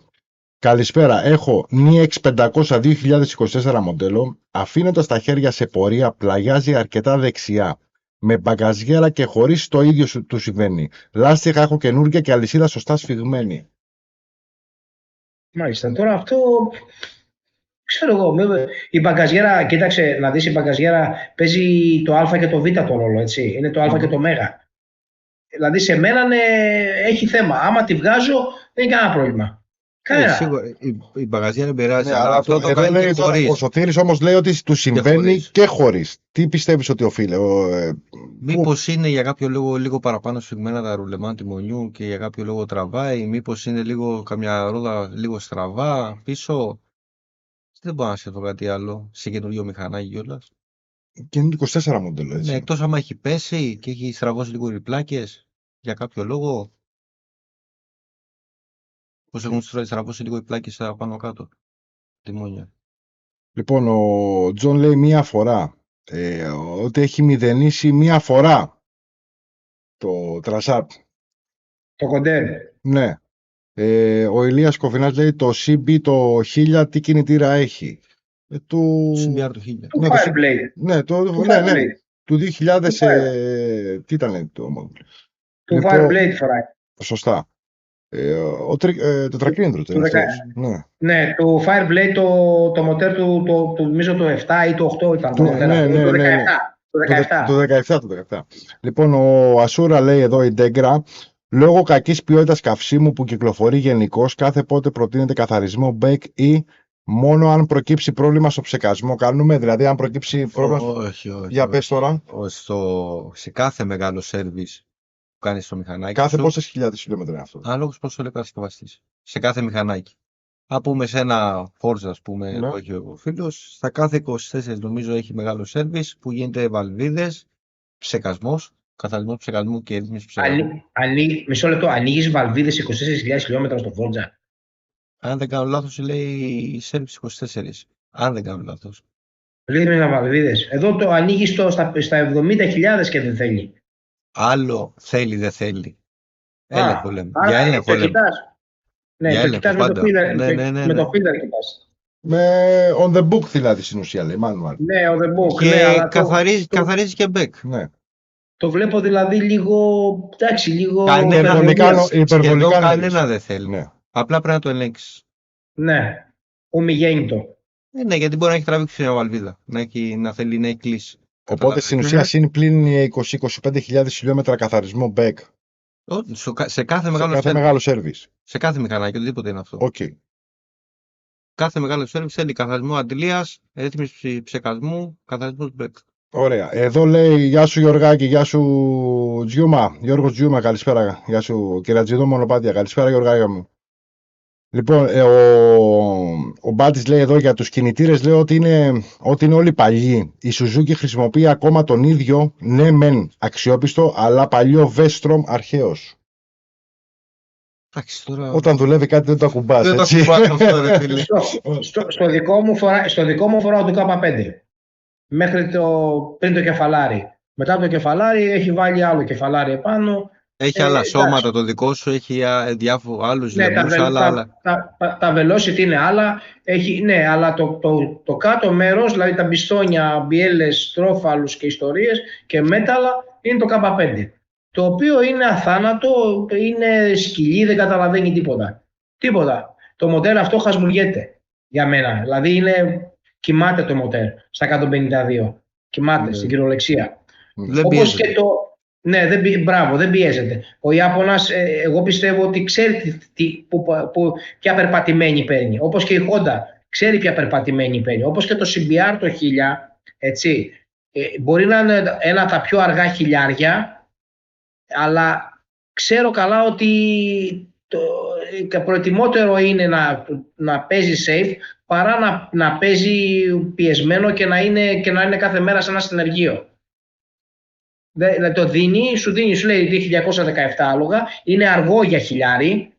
S1: Καλησπέρα, έχω NX 500 2024 μοντέλο, αφήνοντας τα χέρια σε πορεία, πλαγιάζει αρκετά δεξιά. Με μπαγκαζιέρα και χωρίς το ίδιο του συμβαίνει. Λάστιχα έχω καινούργια και αλυσίδα σωστά σφιγμένη.
S3: Μάλιστα. Τώρα αυτό, ξέρω εγώ, η μπαγκαζιέρα, κοίταξε να δεις, η μπαγκαζιέρα παίζει το α και το β το ρόλο, έτσι. Είναι το α και το μέγα. Δηλαδή σε μένα έχει θέμα. Άμα τη βγάζω δεν είναι κανένα πρόβλημα. Κανένα.
S2: Σίγουρα, η μπαγαζιά δεν πειράζει.
S1: Ναι,
S2: αλλά
S1: αλλά
S2: αυτό το κάνει
S1: λέει,
S2: και χωρίς.
S1: ο Σωτήρης όμως λέει ότι του συμβαίνει
S2: χωρίς.
S1: και χωρίς. Τι πιστεύεις ότι οφείλει?
S2: Μήπως είναι για κάποιο λόγο λίγο παραπάνω σφιγμένα τα ρουλεμάν τιμονιού και για κάποιο λόγο τραβάει, μήπως είναι λίγο καμιά ρόδα λίγο στραβά πίσω. Δεν μπορώ να σκεφτώ κάτι άλλο σε καινούριο μηχανάκι κιόλας.
S1: Και είναι 24 μοντέλο, έτσι.
S2: Ναι, εκτός άμα έχει πέσει και έχει στραβώσει λίγο οι πλάκες για κάποιο λόγο. Πώς έχουν στραβώσει λίγο οι πλάκες πάνω κάτω. Τιμόνια.
S1: Λοιπόν, ο Τζον λέει μία φορά. Ότι έχει μηδενίσει μία φορά το Τρασάπ.
S3: Το κοντέρ.
S1: Ναι. Ο Ηλίας Κοφινάς λέει το CB το 1000 τι κινητήρα έχει. Του...
S2: CBR το 1000.
S3: Το
S1: Ναι,
S3: Fireblade.
S1: Ναι,
S3: Το
S1: ναι.
S3: Fireblade.
S1: Του 2000, τι ήταν το μόντελ.
S3: Το
S1: Λοιπόν,
S3: Fireblade φοράει.
S1: Σωστά. Το τρακίνητρο.
S3: Το 10.
S1: Ναι.
S3: Ναι, το Fireblade το μοτέρ του, νομίζω το 7 ή το 8 ήταν το μοτέρ.
S1: Ναι,
S3: Το 17.
S1: ναι.
S3: Το 17.
S1: Το 17. Λοιπόν, ο Ασούρα λέει εδώ η Ντέγκρα Λόγω κακής ποιότητας καυσίμου που κυκλοφορεί γενικώς, κάθε πότε προτείνεται καθαρισμό μπέκ ή μόνο αν προκύψει πρόβλημα στο ψεκασμό κάνουμε, δηλαδή αν προκύψει πρόβλημα...
S2: Όχι.
S1: Για πες τώρα,
S2: Σε κάθε μεγάλο σέρβις που κάνεις στο μηχανάκι
S1: κάθε
S2: σου,
S1: πόσες χιλιάδες χιλιόμετρα είναι αυτό?
S2: ανάλογος πόσο λέει ο κατασκευαστής. Σε κάθε μηχανάκι. Αν πούμε σε ένα Forza, ας πούμε,
S1: Ναι.
S2: που έχει ο φίλος, στα κάθε 24 νομίζω έχει μεγάλο σέρβις που γίνεται βαλβίδες, ψεκασμός, καθαρισμός ψεκασμού και ρύθμιση ψεκασμού.
S3: Μισό λεπτό, ανοίγεις βαλβίδες 24.000 χιλιόμετρα στο Forza.
S2: Αν δεν κάνω λάθος, λέει σέρβις 24. Αν δεν κάνω λάθος.
S3: Λέει με βαλβίδες. Εδώ το ανοίγεις στα 70.000 και δεν θέλει.
S2: Άλλο θέλει, δεν θέλει. Έλεγχο λέμε.
S3: Άρα,
S2: Για έλεγχο
S3: το
S2: λέμε.
S3: κοιτάς. Ναι,
S2: Για
S3: το
S2: έλεγχο
S3: κοιτάς με το
S2: πάντα.
S3: feeder.
S2: Ναι.
S3: Με το feeder κοιτάς.
S1: Με on the book δηλαδή στην ουσία λέει, manual.
S3: Ναι, ο The Book.
S2: Και
S3: Ναι, αλλά
S2: καθαρίζει και μπέκ.
S1: Ναι.
S3: το βλέπω δηλαδή λίγο. Εντάξει, λίγο.
S1: υπερβολικά
S2: Σχεδόν
S1: νωρίς.
S2: κανένα δεν θέλει.
S1: Ναι.
S2: Απλά πρέπει να το ελέγξεις.
S3: Ναι, ομιγέννητο.
S2: Ναι, γιατί μπορεί να έχει τραβήξει μια βαλβίδα. Να θέλει να έχει κλείσει.
S1: Οπότε στην ουσία συν πλην 20-25.000 χιλιόμετρα καθαρισμό back
S2: Σε κάθε μεγάλο
S1: κάθε
S2: σέρβις.
S1: μεγάλο σέρβις.
S2: Σε κάθε μηχανάκι, οτιδήποτε είναι αυτό.
S1: Οκ.
S2: Κάθε μεγάλο σέρβις θέλει καθαρισμό αντιλίας, ρύθμιση ψεκασμού, καθαρισμός μπέκ.
S1: Ωραία. Εδώ λέει γεια σου Γιωργάκη, γεια σου Τζιούμα. Γιώργος Τζιούμα, καλησπέρα. Γεια σου Κυρατζίδο Μονοπάτια, καλησπέρα Γιωργάκη μου. Λοιπόν, ο Μπάτης λέει εδώ για τους κινητήρες, λέει ότι είναι όλοι παλιοί. Η Suzuki χρησιμοποιεί ακόμα τον ίδιο, ναι μεν αξιόπιστο, αλλά παλιό Vestrom αρχαίος.
S2: Εντάξει, τώρα...
S1: Όταν δουλεύει κάτι δεν το ακουμπάς,
S2: Δεν το
S1: έτσι.
S2: ακουμπάς αυτό, ρε φίλε.
S3: Στο δικό μου φοράω το K5. Πριν το κεφαλάρι. Μετά το κεφαλάρι έχει βάλει άλλο κεφαλάρι επάνω.
S2: Έχει άλλα
S3: εντάξει.
S2: σώματα το δικό σου, έχει άλλους
S3: Ναι,
S2: λαιμούς, άλλα.
S3: τα velocity είναι άλλα. Ναι, αλλά το κάτω μέρος, δηλαδή τα μπιστόνια, μπιέλες, τρόφαλους και ιστορίες και μέταλλα είναι το K5. Το οποίο είναι αθάνατο, είναι σκυλί, δεν καταλαβαίνει τίποτα. Τίποτα. Το μοτέρ αυτό χασμουριέται για μένα. Δηλαδή κοιμάται το μοτέρ στα 152. Κοιμάται στην κυριολεξία.
S2: Δεν
S3: Όπως
S2: πιέζεται.
S3: και ναι, δεν πιέζεται. Ο Ιάπωνας, εγώ πιστεύω ότι ξέρει ποια περπατημένη παίρνει. Όπως και η Honda ξέρει ποια περπατημένη παίρνει. Όπως και το CBR το 1000, έτσι. Μπορεί να είναι ένα από τα πιο αργά χιλιάρια, αλλά ξέρω καλά ότι προτιμότερο είναι να παίζει safe παρά να παίζει πιεσμένο και να είναι κάθε μέρα σε ένα συνεργείο. Σου λέει 1217 άλογα, είναι αργό για χιλιάρι,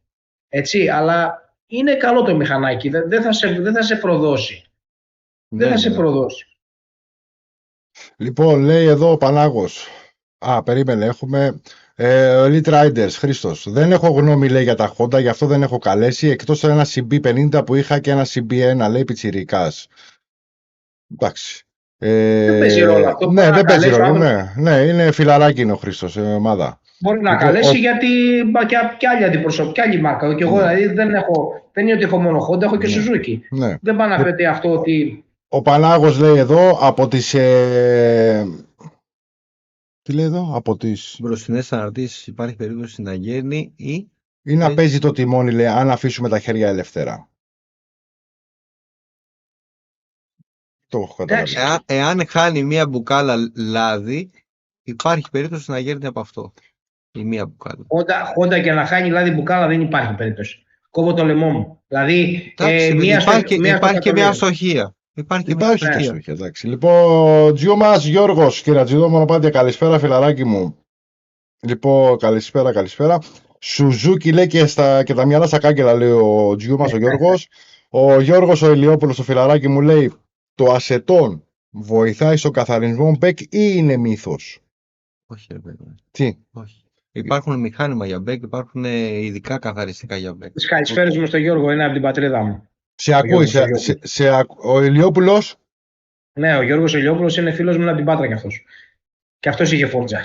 S3: έτσι, αλλά είναι καλό το μηχανάκι, δεν θα σε προδώσει. Δεν θα σε προδώσει.
S1: Λοιπόν, λέει εδώ ο Πανάγος. Περίμενε, έχουμε Elite Riders, Χρήστος. Δεν έχω γνώμη, λέει, για τα Honda, γι' αυτό δεν έχω καλέσει, εκτός ένα CB50 που είχα και ένα CB1, λέει, πιτσιρικάς. Εντάξει.
S3: Δεν παίζει ρόλο αυτό.
S1: Ναι, δεν παίζει ρόλο. Ναι, είναι φιλαράκι είναι ο Χρήστος, ομάδα.
S3: Μπορεί να καλέσει γιατί και άλλη αντιπροσωπή, και άλλη μάρκα. Και εγώ δηλαδή δεν είναι ότι έχω μόνο Honda, έχω και Suzuki.
S1: Ναι.
S3: Δεν πάει να πέτει αυτό ότι.
S1: Ο Πανάγος λέει εδώ από τις. Τι λέει εδώ, από τις.
S2: Μπροστινές αναρτήσεις υπάρχει περίπτωση να γίνει
S1: ή να παίζει το τιμόνι, λέει, αν αφήσουμε τα χέρια ελεύθερα. Το έχω καταλάβει.
S2: Εάν χάνει μία μπουκάλα λάδι, υπάρχει περίπτωση να γέρνει από αυτό. Η μία μπουκάλα.
S3: Honda και να χάνει λάδι μπουκάλα δεν υπάρχει περίπτωση. Κόβω το λαιμό μου. Δηλαδή,
S2: υπάρχει και μια αστοχία. Υπάρχει μια αστοχία.
S1: Εντάξει. Λοιπόν, Τζιούμας Γιώργος, Κυρατζίδο Μονοπάτια, καλησπέρα φιλαράκι μου. Λοιπόν, καλησπέρα. Suzuki λέει και τα μυαλά στα κάγκελα, λέει ο Τζιούμας ο Γιώργος. Ο Γιώργος ο Ηλιόπουλος, το φιλαράκι μου, λέει το ασετόν βοηθάει στο καθαρισμό μπέκ ή είναι μύθος?
S2: Όχι, ρε παιδί.
S1: Τι?
S2: Όχι. Υπάρχουν μηχάνημα για μπέκ, υπάρχουν ειδικά καθαριστικά για μπέκ.
S3: Τις καλησπέρες μου στον Γιώργο, είναι από την πατρίδα μου.
S1: Σε ακούει, ο Ηλιόπουλος.
S3: Ναι, ο Γιώργος Ηλιόπουλος είναι φίλος μου από την Πάτρα κι αυτός. Και αυτός είχε Forza.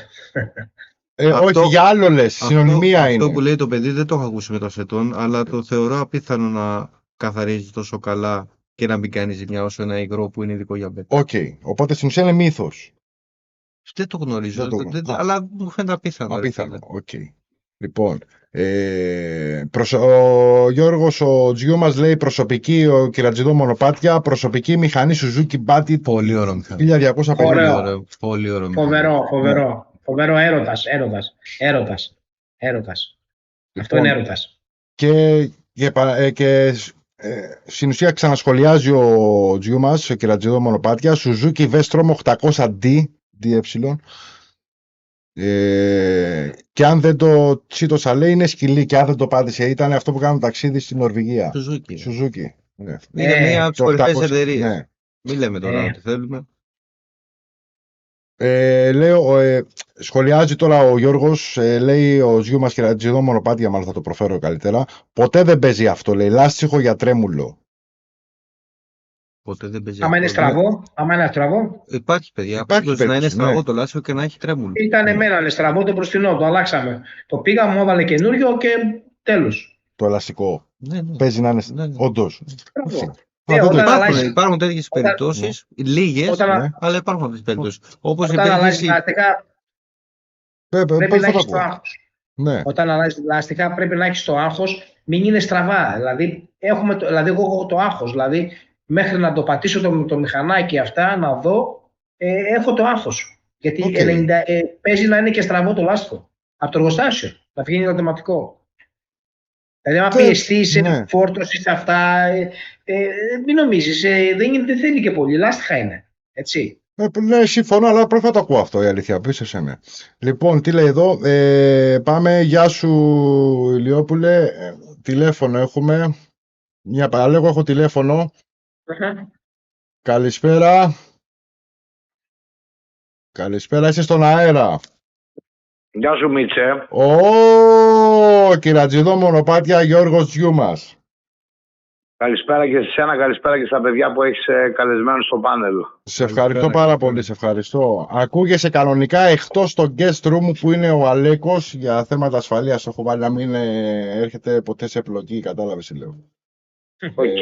S1: Όχι, για άλλο λες, συνωνυμία είναι.
S2: Αυτό που λέει το παιδί δεν το έχω ακούσει με το ασετόν, αλλά το θεωρώ απίθανο να καθαρίζει τόσο καλά και να μην κάνει ζημιά όσο ένα υγρό που είναι ειδικό για μπέκ.
S1: Οκ, οπότε στην ουσία είναι μύθος.
S2: Δεν το γνωρίζω, αλλά μου φαίνεται απίθανο.
S1: Απίθανο, οκ. Λοιπόν, ο Γιώργος ο Τζιού μας λέει προσωπική ο Κυρατζηδό μονοπάτια, προσωπική μηχανή Suzuki Buddy
S2: Πολύ ωραίο μηχανή.
S1: 1250.
S3: Ωραίο.
S2: Πολύ ωραίο μηχανή.
S3: Φοβερό έρωτας. Αυτό είναι έρωτας.
S1: Και στην ουσία ξανασχολιάζει ο Τζιού μας, ο Κυρατζηδό μονοπάτια, Suzuki Vestrom 800D, DE. Και αν δεν το τσίτωσα λέει είναι σκυλί και αν δεν το πάτησε ήταν αυτό που κάνουν ταξίδι στην Νορβηγία. Suzuki. Ναι.
S2: Είναι μία από τις κορυφαίες εταιρείες.
S1: Ναι.
S2: Μην λέμε τώρα ό,τι θέλουμε.
S1: Σχολιάζει τώρα ο Γιώργος, λέει ο Ζιού μας Κυρατζηδό μονοπάτια, μάλλον θα το προφέρω καλύτερα. Ποτέ δεν παίζει αυτό, λέει, λάστιχο για τρέμουλο.
S2: Ποτέ δεν παίζει
S3: άμα είναι στραβό,
S2: Υπάρχει, παιδιά.
S1: Υπάρχει
S2: να είναι στραβό
S1: ναι.
S2: το λάστιχο και να έχει τρέμουλο.
S3: Ήταν εμένα, είναι στραβό το μπροστινό, το αλλάξαμε. Το πήγα, μου έβαλε καινούριο και τέλος.
S1: Το ελαστικό.
S2: Ναι.
S1: Παίζει να είναι όντως.
S2: Υπάρχουν τέτοιες περιπτώσεις, λίγες, αλλά υπάρχουν αυτές τις περιπτώσεις. Όπως
S3: όταν αλλάζει λάστιχα, πρέπει να έχεις το άγχος.
S1: Ναι.
S3: Όταν αλλάζει λάστιχα πρέπει να έχεις το άγχος, μην είναι στραβά. Δηλαδή, εγώ έχω το άγχος. Δηλαδή, μέχρι να το πατήσω το μηχανάκι αυτά, να δω, έχω το άγχος. Γιατί παίζει να είναι και στραβό το λάστιχο. Από το εργοστάσιο, να βγαίνει autoματικό. Δηλαδή, άμα πιεστείς, φόρτωσης αυτά, μην νομίζεις, δεν θέλει και πολύ, λάστιχα είναι, έτσι.
S1: Ναι, συμφωνώ, αλλά πρώτα το ακούω αυτό η αλήθεια. Πείσεσαι με. Λοιπόν, τι λέει εδώ, πάμε, γεια σου Ηλιόπουλε, τηλέφωνο έχουμε, μια παραλέγω, έχω τηλέφωνο. Καλησπέρα. Καλησπέρα, είσαι στον αέρα.
S5: Γεια σου Μίτσε.
S1: Κυρατζηδό μονοπάτια, Γιώργος Τζιού μας.
S5: Καλησπέρα και σε σένα, καλησπέρα και στα παιδιά που έχεις καλεσμένους στο πάνελ.
S1: Σε ευχαριστώ πάρα πολύ, σε ευχαριστώ. Ακούγεσαι κανονικά εκτός στο guest room που είναι ο Αλέκος για θέματα ασφαλείας. Έχω βάλει να μην έρχεται ποτέ σε επιλογή, κατάλαβες τι λέω.
S5: Οκ.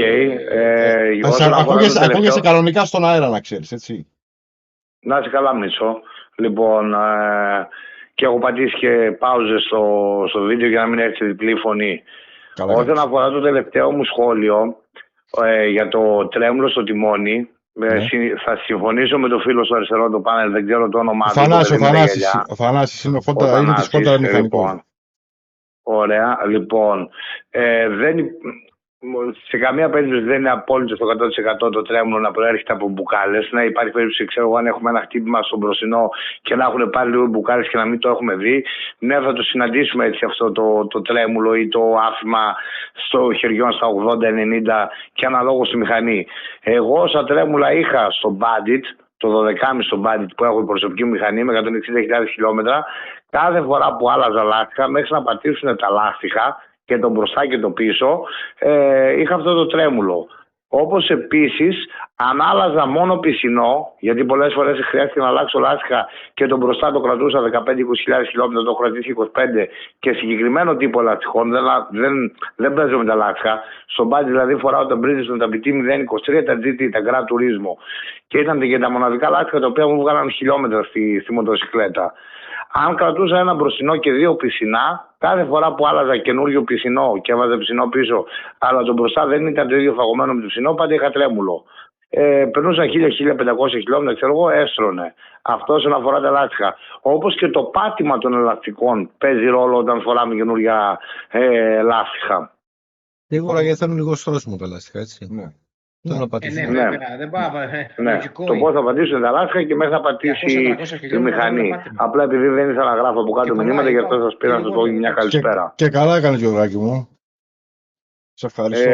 S1: Ακούγεσαι κανονικά στον αέρα, να ξέρεις, έτσι.
S5: Να είσαι καλά, Μίτσο. Λοιπόν, και έχω πατήσει και πάουζες στο βίντεο για να μην έρθει διπλή φωνή. Όσον αφορά το τελευταίο μου σχόλιο για το τρέμουλο στο τιμόνι, θα συμφωνήσω με το φίλο στο αριστερό το πάνελ, δεν ξέρω το όνομά του.
S1: Ο Θανάσης είναι της Κόντρα μηχανικών.
S5: Ωραία, λοιπόν, σε καμία περίπτωση δεν είναι απόλυτο στο 100% το τρέμουλο να προέρχεται από μπουκάλες. Να υπάρχει περίπτωση, ξέρω εγώ, αν έχουμε ένα χτύπημα στο μπροστινό και να έχουν πάρει λίγο μπουκάλες και να μην το έχουμε δει. Ναι, θα το συναντήσουμε έτσι αυτό το τρέμουλο ή το άφημα στο χεριό στα 80-90 και αναλόγως στη μηχανή. Εγώ όσα τρέμουλα είχα στο Bandit, το 12,5 Bandit που έχω η προσωπική μηχανή με 160.000 χιλιόμετρα, κάθε φορά που άλλαζα λάστιχα μέχρι να πατήσουν τα λάστιχα και το μπροστά και το πίσω, είχα αυτό το τρέμουλο. Όπως επίσης, αν άλλαζα μόνο πισινό, γιατί πολλές φορές χρειάστηκε να αλλάξω λάστιχα και το μπροστά το κρατούσα 15-20.000 χιλιόμετρα, το κρατήσει 25 και συγκεκριμένο τύπο λαστιχών, δεν παίζω με τα λάστιχα. Στο μπάντι δηλαδή φοράω τα Bridgestone, τα BT 023, τα GT, τα Grand Turismo. Και ήταν και τα μοναδικά λάστιχα τα οποία μου βγάλαν χιλιόμετρα στη μοτοσυκλέτα. Αν κρατούσα ένα μπροστινό και δύο πισινά, κάθε φορά που άλλαζα καινούριο πισινό και έβαζα πισινό πίσω, αλλά το μπροστά δεν ήταν το ίδιο φαγωμένο με το πισινό, πάντα είχα τρέμουλο. Περνούσαν 1000-1500 χιλιόμετρα, ξέρω εγώ, έστρωνε. Αυτό όσον αφορά τα λάστιχα. Όπως και το πάτημα των ελαστικών παίζει ρόλο όταν φοράμε καινούργια λάστιχα.
S2: Σίγουρα γιατί θέλουν λίγο στρώσιμο τα λάστιχα, έτσι.
S1: Ναι.
S5: Το πώς θα πατήσουν τα λάστιχα και μέχρι να πατήσει τη μηχανή. Απλά επειδή δεν ήθελα να γράφω από κάτω μηνύματα, γι' αυτό σας πήρα να σας πω μια καλησπέρα.
S1: Και καλά έκανες, Γιωργάκη μου. Σε ευχαριστώ.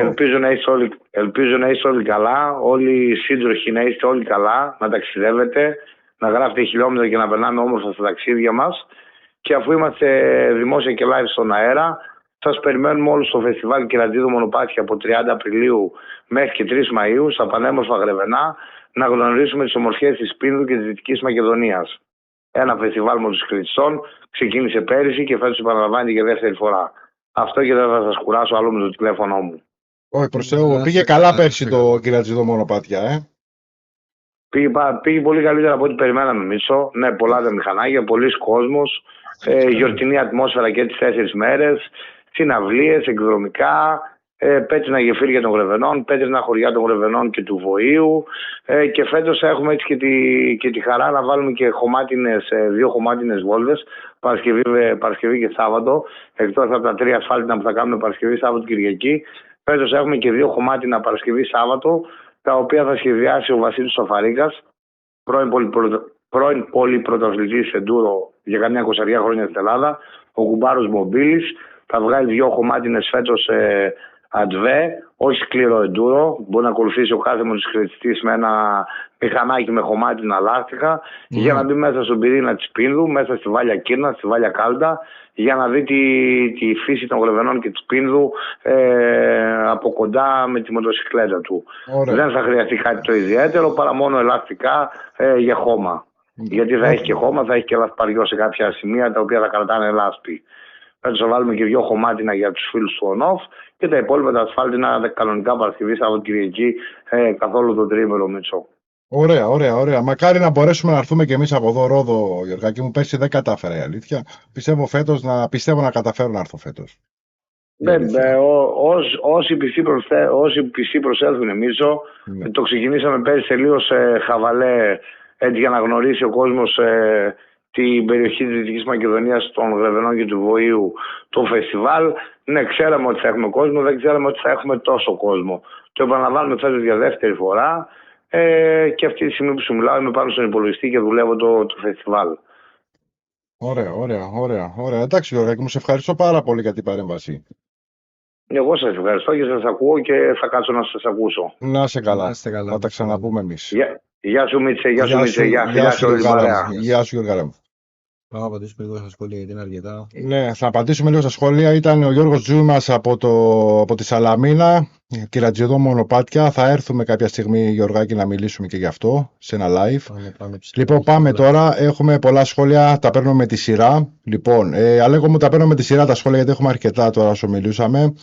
S5: Ελπίζω να είστε όλοι καλά, όλοι οι σύντροχοι να είστε όλοι καλά, να ταξιδεύετε, να γράφετε χιλιόμετρα και να περνάμε όμορφα στα ταξίδια μας. Και αφού είμαστε δημόσια και live στον αέρα, σας περιμένουμε όλους στο φεστιβάλ Κυρατζηδό Μονοπάτια από 30 Απριλίου μέχρι και 3 Μαΐου στα πανέμορφα Γρεβενά, να γνωρίσουμε τις ομορφιές της Πίνδου και της Δυτικής Μακεδονίας. Ένα φεστιβάλ μοτοσυκλετιστών ξεκίνησε πέρυσι και φέτος επαναλαμβάνεται για δεύτερη φορά. Αυτό και δεν θα σας κουράσω άλλο με το τηλέφωνο μου.
S1: Όχι, προς Θεού, πήγε καλά πέρσι το Κυρατζηδό Μονοπάτια,
S5: Πήγε πολύ καλύτερα από ό,τι περιμέναμε, Μίτσο. Ναι, πολλά τα μηχανάκια, πολλοί κόσμος. γιορτινή ατμόσφαιρα και τις 4 μέρες, συναυλίες, εκδρομικά, πέτρινα γεφύρια των Γρεβενών, πέτρινα χωριά των Γρεβενών και του Βοήου, και φέτος έχουμε έτσι και τη χαρά να βάλουμε και δύο χωμάτινες βόλτες, Παρασκευή και Σάββατο, εκτός από τα 3 ασφάλτινα που θα κάνουμε Παρασκευή, Σάββατο, Κυριακή. Φέτος έχουμε και 2 χωμάτινα Παρασκευή, Σάββατο, τα οποία θα σχεδιάσει ο Βασίλης Σοφαρίκας, πρώην πολυπρωταθλητής εντούρο για καμιά 20 χρόνια στην Ελλάδα, ο Κουμπάρος Μομπίλης. Θα βγάλει 2 χωμάτινες φέτος αντβέ, όχι σκληρό εντούρο. Μπορεί να ακολουθήσει ο κάθε μοτοσυκλετιστής με ένα μηχανάκι με χωμάτινα λάστιχα, για να μπει μέσα στον πυρήνα της Πίνδου, μέσα στη Βάλια Κύρνα, στη Βάλια Κάλτα, για να δει τη φύση των Γρεβενών και της Πίνδου από κοντά με τη μοτοσυκλέτα του.
S1: Ωραία.
S5: Δεν θα χρειαστεί κάτι το ιδιαίτερο, παρά μόνο ελαστικά για χώμα. Γιατί θα έχει και χώμα, θα έχει και λασπαριό σε κάποια σημεία τα οποία θα κρατάνε λάσπη. Φέτος θα βάλουμε και 2 χωμάτινα για τους φίλους του ΟΝΟΦ και τα υπόλοιπα τα ασφάλτινα κανονικά Παρασκευή, Σάββατο, Κυριακή, καθόλου το τρίμηνο, Μίτσο.
S1: Ωραία. Μακάρι να μπορέσουμε να έρθουμε και εμείς από εδώ, Ρόδο, Γιωργάκη μου. Πέρσι δεν κατάφερα, η αλήθεια. Πιστεύω να καταφέρω να έρθω φέτος.
S5: Όσοι πιστοί προσέλθουν, Μίτσο, το ξεκινήσαμε πέρσι τελείως χαβαλέ, έτσι για να γνωρίσει ο κόσμος την περιοχή της Δυτικής Μακεδονίας, των Γρεβενών και του Βοήου, το φεστιβάλ. Ναι, ξέραμε ότι θα έχουμε κόσμο, δεν ξέραμε ότι θα έχουμε τόσο κόσμο. Το επαναλαμβάνουμε φέτος για δεύτερη φορά, και αυτή τη στιγμή που σου μιλάω είμαι πάνω στον υπολογιστή και δουλεύω το φεστιβάλ.
S1: Ωραία. Εντάξει, Γιώργο, μου σε ευχαριστώ πάρα πολύ για την παρέμβαση.
S5: Εγώ σας ευχαριστώ και σας ακούω και θα κάτσω να σας ακούσω.
S1: Να είσαι καλά. Θα τα ξαναπούμε εμείς.
S5: Γεια σου Μίτσε, γεια σου
S1: Γιώργο.
S2: Πάμε να απαντήσουμε λίγο στα σχόλια γιατί είναι αρκετά.
S1: Ναι, θα απαντήσουμε λίγο στα σχόλια. Ήταν ο Γιώργος Τζούμας από τη Σαλαμίνα, Κυρατζηδό Μονοπάτια. Θα έρθουμε κάποια στιγμή, Γιωργάκη, να μιλήσουμε και γι' αυτό σε ένα live. Λοιπόν, πάμε τώρα. Έχουμε πολλά σχόλια, τα παίρνουμε με τη σειρά. Λοιπόν, Αλέκο μου, τα παίρνουμε με τη σειρά τα σχόλια γιατί έχουμε αρκετά τώρα όσο μιλούσαμε.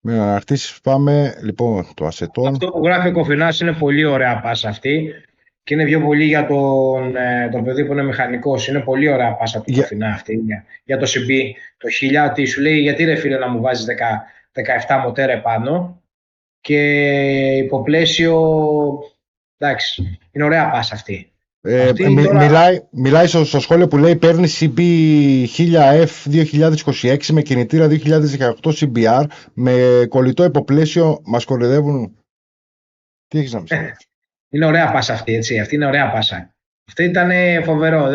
S1: Με αναρτήσεις πάμε. Λοιπόν, το ασετόν.
S3: Αυτό που γράφει ο Κοφινάς είναι πολύ ωραία πάσα αυτή. Και είναι πιο πολύ για τον παιδί που είναι μηχανικός. Είναι πολύ ωραία πάσα του Κοφινά αυτή. Για το CB το 1000, ότι σου λέει γιατί ρε φίλε να μου βάζεις 17 μοτέρ επάνω. Και υποπλαίσιο, εντάξει, είναι ωραία πάσα αυτή.
S1: Μιλάει στο σχόλιο που λέει παίρνει CB 1000F 2026 με κινητήρα 2018 CBR με κολλητό υποπλαίσιο. Μας κοροϊδεύουν. Τι έχεις να πεις?
S3: Είναι ωραία πάσα αυτή, έτσι. Αυτή είναι ωραία πάσα. Αυτό ήταν φοβερό.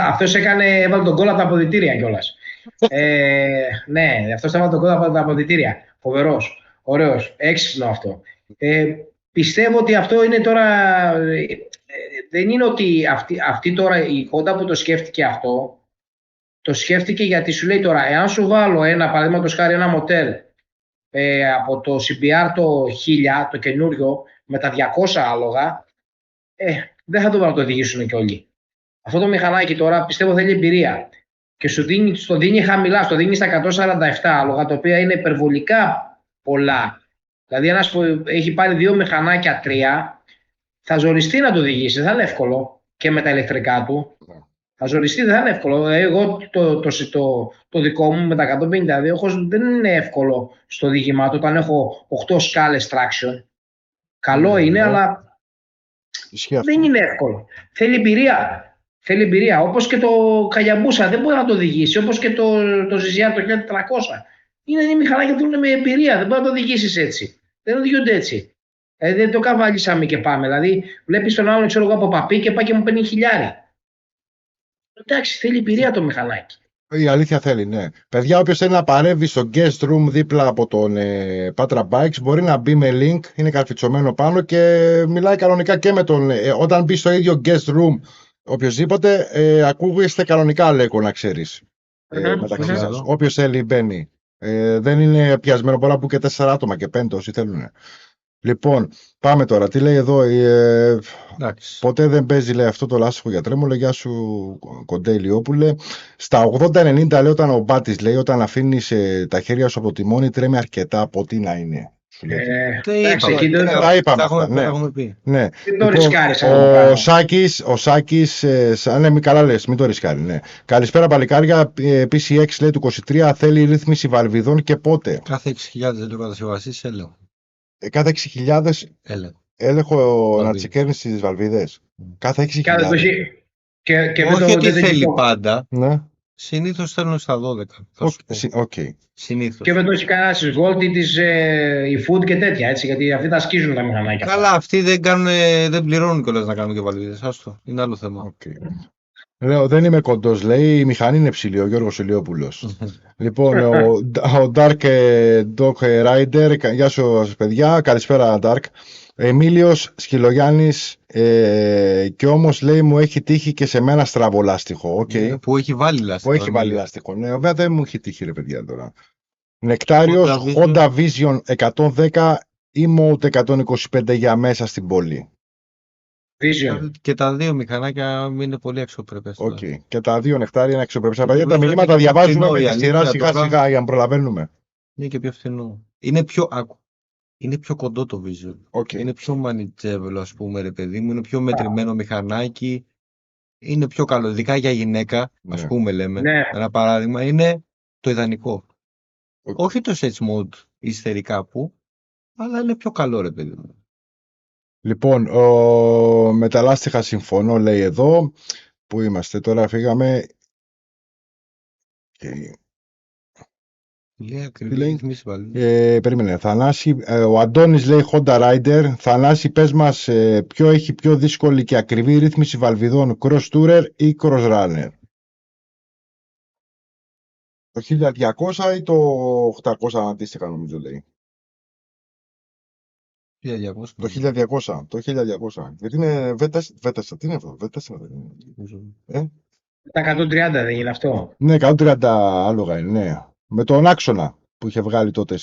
S3: Αυτός έβαλε τον γκολ από τα αποδυτήρια κιόλας. Ναι, αυτός έβαλε τον γκολ από τα αποδυτήρια. Φοβερός. Ωραίος. Έξυπνο αυτό. Πιστεύω ότι αυτό είναι τώρα... δεν είναι ότι αυτή τώρα η Honda που το σκέφτηκε αυτό, το σκέφτηκε γιατί σου λέει τώρα, εάν σου βάλω παραδείγματος χάρη ένα μοτέρ από το CBR το 1000, το καινούριο, με τα 200 άλογα, δεν θα το βάλω να το οδηγήσουν και όλοι. Αυτό το μηχανάκι τώρα πιστεύω θέλει εμπειρία. Και στο δίνει χαμηλά, στο δίνει στα 147 άλογα, τα οποία είναι υπερβολικά πολλά. Δηλαδή ένας που έχει πάρει 2 μηχανάκια, 3, θα ζοριστεί να το οδηγήσει, δεν θα είναι εύκολο και με τα ηλεκτρικά του. Θα ζοριστεί, δεν θα είναι εύκολο. Εγώ το δικό μου με τα 152 δεν είναι εύκολο στο οδήγημά του όταν έχω 8 σκάλες traction. Καλό είναι, αλλά δεν είναι εύκολο. Θέλει εμπειρία. Όπως και το Καγιαμπούσα δεν μπορεί να το οδηγήσει, όπως και το ZZR το 1400. Είναι μηχανάκια που θέλουν με εμπειρία, δεν μπορεί να το οδηγήσεις έτσι. Δεν οδηγούνται έτσι. Δεν το καβάλισαμε και πάμε. Δηλαδή, βλέπεις τον άλλον, ξέρω εγώ, από παπί και πάει και μου παίρνει 1000. Εντάξει, θέλει εμπειρία το μηχανάκι.
S1: Η αλήθεια θέλει, ναι. Παιδιά, όποιος θέλει να παρεύει στο guest room δίπλα από τον Patra Bikes μπορεί να μπει με link, είναι καρφιτσωμένο πάνω και μιλάει κανονικά και με τον. Όταν μπει στο ίδιο guest room, οποιοσδήποτε, ακούγεστε κανονικά, Αλέκο, να ξέρεις. Μεταξύ σας. Όποιος θέλει μπαίνει. Δεν είναι πιασμένο, πολλά που και 4 άτομα και 5 όσοι θέλουν. Λοιπόν, πάμε τώρα. Τι λέει εδώ, ποτέ δεν παίζει, λέει, αυτό το λάστιχο για τρέμολο. Γεια σου, Κοντέ Ηλιόπουλε. Στα 80-90, λέει, όταν ο Μπάτης λέει, όταν αφήνεις τα χέρια σου από το τιμόνι, τρέμει αρκετά από τι να είναι. Σου λέει.
S3: Εντάξει, εκεί δεν
S1: Τα είπαμε αυτά,
S2: Τα
S1: ναι.
S2: έχουμε πει.
S1: Ναι.
S3: το ρισκάρεις αυτό το πράγμα.
S1: Ο Σάκης, ναι, μην καλά λες, μην το ρισκάρει, ναι. Καλησπέρα παλικάρια, PCX λέει του 23, θέλει ρύθμιση βαλβιδών και πότε.
S2: Κάθε 6.000 λέει ο κατασκευαστής έλεγχο.
S1: Κάθε 6.000 έλεγχο
S2: Βαλβίδες.
S1: να τσεκέρνεις τις βαλβίδες. Κάθε 6.000.
S3: Και
S2: Όχι ότι θέλει πάντα.
S1: Ναι.
S2: Συνήθως θέλουν στα 12. Θα σου πω.
S1: Οκ.
S2: Συνήθως.
S3: Και δεν το έχει κανένα στις Gold ή η Food και τέτοια, έτσι, γιατί αυτοί τα σκίζουν τα μηχανάκια.
S2: Καλά, αυτοί δεν πληρώνουν κιόλας να κάνουν και βαλβίδες. Άστο, είναι άλλο θέμα.
S1: Okay. Λέω, δεν είμαι κοντός, λέει, η μηχανή είναι ψηλή, ο Γιώργος Ηλιόπουλος. Λοιπόν, ο Dark Dog Rider, γεια σου παιδιά, καλησπέρα Dark. Εμίλιος Σκυλογιάννης, και όμως λέει μου έχει τύχει και σε μένα στραβολάστιχο. Okay.
S2: Που έχει βάλει λάστιχο.
S1: Που έχει βάλει λάστιχο, ναι, βέβαια δεν μου έχει τύχει ρε παιδιά τώρα. Νεκτάριος, Honda Vision 110 ή Mode 125 για μέσα στην πόλη.
S3: Vision.
S2: Και τα δύο μηχανάκια είναι πολύ αξιοπρεπές.
S1: Okay. Και τα δύο νεκτάρια είναι αξιοπρεπές. Παιδιά, τα μηνύματα διαβάζουμε με τη σειρά σιγά σιγά για να προλαβαίνουμε.
S2: Είναι και πιο φθηνό. Είναι πιο κοντό το Vision.
S1: Okay.
S2: Είναι πιο μανιτζεύελο, ας πούμε, ρε παιδί μου. Είναι πιο μετρημένο μηχανάκι. Είναι πιο καλό. Ειδικά για γυναίκα, ας πούμε, λέμε.
S3: Ναι.
S2: Ένα παράδειγμα είναι το ιδανικό. Όχι το Edge Mode υστερεί κάπου, αλλά είναι πιο καλό, ρε παιδί μου.
S1: Λοιπόν, με τα λάστιχα συμφωνώ, λέει εδώ. Πού είμαστε τώρα, φύγαμε. Περίμενε, Θανάση, ο Αντώνης λέει Honda Rider. Θανάση, πες μας ποιο έχει πιο δύσκολη και ακριβή ρύθμιση βαλβιδών, Cross Tourer ή Cross Runner? Το 1200 ή το 800 αντίστοιχα νομίζω λέει.
S2: 1200.
S1: Το 1200. Το 1200. Γιατί είναι V4. Τι είναι αυτό, V4 δεν είναι.
S3: Τα 130 δεν είναι αυτό.
S1: Ναι, 130 άλογα είναι, ναι. Με τον άξονα που είχε βγάλει τότε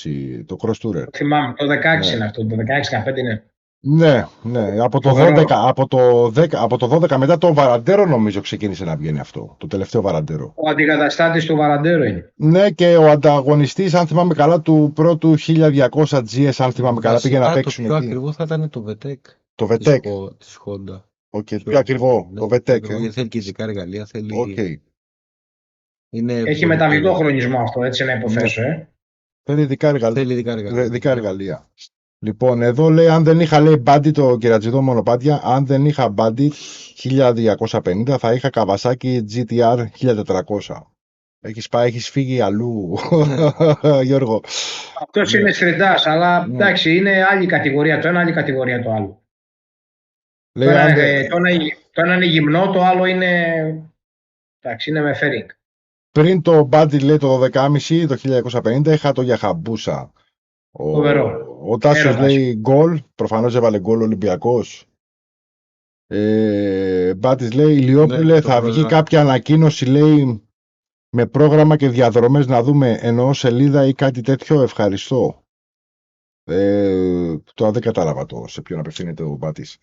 S1: το Cross Tourer.
S3: Θυμάμαι, το 16 είναι αυτό, το 16-15 είναι.
S1: Ναι, ναι. Από το 12 μετά το Βαραντέρο νομίζω ξεκίνησε να βγαίνει αυτό. Το τελευταίο Βαραντέρο.
S3: Ο αντικαταστάτης του Βαραντέρο είναι.
S1: Ναι, και ο ανταγωνιστής, αν θυμάμαι καλά, του πρώτου 1200 GS, αν θυμάμαι καλά, πήγε να παίξουν εκεί.
S2: Το πιο ακριβό θα ήταν το VTEC.
S1: Το VTEC.
S2: Της Honda.
S1: Okay, πιο ακριβό, το VTEC.
S2: Γιατί θέλει και ειδικά εργαλεία.
S1: Okay.
S3: Έχει μεταβλητό χρονισμό αυτό, έτσι να υποθέσω.
S1: Θέλει ειδικά εργαλεία. Λοιπόν, εδώ λέει, αν δεν είχα, λέει, μπάντι το κερατζιδό μονοπάτια, αν δεν είχα μπάντι 1250, θα είχα Kawasaki GTR 1400. Έχεις φύγει αλλού, Γιώργο.
S3: Αυτός είναι στριντάς, αλλά εντάξει, είναι άλλη κατηγορία το ένα, άλλη κατηγορία το άλλο. Λέει, το ένα είναι γυμνό, το άλλο είναι, εντάξει, είναι με fairing.
S1: Πριν το μπάντι, λέει, το 12,5, το 1250, είχα το Yahabusa. Ο Τάσιος λέει γκολ, προφανώς έβαλε γκολ Ολυμπιακός. Μπάτης λέει, Ηλιόπουλε, θα βγει κάποια ανακοίνωση, λέει, με πρόγραμμα και διαδρομές να δούμε, εννοώ σελίδα ή κάτι τέτοιο, ευχαριστώ. Τώρα δεν κατάλαβα σε ποιον απευθύνεται ο Μπάτης.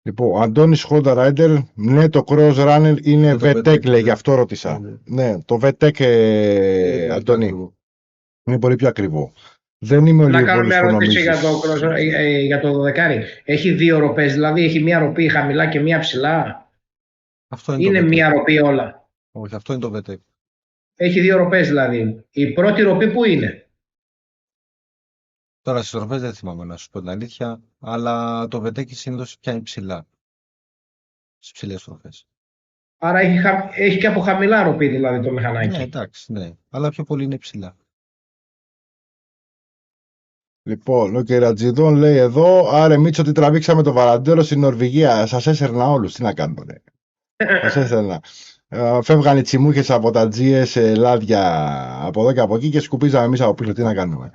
S1: Λοιπόν, ο Αντώνης Honda Rider, ναι, το Cross Runner είναι VTEC, λέει, γι' αυτό ρώτησα. Ναι, το VTEC, Αντώνη, είναι πολύ πιο ακριβό. Δεν είμαι ο
S3: να κάνω μια ερώτηση
S1: για
S3: το 12. Έχει δύο ροπές, δηλαδή έχει μία ροπή χαμηλά και μία ψηλά.
S2: Αυτό
S3: είναι μία ροπή όλα.
S2: Όχι, αυτό είναι το VTEC.
S3: Έχει δύο ροπές δηλαδή. Η πρώτη ροπή που είναι?
S2: Τώρα στις ροπές δεν θυμάμαι να σου πω την αλήθεια, αλλά το VTEC συνήθως πιάνει ψηλά. Στις ψηλές ροπές.
S3: Άρα έχει και από χαμηλά ροπή δηλαδή το μηχανάκι.
S2: Ναι, εντάξει, ναι. Αλλά πιο πολύ είναι ψηλά.
S1: Λοιπόν, ο Κερατζιδόν λέει εδώ, άρε Μίτσο, ότι τραβήξαμε το Βαραντέρο στην Νορβηγία. Σας έσαιρνα όλους, τι να κάνουμε. Σας έσαιρνα. Φεύγαν οι τσιμούχες από τα GS λάδια από εδώ και από εκεί και σκουπίζαμε εμείς από πίσω, τι να κάνουμε.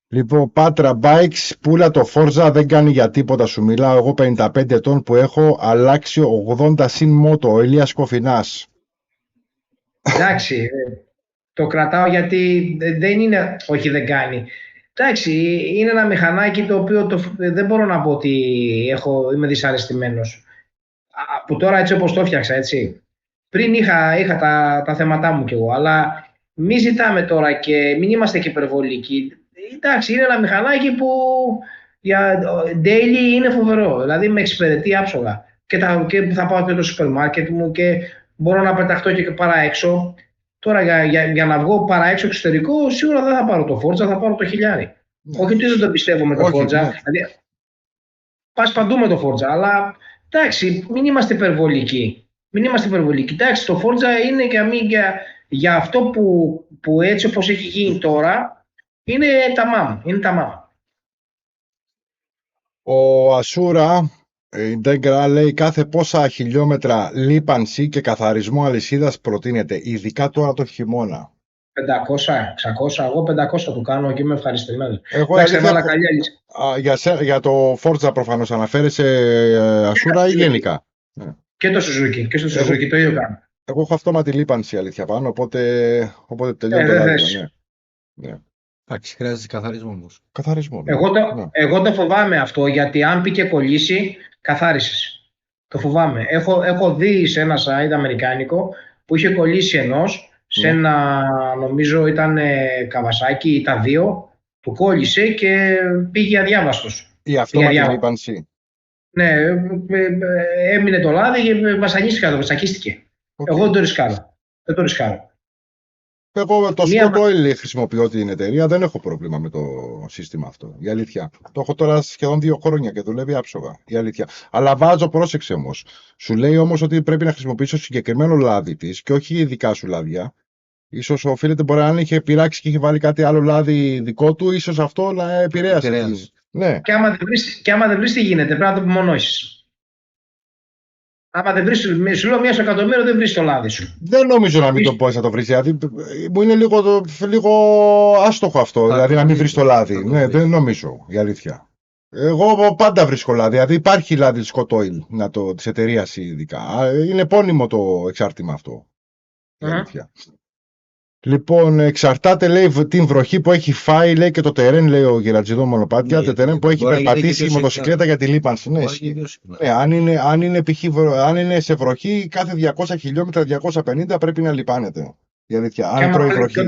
S1: Λοιπόν, Πάτρα Bikes, πουλα το Forza, δεν κάνει για τίποτα, σου μιλάω εγώ 55 ετών που έχω αλλάξει 80 συν μότο, ο Ηλίας Κοφινάς.
S3: Εντάξει, το κρατάω γιατί δεν είναι, όχι δεν κάνει. Εντάξει, είναι ένα μηχανάκι το οποίο δεν μπορώ να πω ότι είμαι δυσαρεστημένος. Που τώρα έτσι όπως το έφτιαξα, έτσι. Πριν είχα τα θέματά μου κι εγώ, αλλά μην ζητάμε τώρα και μην είμαστε και υπερβολικοί. εντάξει, είναι ένα μηχανάκι που για daily είναι φοβερό. Δηλαδή με εξυπηρετεί άψογα. Και θα πάω και στο σούπερ μάρκετ μου και μπορώ να πεταχτώ και παρά έξω. Τώρα για να βγω παρά έξω εξωτερικό, σίγουρα δεν θα πάρω το Forza, θα πάρω το χιλιάρι. Όχι ότι δεν το πιστεύω με το
S1: Όχι,
S3: Forza.
S1: ναι.
S3: Δηλαδή, πας παντού με το Forza, αλλά εντάξει, μην είμαστε υπερβολικοί. Μην είμαστε υπερβολικοί. Εντάξει, το Forza είναι για αυτό που έτσι όπως έχει γίνει τώρα, είναι tamam.
S1: Ο Ασούρα Integra λέει κάθε πόσα χιλιόμετρα λίπανση και καθαρισμό αλυσίδας προτείνεται, ειδικά τώρα το χειμώνα.
S3: 500, 600, εγώ 500 του κάνω και είμαι ευχαριστημένος.
S1: Εγώ
S3: Εντάξει,
S1: αλήθεια,
S3: έβαλα καλή αλήθεια.
S1: για το Forza προφανώς αναφέρεσαι, Ασούρα, ή γενικά?
S3: Και το Suzuki, και στο Suzuki το ίδιο κάνω.
S1: Εγώ έχω αυτόματη λίπανση αλήθεια πάνω, οπότε τελειώνει το
S3: δεν
S1: λάδι.
S3: θες.
S1: Ναι.
S2: Εντάξει, χρειάζεται καθαρισμό όμως.
S1: Καθαρισμό. Ναι.
S3: Εγώ εγώ το φοβάμαι αυτό, γιατί αν πει και κολλήσει, καθάρισες. Το φοβάμαι. Έχω δει σε ένα site αμερικάνικο που είχε κολλήσει ενός, σε ένα, νομίζω ήταν Kawasaki ή τα δύο, του κόλλησε και πήγε αδιάβαστος.
S1: Η αυτόματη λίπανση.
S3: Ναι, έμεινε το λάδι και βασανίστηκε.
S1: Okay.
S3: Εγώ δεν το ρισκάρω.
S1: Εγώ το Scott Oil χρησιμοποιώ την εταιρεία, δεν έχω πρόβλημα με το σύστημα αυτό. Η αλήθεια. Το έχω τώρα σχεδόν 2 χρόνια και δουλεύει άψογα. Η αλήθεια. Αλλά βάζω, πρόσεξε όμως. Σου λέει όμως ότι πρέπει να χρησιμοποιήσω συγκεκριμένο λάδι της και όχι δικά σου λάδια. Ίσως οφείλεται, μπορεί να είχε πειράξει και είχε βάλει κάτι άλλο λάδι δικό του, ίσως αυτό να επηρέασε. Ναι.
S3: Και άμα δεν βρεις τι γίνεται, πρέπει να το απομονώσεις. Άμα δεν βρεις, σου λέω 1 στο εκατομμύριο, δεν βρεις το λάδι σου.
S1: Δεν νομίζω να μην το μπορείς να το βρεις. Δηλαδή, μου είναι λίγο άστοχο αυτό, δηλαδή να μην βρεις το λάδι. Ναι, δεν νομίζω, η αλήθεια. Εγώ πάντα βρίσκω λάδι. Δηλαδή υπάρχει λάδι Scott Oil της εταιρείας ειδικά. Είναι επώνυμο το εξάρτημα αυτό. Η αλήθεια. Λοιπόν, εξαρτάται, λέει, την βροχή που έχει φάει, λέει, και το τερέν, λέει ο Γερατζηδό Μονοπάτια, το τερέν που έχει περπατήσει η μοτοσυκλέτα για τη λίπανση. Ναι, αν είναι σε βροχή, κάθε 200 χιλιόμετρα, 250 πρέπει να λιπάνεται. Η αλήθεια, αν τρώει βροχή.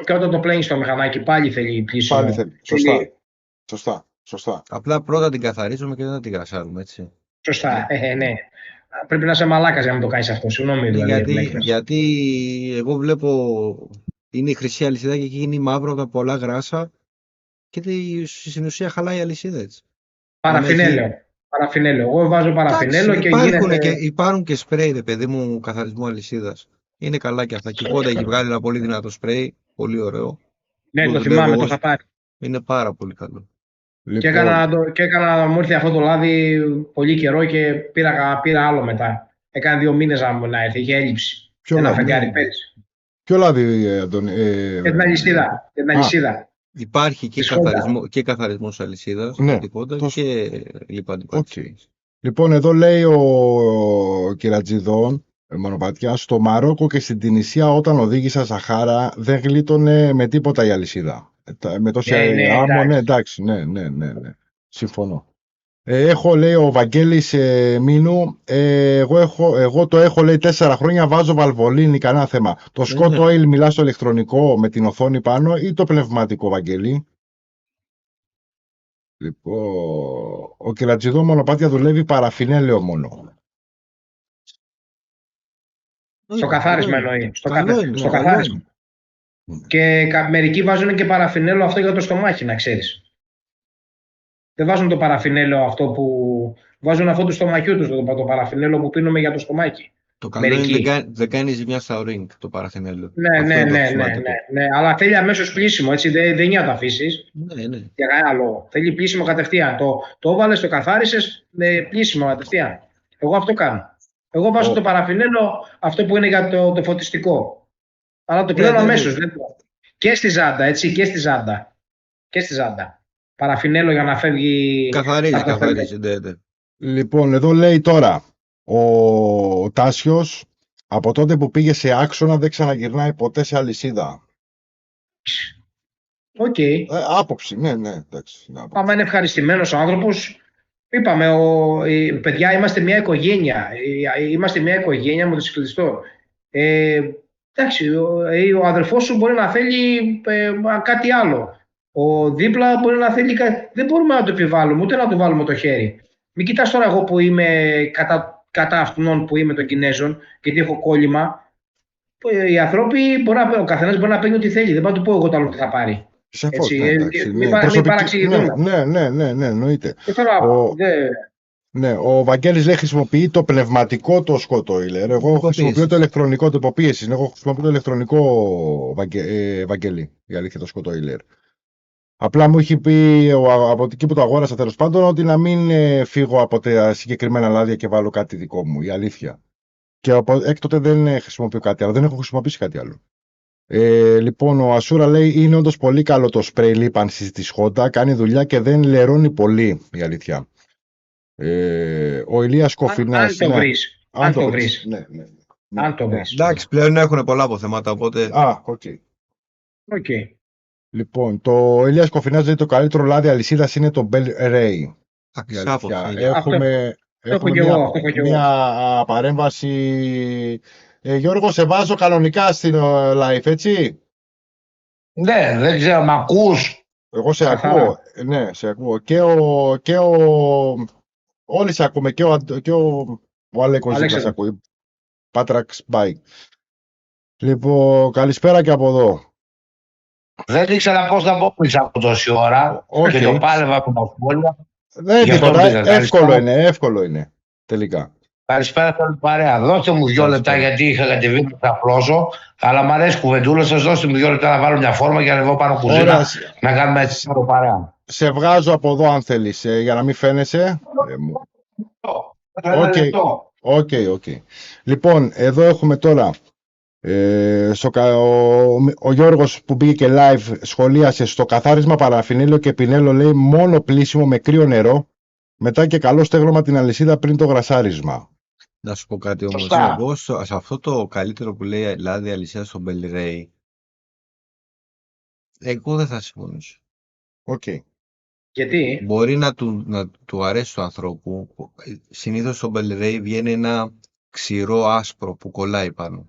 S3: Και όταν το πλένεις στο μηχανάκι, πάλι θέλει πλήσιμο.
S1: Πάλι θέλει. Σωστά.
S2: Απλά πρώτα την καθαρίζουμε και δεν την κρασάρουμε, έτσι.
S3: Σωστά, ναι. Πρέπει να είσαι μαλάκας για να το κάνεις αυτό. Συγγνώμη, δηλαδή.
S2: Γιατί εγώ βλέπω είναι η χρυσή αλυσίδα και εκεί είναι μαύρο από τα πολλά γράσα και στην ουσία χαλάει η αλυσίδα, έτσι.
S3: Παραφινέλαιο. Εγώ βάζω παραφινέλαιο και γίνεται...
S2: Υπάρχουν και σπρέι, ρε παιδί μου, καθαρισμού αλυσίδας. Είναι καλά και αυτά. Και η Honda έχει βγάλει ένα πολύ δυνατό σπρέι, πολύ ωραίο.
S3: Ναι, το θυμάμαι, το θα πάρει.
S2: Είναι πάρα πολύ καλό.
S3: Λοιπόν. Και έκανα να μου ήρθε αυτό το λάδι πολύ καιρό και πήρα άλλο μετά. Έκανε 2 μήνες να έρθει, είχε έλλειψη. Ένα φεγγάρι πέρυσι.
S1: Ποιο λάδι, Αντώνη?
S3: Για την αλυσίδα.
S2: Υπάρχει και καθαρισμός αλυσίδας,
S1: ναι,
S2: και λιπαντικό.
S1: Λοιπόν, εδώ λέει ο Κερατζηδόν Μονοπάτια, στο Μαρόκο και στην Τινησία όταν οδήγησα Σαχάρα δεν γλίτωνε με τίποτα η αλυσίδα. Με τόση άμμο, ναι, εντάξει, ναι. Συμφωνώ. Έχω, λέει ο Βαγγέλης Μίνου, εγώ το έχω, λέει, 4 χρόνια, βάζω βαλβολίνη, κανένα θέμα. Το Scott Oil μιλά στο ηλεκτρονικό με την οθόνη πάνω ή το πνευματικό, Βαγγέλη? Λοιπόν, ο Κερατζηδό Μονοπάτια δουλεύει παραφινέλαιο μόνο.
S3: Στο καθάρισμα εννοεί. Στο καθάρισμα. Και μερικοί βάζουν και παραφινέλαιο αυτό για το στομάχι, να ξέρεις. Δεν βάζουν το παραφινέλαιο αυτό που... Βάζουν αυτό του στομαχιού τους, το παραφινέλαιο που πίνουμε για το στομάχι.
S2: Το καλό είναι δεν κάνει ζημιά στα ring το παραφινέλαιο.
S3: Ναι. Αλλά θέλει αμέσως πλύσιμο, έτσι. Δεν είναι να το αφήσεις.
S2: Ναι.
S3: Για κανένα λόγο. Θέλει πλύσιμο κατευθείαν. Το έβαλες, το καθάρισες, πλύσιμο κατευθείαν. Εγώ αυτό κάνω. Εγώ βάζω το παραφινέλαιο αυτό που είναι για το φωτιστικό. Αλλά το πλένω αμέσως. Και στη ζάντα, έτσι. Και στη ζάντα. Παραφινέλο για να φεύγει...
S2: Καθαρίζει, ναι.
S1: Λοιπόν, εδώ λέει τώρα ο Τάσιος, από τότε που πήγε σε άξονα δεν ξαναγυρνάει ποτέ σε αλυσίδα.
S3: Οκ.
S1: Άποψη, ναι, εντάξει.
S3: Άμα είναι ευχαριστημένος ο άνθρωπος, είπαμε, παιδιά, είμαστε μια οικογένεια. Είμαστε μια οικογένεια μοτοσυκλιστών. Εντάξει, ο αδερφός σου μπορεί να θέλει κάτι άλλο. Ο δίπλα μπορεί να θέλει. Δεν μπορούμε να το επιβάλλουμε, ούτε να του βάλουμε το χέρι. Μην κοιτάς τώρα εγώ που είμαι κατά αυτών που είμαι των Κινέζων, γιατί έχω κόλλημα. Οι άνθρωποι, ο καθένας μπορεί να παίρνει ό,τι θέλει. Δεν πάω να του πω εγώ το άλλο τι θα πάρει.
S1: Σαφώς,
S3: Έτσι,
S1: ναι, εντάξει,
S3: μην
S1: ναι,
S3: παραξηγηθούμε.
S1: ναι, εννοείται. Ναι, ο Βαγγέλης λέει χρησιμοποιεί το πνευματικό το σκοτόιλερ. Εγώ χρησιμοποιώ το ηλεκτρονικό το υποπίεσης. Εγώ χρησιμοποιώ το ηλεκτρονικό, Βαγγέλη, η αλήθεια, το σκοτόιλερ. Απλά μου έχει πει από εκεί που το αγόρασα, τέλος πάντων, ότι να μην φύγω από τα συγκεκριμένα λάδια και βάλω κάτι δικό μου, η αλήθεια. Και έκτοτε δεν χρησιμοποιώ κάτι άλλο, δεν έχω χρησιμοποιήσει κάτι άλλο. Λοιπόν, ο Ασούρα λέει είναι όντως πολύ καλό το σπρέι λίπανσης της Honda, κάνει δουλειά και δεν λερώνει πολύ, η αλήθεια. Ο Ηλίας Κοφινάς.
S3: Αν το βρεις.
S1: Ναι.
S3: Αν το βρεις.
S2: Εντάξει, πλέον έχουν πολλά αποθέματα, οπότε.
S1: Οκ. Λοιπόν, το Ηλίας Κοφινάς λέει το καλύτερο λάδι αλυσίδας είναι το Bell Ray. Έχουμε μια παρέμβαση. Γιώργο, σε βάζω κανονικά στην live, έτσι.
S6: Ναι, δεν ξέρω, μ' ακούς?
S1: Εγώ σε ακούω. Ναι, σε ακούω. Όλοι σε ακούμε. Και ο Αλέκος δίπλα σε ακούει. Πάτραξ Μπάι. Λοιπόν, καλησπέρα και από εδώ.
S6: Δεν ήξερα πώς θα πω πίσω από τόση ώρα. Και το πάλευα από τα σχόλια.
S1: Δεν εύκολο είναι. Τελικά.
S6: Καλησπέρα στην παρέα. Δώστε μου 2 λεπτά γιατί είχα κατεβεί να τα απλώσω. Αλλά μου αρέσει κουβεντούλα σας. Δώστε μου 2 λεπτά να βάλω μια φόρμα και να ανεβώ πάνω κουζίνα. Να κάνουμε έτσι σαν παρέα.
S1: Σε βγάζω από εδώ αν θέλεις, για να μην φαίνεσαι. Οκ. Λοιπόν, εδώ έχουμε τώρα ο Γιώργος που πήγε και live σχολίασε στο καθάρισμα παραφινίλιο και πινέλο, λέει μόνο πλήσιμο με κρύο νερό, μετά και καλό στέγνωμα την αλυσίδα πριν το γρασάρισμα.
S2: Να σου πω κάτι όμως, εγώ σε αυτό το καλύτερο που λέει λάδι αλυσίδα στο Bell Ray, εγώ δεν θα συμφωνήσω.
S1: Οκ.
S3: Γιατί?
S2: Μπορεί να του αρέσει του ανθρώπου. Συνήθως στο Bell Ray βγαίνει ένα ξηρό άσπρο που κολλάει πάνω.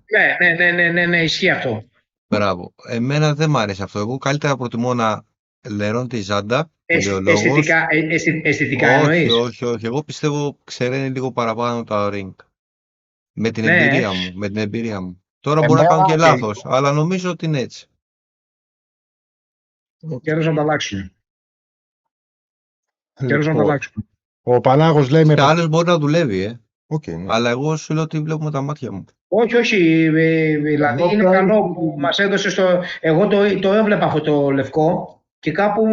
S3: Ναι, ισχύει αυτό.
S2: Μπράβο. Εμένα δεν μ' αρέσει αυτό. Εγώ καλύτερα προτιμώ να λερώνει τη ζάντα.
S3: Αισθητικά εννοείς?
S2: Όχι. Εγώ πιστεύω ξεραίνει λίγο παραπάνω τα ring. Με την εμπειρία μου. Τώρα μπορεί να κάνω και λάθος, αλλά νομίζω ότι είναι έτσι.
S3: Καιρός να τα αλλάξουν.
S1: Ο Πανάγος λέει
S2: και άλλος μπορεί να δουλεύει,
S1: ναι.
S2: Αλλά εγώ σου λέω ότι βλέπω με τα μάτια μου.
S3: Όχι, δηλαδή είναι καλό που μας έδωσε εγώ το έβλεπα αυτό το λευκό και κάπου,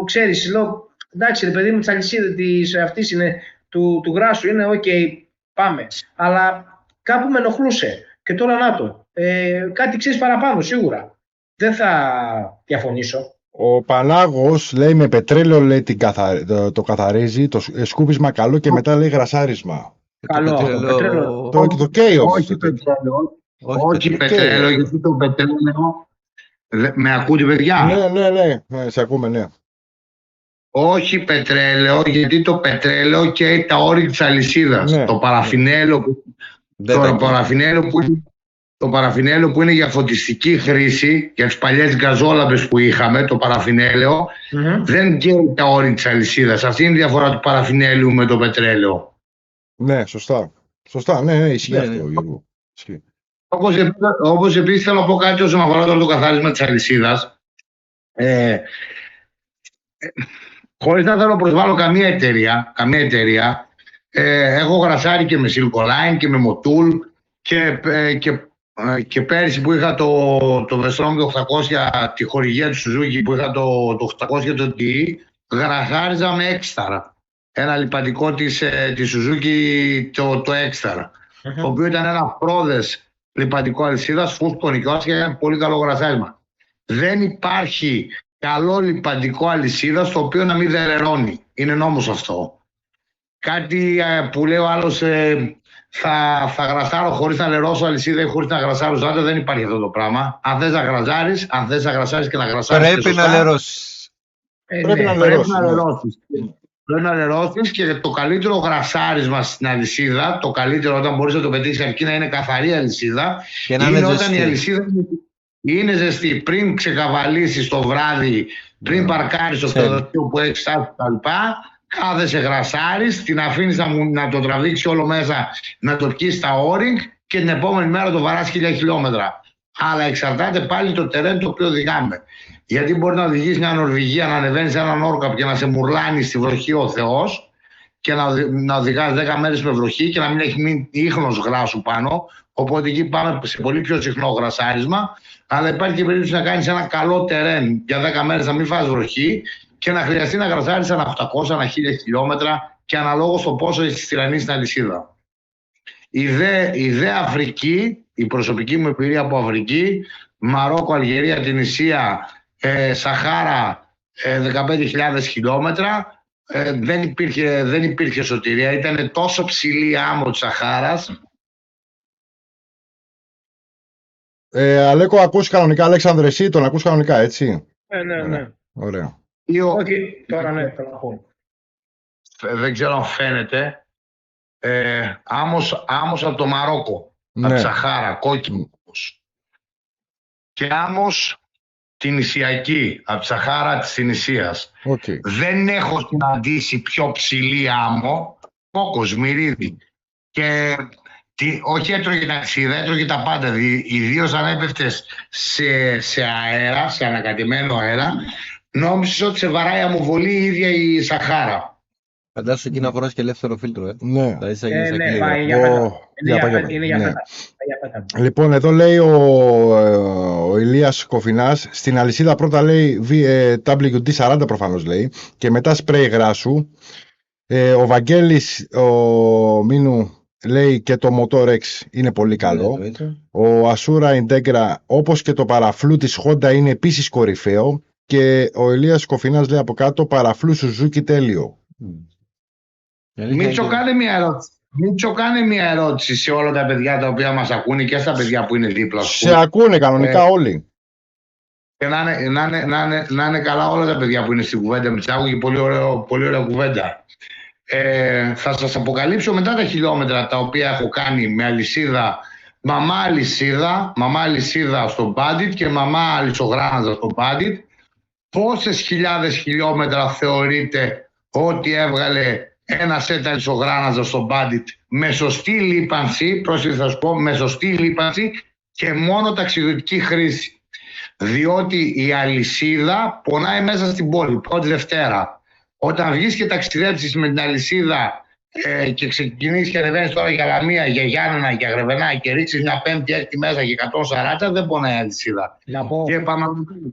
S3: ξέρεις, λέω, εντάξει ρε παιδί μου, της αλυσίδας αυτής είναι, του γράσου είναι, οκ, πάμε. Αλλά κάπου με ενοχλούσε και τώρα να το. Κάτι ξέρεις παραπάνω, σίγουρα. Δεν θα διαφωνήσω.
S1: Ο Πανάγος λέει με πετρέλαιο, λέει, το καθαρίζει, το σκούπισμα καλό και μετά λέει γρασάρισμα.
S3: Καλό, πετρέλαιο.
S1: Το καίει όμως.
S6: Όχι πετρέλαιο, γιατί το πετρέλαιο... Με ακούτε, παιδιά?
S1: Ναι, σε ακούμε, ναι.
S6: Όχι πετρέλαιο, γιατί το πετρέλαιο καίει τα όρη της αλυσίδας. Ναι. Το παραφινέλαιο που είναι για φωτιστική χρήση, για τις παλιές γκαζόλαμπες που είχαμε, το παραφινέλαιο, δεν καίει τα όρη της αλυσίδας. Αυτή είναι η διαφορά του παραφινέλιου με το πετρέλαιο.
S1: Ναι, σωστά. Ναι, ισχύει αυτό, Γιώργο.
S6: Όπως επίσης θέλω να πω κάτι όσον αφορά το καθάρισμα της αλυσίδας. Χωρίς να θέλω να προσβάλλω καμία εταιρεία, έχω γρασάρει και με Silcoline και με Motul και πέρυσι που είχα το Vestrom 800, τη χορηγία του Suzuki που είχα το 800 το TE, γρασάριζα με έξταρα. Ένα λιπαντικό της Suzuki το έξταρα, το οποίο ήταν ένα πρόδες λιπαντικό αλυσίδας, φούσκωνε και ένα πολύ καλό γρασάρισμα. Δεν υπάρχει καλό λιπαντικό αλυσίδας το οποίο να μην δερερώνει. Είναι νόμος αυτό. Κάτι που λέει ο άλλος θα γρασάρω χωρίς να λερώσω αλυσίδα ή χωρίς να γρασάρω ζάντα, δεν υπάρχει αυτό το πράγμα. Αν θες να γρασάρεις και να γρασάρεις
S2: πρέπει να λερώσεις.
S6: Πρέπει να λερώσεις και το καλύτερο γρασάρισμα στην αλυσίδα, το καλύτερο όταν μπορείς να το πετύχεις αρκεί να είναι καθαρή αλυσίδα, είναι όταν η αλυσίδα είναι ζεστή. Πριν ξεκαβαλήσεις το βράδυ, πριν παρκάρεις το ξενοδοχείο που έχεις στάσει κτλ., κάθεσαι, γρασάρεις, την αφήνεις να το τραβήξει όλο μέσα, να το πιείς τα όρινγκ και την επόμενη μέρα το βαράς 1000 χιλιόμετρα. Αλλά εξαρτάται πάλι το τερέν το οποίο οδηγάμε. Γιατί μπορεί να οδηγείς μια Νορβηγία, να ανεβαίνεις έναν όρκαπ και να σε μουρλάνει στη βροχή ο Θεός και να οδηγάς 10 μέρες με βροχή και να μην έχει μείνει ίχνος γράσου πάνω. Οπότε εκεί πάμε σε πολύ πιο συχνό γρασάρισμα. Αλλά υπάρχει και περίπτωση να κάνεις ένα καλό τερέν για 10 μέρες, να μην φας βροχή και να χρειαστεί να γρασάρεις ένα 800, ένα 1000 χιλιόμετρα και αναλόγως το πόσο έχεις τυραννίσει στην αλυσίδα. Η δε Αφρική, η προσωπική μου εμπειρία από Αφρική, Μαρόκο, Αλγερία, Τινησία, Σαχάρα, 15.000 χιλιόμετρα, δεν υπήρχε σωτηρία. Ήταν τόσο ψηλή η άμμο της Σαχάρας.
S1: Αλέκο, ακούς κανονικά, Αλέξανδρε, εσύ τον ακούς κανονικά, έτσι?
S3: Ναι.
S1: Ωραία.
S3: Όχι, τώρα ναι, θέλω να πω.
S6: Δεν ξέρω αν φαίνεται. Άμμος από το Μαρόκο,
S1: Ναι.
S6: από τη Σαχάρα, κόκκινο. Και άμμος τινησιακή, από τη Σαχάρα της Τινησίας.
S1: Okay.
S6: Δεν έχω συναντήσει πιο ψηλή άμμο, κόκκος, μυρίδι. Και όχι έτρωγε τα ξύδα, έτρωγε τα πάντα. Ιδίως αν έπεφτες σε αέρα, σε ανακατεμένο αέρα, νόμιζες ότι σε βαράει αμμοβολή η ίδια η Σαχάρα.
S2: Φαντάσου εκεί να φοράς και ελεύθερο φίλτρο,
S1: Ναι.
S3: Ναι, πάει για φέτα. Είναι για φέτα.
S1: Λοιπόν, εδώ λέει ο Ηλίας Κοφινάς, στην αλυσίδα πρώτα λέει WD-40 προφανώς λέει, και μετά σπρέι γράσου. Ο Βαγγέλης ο Μίνου λέει και το Motorex είναι πολύ καλό. Ο Asura Integra, όπως και το παραφλού της Honda, είναι επίσης κορυφαίο. Και ο Ηλίας Κοφινάς λέει από κάτω, παραφλού Suzuki τέλειο.
S6: Μίτσο, κάνε μια ερώτηση σε όλα τα παιδιά τα οποία μας ακούνε και στα παιδιά που είναι δίπλα σου.
S1: Σε ακούνε κανονικά όλοι.
S6: Και να είναι καλά όλα τα παιδιά που είναι στην κουβέντα με τσάκου και πολύ ωραία κουβέντα. Θα σας αποκαλύψω μετά τα χιλιόμετρα τα οποία έχω κάνει με αλυσίδα, μαμά αλυσίδα στο Bandit και μαμά αλυσογράναζα στο Bandit, πόσες χιλιάδες χιλιόμετρα θεωρείτε ότι έβγαλε ένα σετ αλυσογράναζα στο Bandit με σωστή λίπανση, πρόσεχε θα σου πω, με σωστή λίπανση και μόνο ταξιδιωτική χρήση. Διότι η αλυσίδα πονάει μέσα στην πόλη, πρώτη Δευτέρα. Όταν βγεις και ταξιδέψεις με την αλυσίδα και ξεκινήσεις και ανεβαίνεις τώρα για Λαμία, για Γιάννενα, για Γρεβενά και ρίξεις μια πέμπτη-έκτη μέσα για 140, δεν πονάει η αλυσίδα.
S3: Να πω.
S6: Και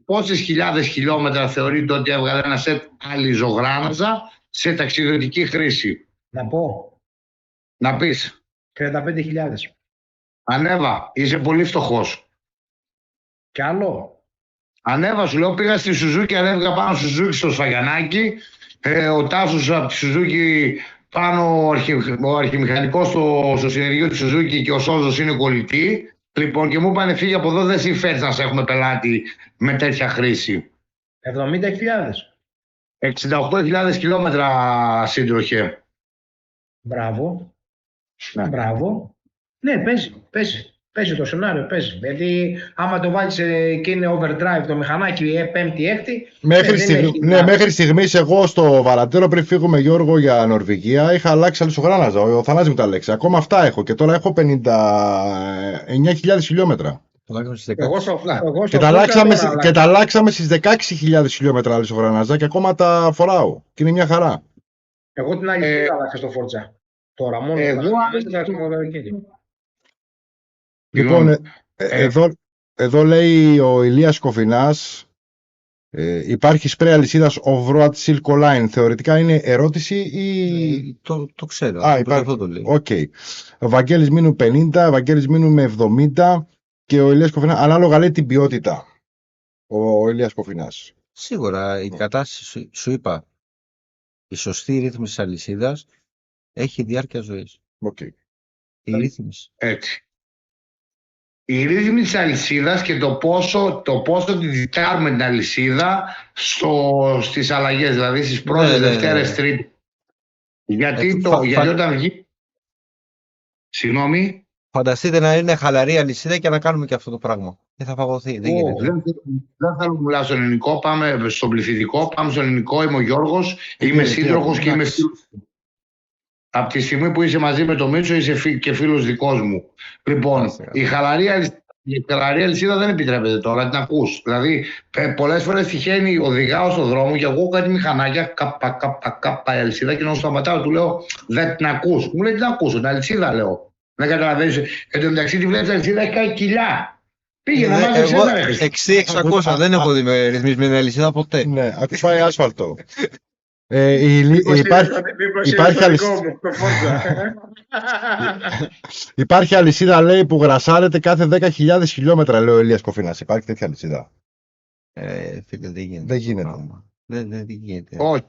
S6: πόσες χιλιάδες χιλιόμετρα θεωρείτε ότι έβγαλε ένα σετ αλυσογράναζα σε ταξιδιωτική χρήση?
S3: Να πω.
S6: Να πεις.
S3: 35.000.
S6: Ανέβα, είσαι πολύ φτωχός.
S3: Κι άλλο.
S6: Ανέβα, σου λέω, πήγα στη Σουζούκη, ανέβηκα πάνω στη Σουζούκη στο Σφαγιανάκι. Ο Τάσος από τη Σουζούκη πάνω, ο αρχιμηχανικός στο συνεργείο της Σουζούκη και ο Σόζος είναι κολλητή. Λοιπόν, και μου είπανε φύγει από εδώ, δεν συμφέρει να σε έχουμε πελάτη με τέτοια χρήση.
S3: 70.000.
S6: 68.000 χιλιόμετρα σύντροχε.
S3: Μπράβο.
S6: Ναι.
S3: Μπράβο. Ναι, παίζει. Παίζει το σενάριο, παίζει. Γιατί άμα το βάλεις και είναι overdrive το μηχανάκι πέμπτη-έκτη.
S1: Μέχρι στιγμής εγώ στο Βαραντέρο πριν φύγουμε, Γιώργο, για Νορβηγία, είχα αλλάξει αλυσογράναζα. Ο Θανάσης μου τα λέξει. Ακόμα αυτά έχω και τώρα έχω 59.000 χιλιόμετρα. Και τα αλλάξαμε στις 16.000 χιλιόμετρα αλυσογράναζα και ακόμα τα φοράω. Και είναι μια χαρά.
S3: Εγώ την άλλη άλλαξα στο Forza. Τώρα μόνο
S1: Λοιπόν, εδώ λέει ο Ηλίας Κοφινάς, υπάρχει σπρέι αλυσίδας Off-Road Silco Line. Θεωρητικά είναι ερώτηση ή...
S2: Το ξέρω.
S1: Αυτό το λέει. Okay. Ο Βαγγέλης Μίνου 50, ο Βαγγέλης Μίνου με 70 και ο Ηλίας Κοφινάς. Ανάλογα λέει την ποιότητα. Ο Ηλίας Κοφινάς.
S2: Σίγουρα η κατάσταση, σου είπα, η σωστή ρύθμιση της αλυσίδας έχει διάρκεια ζωής.
S1: Okay.
S2: Η ρύθμιση.
S6: Έτσι. Η ρύθμιση της αλυσίδας και το πόσο τη ζητάρουμε την αλυσίδα στις αλλαγές, δηλαδή στις πρώτες Δευτέρες, Τρίτες. Γιατί όταν βγει... Συγγνώμη.
S2: Φανταστείτε να είναι χαλαρή αλυσίδα και να κάνουμε και αυτό το πράγμα. και θα φαγωθεί. Δεν γίνεται.
S6: Δεν θέλω να μιλάω στο ελληνικό. Πάμε στον πληθυντικό. Πάμε στο ελληνικό. Είμαι ο Γιώργος. Είμαι σύντροφος και είμαι φίλος. Από τη στιγμή που είσαι μαζί με τον Μίτσο, είσαι και φίλος δικός μου. Λοιπόν, η χαλαρή αλυσίδα δεν επιτρέπεται τώρα, την ακούς. Δηλαδή, πολλές φορές τυχαίνει, οδηγάω στον δρόμο και ακούω κάτι μηχανάκια, καπα αλυσίδα, και να σταματάω, του λέω, δεν την ακούς. Μου λέει, την ακούσω, την αλυσίδα, λέω. Δεν καταλαβαίνεις. Εν τω μεταξύ, τη βλέπεις, αλυσίδα έχει κάνει κοιλιά. Πήγαινε να μάθεις ένα.
S2: 600 δεν έχω δει με ρυθμισμένη αλυσίδα ποτέ.
S1: Ναι, ακουμπάει άσφαλτο. Υπάρχει αλυσίδα, λέει, που γρασάρεται κάθε 10.000 χιλιόμετρα, λέει ο Ηλίας Κοφίνας. Υπάρχει τέτοια αλυσίδα?
S2: Φίλε, δεν γίνεται.
S1: Δεν γίνεται.
S2: Δεν γίνεται.
S6: Όχι.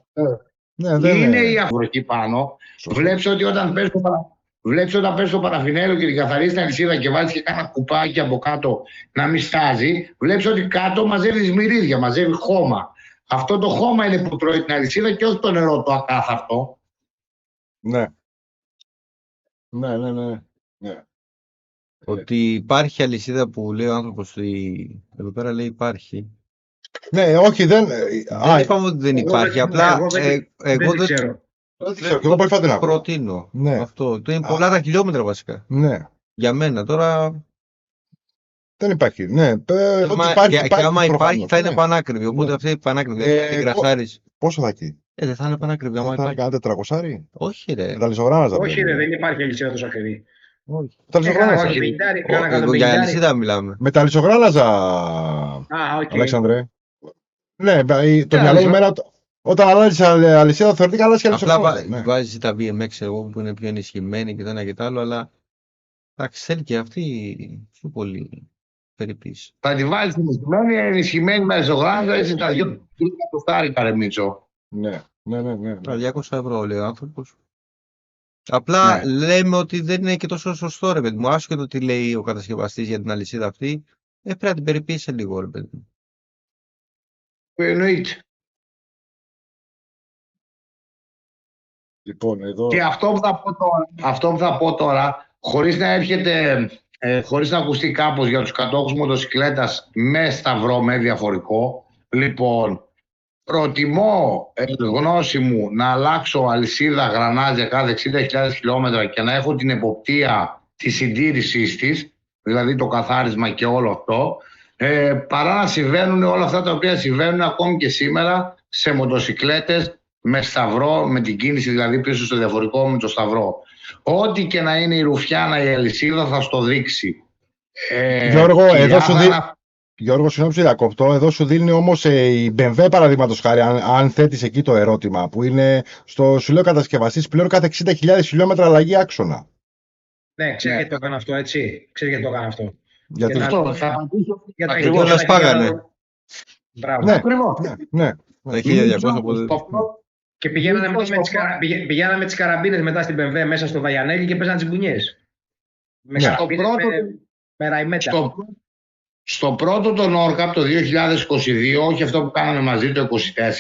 S6: Είναι η αφορική πάνω. Βλέπεις ότι όταν πες το παραφινέλο και την καθαρίζεις την αλυσίδα και βάζεις και κάνα κουπάκι από κάτω να μην στάζει, βλέπεις ότι κάτω μαζεύει σμυρίδια, μαζεύει χώμα. Αυτό το χώμα είναι που τρώει την αλυσίδα και όχι το νερό το ακάθαρτο.
S1: Ναι.
S2: Ότι υπάρχει αλυσίδα που λέει ο άνθρωπος, εδώ πέρα λέει υπάρχει.
S1: Ναι, όχι, δεν
S2: είπαμε ότι δεν υπάρχει, απλά εγώ δεν
S3: ξέρω.
S1: Εγώ πολύ φάτε να
S2: προτείνω.
S1: Ναι.
S2: Αυτό. Είναι πολλά τα χιλιόμετρα βασικά.
S1: Ναι.
S2: Για μένα τώρα.
S1: Δεν υπάρχει. Ναι.
S2: Και άμα υπάρχει θα είναι πανάκριβη. Οπότε αυτή η πανάκριβη δεν γρασάρεις.
S1: Πόσο θα εκεί?
S2: Δεν θα είναι πανάκριβη.
S1: Δεν θα είναι κανένα 400?
S2: Όχι ρε.
S3: Όχι ρε, δεν υπάρχει αλυσίδα τόσο ακριβή.
S2: Για αλυσίδα μιλάμε.
S1: Με τα λισογράναζα, Αλέξανδρε. Ναι, το μυαλό μου μέρα, όταν αλλάζει αλυσίδα θεωρητικά αλλάζει και αλυσογράναζα.
S2: Απλά βάζεις τα BMX εγώ που είναι πιο ενισχυμένη και το ένα και το άλλο, αλλά θέλει και αυτή πιο πολύ περιποίηση.
S6: Θα τη βάλεις ενισχυμένη με αλυσογράναζα, έτσι τα δυο κοστάρικα ρε Μίτσο.
S1: Ναι.
S2: 200 ευρώ λέει ο άνθρωπος. Απλά λέμε ότι δεν είναι και τόσο σωστό ρε παιδί μου. Άσχετο τι λέει ο κατασκευαστής για την αλυσίδα αυτή, πρέπει να την περιποίησε λίγο ρε παιδί μου.
S6: Εννοείται.
S1: Λοιπόν, εδώ...
S6: Και αυτό που θα πω τώρα, χωρίς να έρχεται, χωρίς να ακουστεί κάπως για τους κατόχους μοτοσυκλέτας με σταυρό, με διαφορικό, λοιπόν, προτιμώ γνώση μου να αλλάξω αλυσίδα γρανάζια κάθε 60.000 χιλιόμετρα και να έχω την εποπτεία της συντήρησής της, δηλαδή το καθάρισμα και όλο αυτό, παρά να συμβαίνουν όλα αυτά τα οποία συμβαίνουν ακόμη και σήμερα σε μοτοσυκλέτες με σταυρό, με την κίνηση δηλαδή πίσω στο διαφορικό με το σταυρό. Ό,τι και να είναι η ρουφιάνα, η αλυσίδα θα στο δείξει.
S1: Γιώργο, εδώ σου δει... Γιώργο, συγγνώμη που διακόπτω, εδώ σου δίνει όμως η BMW παραδείγματος χάρη, αν θέτεις εκεί το ερώτημα, που είναι σου λέω κατασκευαστής πλέον κάθε 60.000 χιλιόμετρα αλλαγή άξονα.
S3: Ναι, ξέρει γιατί το έκανε αυτό, έτσι. Ξέρει γιατί το έκανε αυτό.
S1: Γιατί
S6: αυτό θα απαντήσω.
S2: Ακριβώς να σπάγανε.
S3: Μπράβο.
S1: Ναι,
S6: ακριβώς.
S1: Ναι.
S3: Και πηγαίναμε με τις καραμπίνες μετά στην BMW μέσα στο Βαγιανέλη και παίζαν τις μπουνιές.
S6: Στο πρώτο τον Όρκαπ το 2022, όχι αυτό που κάναμε μαζί το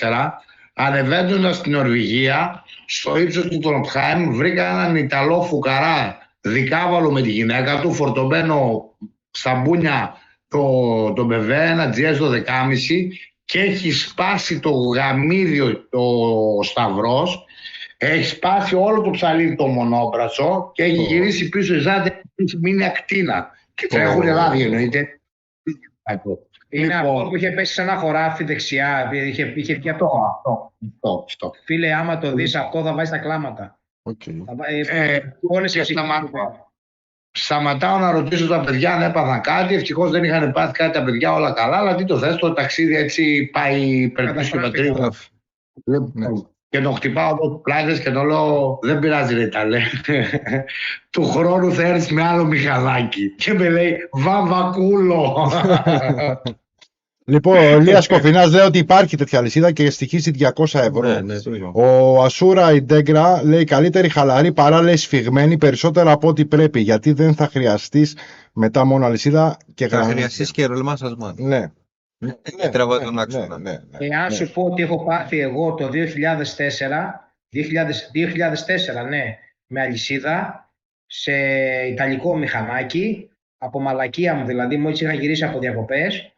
S6: 2024, ανεβαίνοντας στην Νορβηγία, στο ύψος του Τροντχάιμ, βρήκα έναν Ιταλό φουκαρά δικάβαλο με τη γυναίκα του, φορτωμένο στα μπούνια το BMW, ένα GS 12,5, και έχει σπάσει το γαμίδιο το σταυρός, έχει σπάσει όλο το ψαλίδι το μονόπρασο και έχει γυρίσει πίσω η ζάτη, έχει μείνει ακτίνα. Και τρέχουν λάδι εννοείται.
S3: Είναι αυτό που είχε πέσει σε ένα χωράφι δεξιά, είχε βγει από
S6: αυτό.
S3: Φίλε, άμα το δεις αυτό θα βάζεις τα κλάματα.
S6: Σταματάω να ρωτήσω τα παιδιά αν έπαθαν κάτι. Ευτυχώς δεν είχαν πάθει κάτι τα παιδιά, όλα καλά. Αλλά τι το θες, το ταξίδι έτσι πάει περίπου και πατρίδα. Και τον χτυπάω εδώ πλάκες και τον λέω, δεν πειράζει ρε Ιταλέ, του χρόνου θα έρθεις με άλλο μηχανάκι. Και με λέει, βαμβακούλο.
S1: Λοιπόν, ο Ηλίας Κοφινάς λέει ότι υπάρχει τέτοια αλυσίδα και στοιχίζει 200 ευρώ.
S2: Ναι.
S1: Ο Ασούρα Ιντέγκρα λέει καλύτερη χαλαρή παρά λέει σφιγμένη, περισσότερα από ό,τι πρέπει, γιατί δεν θα χρειαστείς μετά μόνο αλυσίδα και
S2: θα χρειαστείς και ρολμά σας μάνα.
S1: Ναι.
S2: Τραβάει τον άξονα.
S3: Εάν σου πω ότι έχω πάθει εγώ το 2004, ναι, με αλυσίδα σε ιταλικό μηχανάκι, από μαλακία μου δηλαδή, μόλις είχα γυρίσει από διακοπές,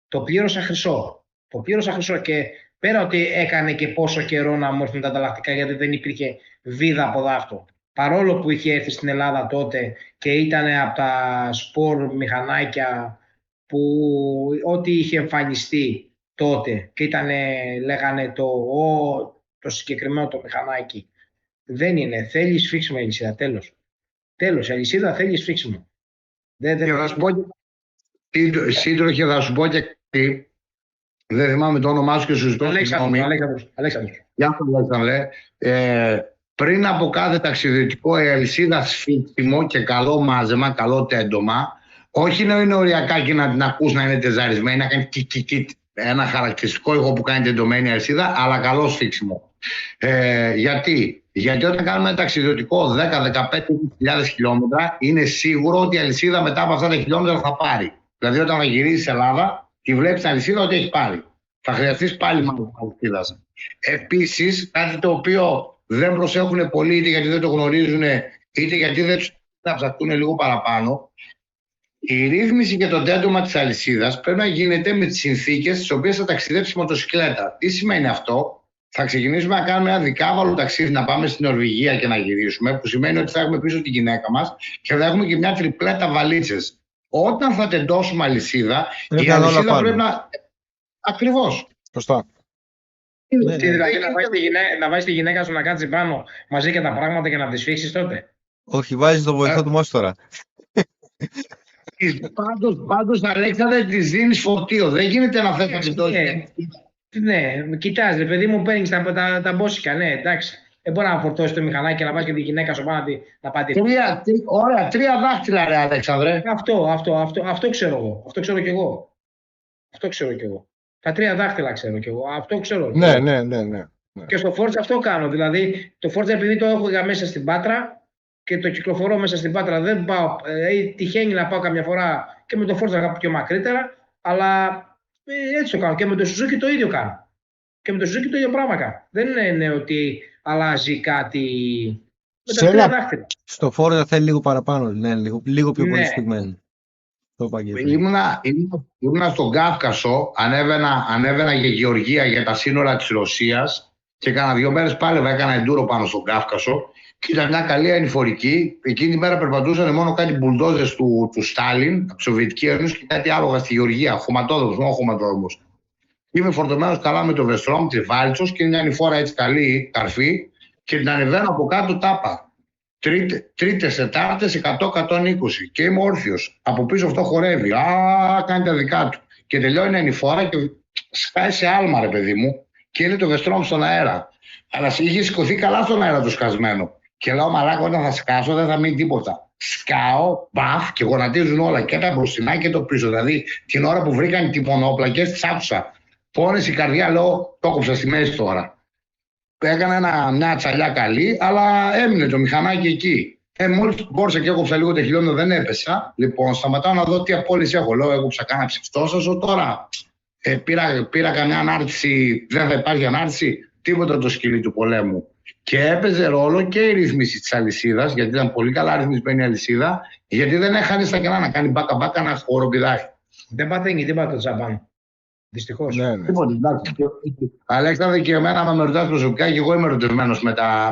S3: το πλήρωσα χρυσό. Το πλήρωσα χρυσό και πέρα ότι έκανε και πόσο καιρό να μου έρθουν τα ανταλλακτικά, γιατί δεν υπήρχε βίδα από δάφτο. Παρόλο που είχε έρθει στην Ελλάδα τότε και ήταν από τα σπορ μηχανάκια που ό,τι είχε εμφανιστεί τότε και λέγανε το συγκεκριμένο το μηχανάκι. Δεν είναι. Θέλει σφίξιμο η αλυσίδα. Τέλος. Η αλυσίδα θέλει σφίξιμο.
S6: Και θα σου πω και σύντροχε, θα σου πω και κάτι. Δεν θυμάμαι το όνομά σου και σου ζητώ συγγνώμη.
S3: Αλέξανδρος.
S6: Γεια σου, Αλέξανδρε. Πριν από κάθε ταξιδιωτικό, η αλυσίδα σφίξιμο και καλό μάζεμα, καλό τέντομα, όχι να είναι οριακά και να την ακούς να είναι τεζαρισμένη, να κάνει ένα χαρακτηριστικό ήχο που κάνει τεντωμένη αλυσίδα, αλλά καλό σφίξιμο. Γιατί όταν κάνουμε ένα ταξιδιωτικό 10-15.000 χιλιόμετρα, είναι σίγουρο ότι η αλυσίδα μετά από αυτά τα χιλιόμετρα θα πάρει. Δηλαδή, όταν θα γυρίσεις Ελλάδα, τη βλέπεις την αλυσίδα ότι έχει πάρει. Θα χρειαστείς πάλι μάλλον αλυσίδα. Επίσης, κάτι το οποίο δεν προσέχουν πολύ, είτε γιατί δεν το γνωρίζουν, είτε γιατί δεν τους να ψαχτούν λίγο παραπάνω, η ρύθμιση και το τέντομα της αλυσίδας πρέπει να γίνεται με τις συνθήκες στις οποίες θα ταξιδέψει η μοτοσυκλέτα. Τι σημαίνει αυτό? Θα ξεκινήσουμε να κάνουμε ένα δικάβαλο ταξίδι, να πάμε στην Νορβηγία και να γυρίσουμε, που σημαίνει ότι θα έχουμε πίσω τη γυναίκα μας και θα έχουμε και μια τριπλέτα βαλίτσες. Όταν θα τεντώσουμε αλυσίδα, η αλυσίδα πρέπει να... Ακριβώς.
S1: Σωστά.
S3: Δηλαδή να βάζεις τη γυναίκα σου να κάτσει πάνω μαζί και τα πράγματα και να τη σφίξεις τότε.
S2: Όχι, βάζει το βοηθό του Μόστορα.
S6: Πάντως, Αλέξανδρε, της δίνεις φορτίο. Δεν γίνεται να θες να την δώσεις.
S3: Ναι, κοιτάς, παιδί μου, παίρνεις τα μπόσικα, ναι, εντάξει. Δεν μπορεί να φορτώσει το μηχανάκι και να βάζει και τη γυναίκα σου πάνω να πάτε.
S6: Ωραία, 3 δάχτυλα, ρε Αλέξανδρε.
S3: Αυτό ξέρω εγώ. Αυτό ξέρω κι εγώ. Τα 3 δάχτυλα ξέρω κι εγώ. Αυτό ξέρω.
S1: Ναι.
S3: Και στο Forza αυτό κάνω. Δηλαδή, το Forza επειδή το έχω για μέσα στην Πάτρα και το κυκλοφορώ μέσα στην Πάτρα, δεν πάω. Τυχαίνει να πάω καμιά φορά και με το Forza να πάω πιο μακρύτερα, αλλά έτσι το κάνω. Και με το Suzuki το ίδιο κάνω. Και με το Suzuki το ίδιο πράγμα κάνω. Δεν είναι ότι αλλάζει κάτι. Με τα 3 δάχτυλα.
S2: Στο Forza θέλει λίγο παραπάνω, ναι, λίγο πιο πολύ σφιγμένο.
S6: Ήμουνα στον Κάφκασο, ανέβαινα για Γεωργία για τα σύνορα της Ρωσίας και κάνα 2 μέρες πάλι έκανα εντούρο πάνω στον Κάφκασο και ήταν μια καλή ανηφορική. Εκείνη τη μέρα περπατούσαν μόνο κάτι μπουλντόζες του Στάλιν, από τη Σοβιετική Ένωση και κάτι άλογα στη Γεωργία, χωματόδρομος. Είμαι φορτωμένος καλά με το Βεστρόμ, τη Βάλτσος και είναι μια ανηφόρα έτσι καλή, καρφή και την ανεβαίνω από κάτω τάπα. Τρίτες, τετάρτες, 100-120 και είμαι όρθιος. Από πίσω αυτό χορεύει. Κάνει τα δικά του. Και τελειώνει η ανηφόρα και σκάει σε άλμα, ρε παιδί μου. Και είναι το Βεστρόμ στον αέρα. Αλλά είχε σηκωθεί καλά στον αέρα το σκασμένο. Και λέω, μαλάκα, όταν θα σκάσω δεν θα μείνει τίποτα. Σκάω, μπαφ και γονατίζουν όλα. Και τα μπροστινά και το πίσω. Δηλαδή την ώρα που βρήκαν τι μονόπλακες, τις άκουσα. Πόνες η καρδιά, λέω, το έκοψα στη μέση τώρα. Έκανα μια τσαλιά καλή, αλλά έμεινε το μηχανάκι εκεί. Μόλις μπόρεσα και έκοψα λίγο το χιλιόμετρο, δεν έπεσα. Λοιπόν, σταματάω να δω τι απόλυση έχω. Λέω, έκοψα κάνα ψηφτόσασο τώρα. Πήρα καμιά ανάρτηση, δεν θα υπάρχει ανάρτηση, τίποτα το σκυλί του πολέμου. Και έπαιζε ρόλο και η ρύθμιση της αλυσίδας, γιατί ήταν πολύ καλά ρυθμισμένη η αλυσίδα, γιατί δεν έχανε στα κενά να κάνει μπάκα-μπάκα να χοροπηδάει.
S3: Δεν παθαίνει τίποτα το Τζαπάν. Δυστυχώς.
S1: Ναι.
S6: Αλέξανδρε, και εμένα με ρωτάς προσωπικά και εγώ είμαι ερωτευμένος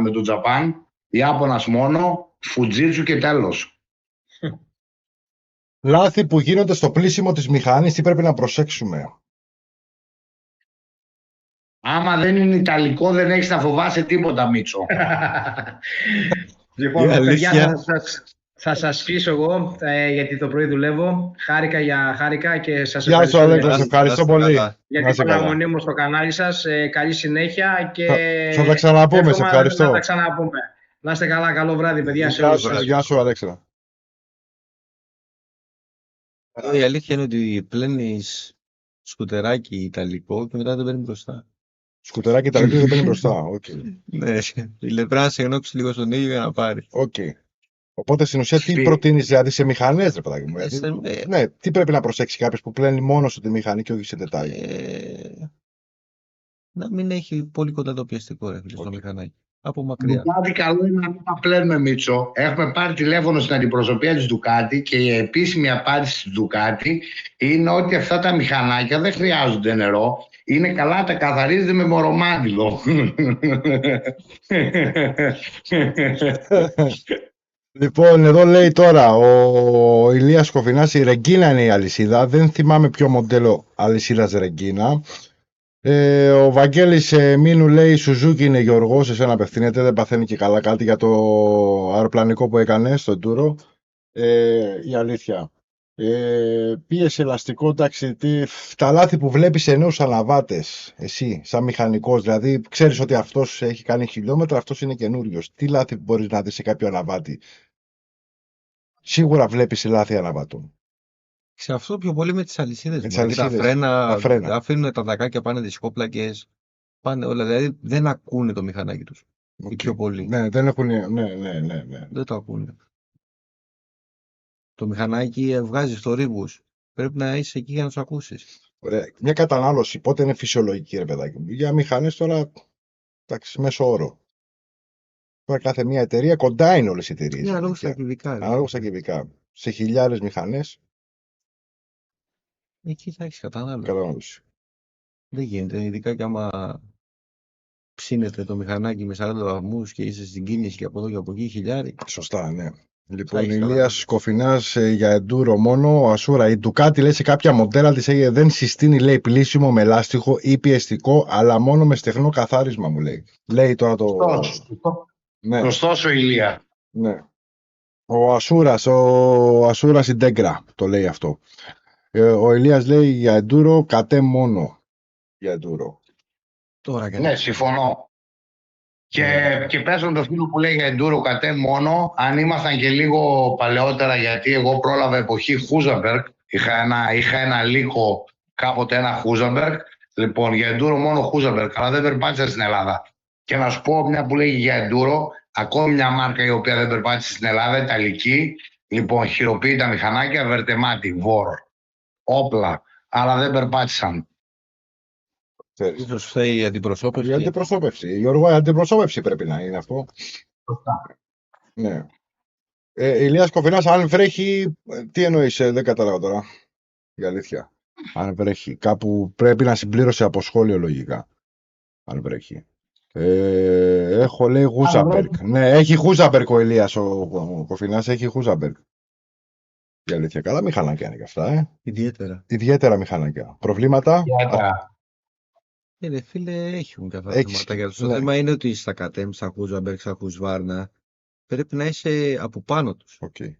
S6: με το Τζαπάν. Ιάπωνας μόνο, Φουτζίτσου και τέλος.
S1: Λάθη που γίνονται στο πλήσιμο της μηχανής, τι πρέπει να προσέξουμε?
S6: Άμα δεν είναι ιταλικό, δεν έχεις να φοβάσαι τίποτα, Μίτσο.
S3: Λοιπόν, παιδιά, θα σας κλείσω εγώ, γιατί το πρωί δουλεύω. Χάρηκα και σας
S1: Γεια σου, Αλέξανδρε, ευχαριστώ πολύ.
S3: Για την παραμονή μου στο κανάλι σας. Καλή συνέχεια και
S1: θα τα ξαναπούμε, σε ευχαριστώ.
S3: Να τα ξαναπούμε. Να είστε καλά, καλό βράδυ, παιδιά.
S1: Γεια σου, Αλέξανδρε.
S2: Η αλήθεια είναι ότι πλένεις σκουτεράκι ιταλικό και μετά δεν παίρνει μπροστά.
S1: Σκουτεράκι ιταλικό δεν παίρνει μπροστά.
S2: Ναι, πρέπει να σε γνώξει λίγο στον ήλιο για να πάρει.
S1: Οπότε στην ουσία τι προτείνεις δηλαδή σε μηχανές, ρε παιδάκι μου? Ναι, τι πρέπει να προσέξει κάποιος που πλένει μόνο σου τη μηχανή και όχι σε τετάγια?
S2: Να μην έχει πολύ κοντά το πιεστικό, ρε φίλε, στο μηχανάκι. από μακριά.
S6: Ντουκάτι καλό είναι να μην τα πλένουμε, Μίτσο. Έχουμε πάρει τηλέφωνο στην αντιπροσωπεία της Ντουκάτι και η επίσημη απάντηση της Ντουκάτι είναι ότι αυτά τα μηχανάκια δεν χρειάζονται νερό. Είναι καλά, τα καθαρίζεται με μορομάντιλο.
S1: Λοιπόν, εδώ λέει τώρα ο Ηλίας Κοφινάς, η Ρεγκίνα είναι η αλυσίδα. Δεν θυμάμαι ποιο μοντέλο αλυσίδας Ρεγκίνα. Ο Βαγγέλης Μίνου λέει, η Σουζούκι είναι Γιώργο, σε σένα απευθύνεται, δεν παθαίνει και καλά κάτι για το αεροπλανικό που έκανε στον Τούρο. Η αλήθεια. Πίεση, ελαστικό, εντάξει, τα λάθη που βλέπεις σε νέους αναβάτες, εσύ, σαν μηχανικός, δηλαδή ξέρεις ότι αυτός έχει κάνει χιλιόμετρα, αυτός είναι καινούριος. Τι λάθη μπορείς να δεις σε κάποιο αναβάτη? Σίγουρα βλέπεις λάθη αναβάτων.
S2: Σε αυτό πιο πολύ με τις αλυσίδες.
S1: Με τις
S2: Δηλαδή, τα
S1: αλυσίδες, τα φρένα.
S2: αφήνουν τα δακάκια, πάνε δισκόπλακες, πάνε όλα, δηλαδή δεν ακούνε το μηχανάκι τους. Οι πιο πολλοί.
S1: Ναι, δεν έχουν. Ναι.
S2: Δεν το ακούνε. Το μηχανάκι βγάζει θορύβους. Πρέπει να είσαι εκεί για να τους ακούσεις.
S1: Ωραία. Μια κατανάλωση πότε είναι φυσιολογική, ρε παιδάκι μου? Για μηχανές τώρα, εντάξει, μέσο όρο. Τώρα κάθε μια εταιρεία, κοντά είναι όλες οι εταιρείες.
S2: Είναι ανάλογα στα κυβικά.
S1: Ανάλογα στα κυβικά. Σε χιλιάδες μηχανές,
S2: Εκεί θα έχεις κατανάλωση.
S1: κατανάλωση.
S2: Δεν γίνεται. Ειδικά και άμα ψήνεται το μηχανάκι με 40 βαθμούς και είσαι στην κίνηση και από εδώ και από εκεί χιλιάρι.
S1: Σωστά, ναι. Λοιπόν,
S2: έχεις
S1: Ηλίας
S2: κατανάλωση.
S1: Κοφινάς για εντούρο μόνο. Ο Ασούρα, η Ντουκάτι λέει σε κάποια μοντέλα της δεν συστήνει, λέει, πλήσιμο με λάστιχο ή πιεστικό, αλλά μόνο με στεγνό καθάρισμα, μου λέει. Λέει τώρα το. Ναι.
S6: Σωστός ο Ηλία.
S1: Ναι. Ο Ασούρας η Ντέγκρα το λέει αυτό. Ο Ηλίας λέει για εντούρο κατέ μόνο. Για εντούρο.
S2: Τώρα και
S6: Ναι, συμφωνώ. Και πέσω το φίλο που λέει για εντούρο κατέ μόνο, αν ήμασταν και λίγο παλαιότερα, γιατί εγώ πρόλαβα εποχή Χούζαμπεργκ, είχα ένα λύκο κάποτε, ένα Χούζαμπεργκ, λοιπόν για εντούρο μόνο Χούζαμπεργκ, αλλά δεν περπάτησα στην Ελλάδα. Και να σου πω μια που λέγει για εντούρο, ακόμη μια μάρκα η οποία δεν περπάτησε στην Ελλάδα, ιταλική, λοιπόν χειροποίητα μηχανάκια, βερτεμάτι, βορ, όπλα, αλλά δεν περπάτησαν.
S2: ίσως φταίει η αντιπροσώπευση.
S1: Η αντιπροσώπευση. Γιώργο, η αντιπροσώπευση πρέπει να είναι αυτό.
S6: Σωστά.
S1: Ναι. Ηλίας Κοφινάς, αν βρέχει, τι εννοείς, δεν κατάλαβα τώρα. Η αλήθεια. Αν βρέχει. Κάπου πρέπει να συμπλήρωσε από σχόλιο λογικά. Αν βρέχει. Έχω, λέει, Χούζαμπεργκ. Ναι, έχει Χούζαμπεργκ ο Ηλίας ο Κοφινάς, έχει Χούζαμπεργκ. Η αλήθεια. Καλά μηχανάκια είναι και αυτά,
S2: Ιδιαίτερα.
S1: Ιδιαίτερα μηχανάκια. Προβλήματα.
S2: Φίλε, έχουν κάποια
S1: Έχεις,
S2: θέματα για το
S1: ναι.
S2: θέμα είναι ότι στα κατέμ, στα Χούζαμπεργκ, στα Χουσβάρνα πρέπει να είσαι από πάνω τους.
S1: Okay.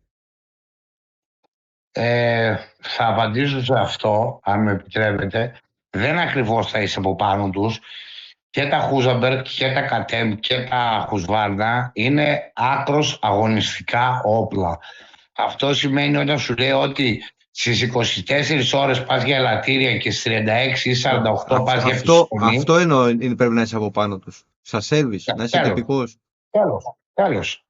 S6: Θα απαντήσω σε αυτό, αν με επιτρέπετε. Δεν ακριβώς θα είσαι από πάνω τους. Και τα Χούζαμπεργκ και τα Κατέμ και τα Χουσβάρνα είναι άκρως αγωνιστικά όπλα. Αυτό σημαίνει όταν σου λέω ότι στις 24 ώρες πας για ελαττήρια και στις 36 ή 48 πας για επιστολή.
S2: Αυτό εννοώ πρέπει να είσαι από πάνω τους. Στα σέρβις, να είσαι τυπικός.
S6: Τέλος.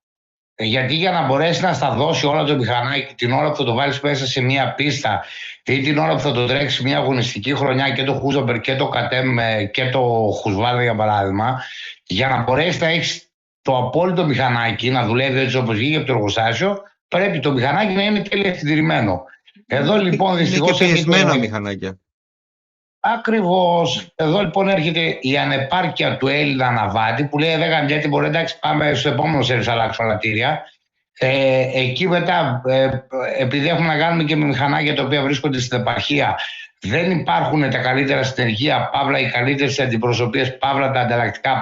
S6: Γιατί για να μπορέσει να στα δώσει όλα το μηχανάκι την ώρα που θα το βάλεις μέσα σε μια πίστα ή την ώρα που θα το τρέξει μια αγωνιστική χρονιά και το Χούζαμπεργκ και το Κατέμ και το Χουσβάρνα για παράδειγμα, για να μπορέσει να έχεις το απόλυτο μηχανάκι να δουλεύει έτσι όπως βγήκε από το εργοστάσιο, πρέπει το μηχανάκι να είναι τέλεια συντηρημένο. Εδώ λοιπόν δυστυχώς.
S2: Είναι και πιεσμένα μηχανάκια.
S6: Ακριβώς. Εδώ λοιπόν έρχεται η ανεπάρκεια του Έλληνα αναβάτη που λέει: δεν γαμιέται, μπορεί, εντάξει, πάμε στο επόμενο σερβις, αλλάξουμε ελαττήρια. Εκεί μετά, επειδή έχουμε να κάνουμε και με μηχανάκια τα οποία βρίσκονται στην επαρχία, δεν υπάρχουν τα καλύτερα συνεργεία, παύλα, οι καλύτερες αντιπροσωπείες, παύλα, τα ανταλλακτικά,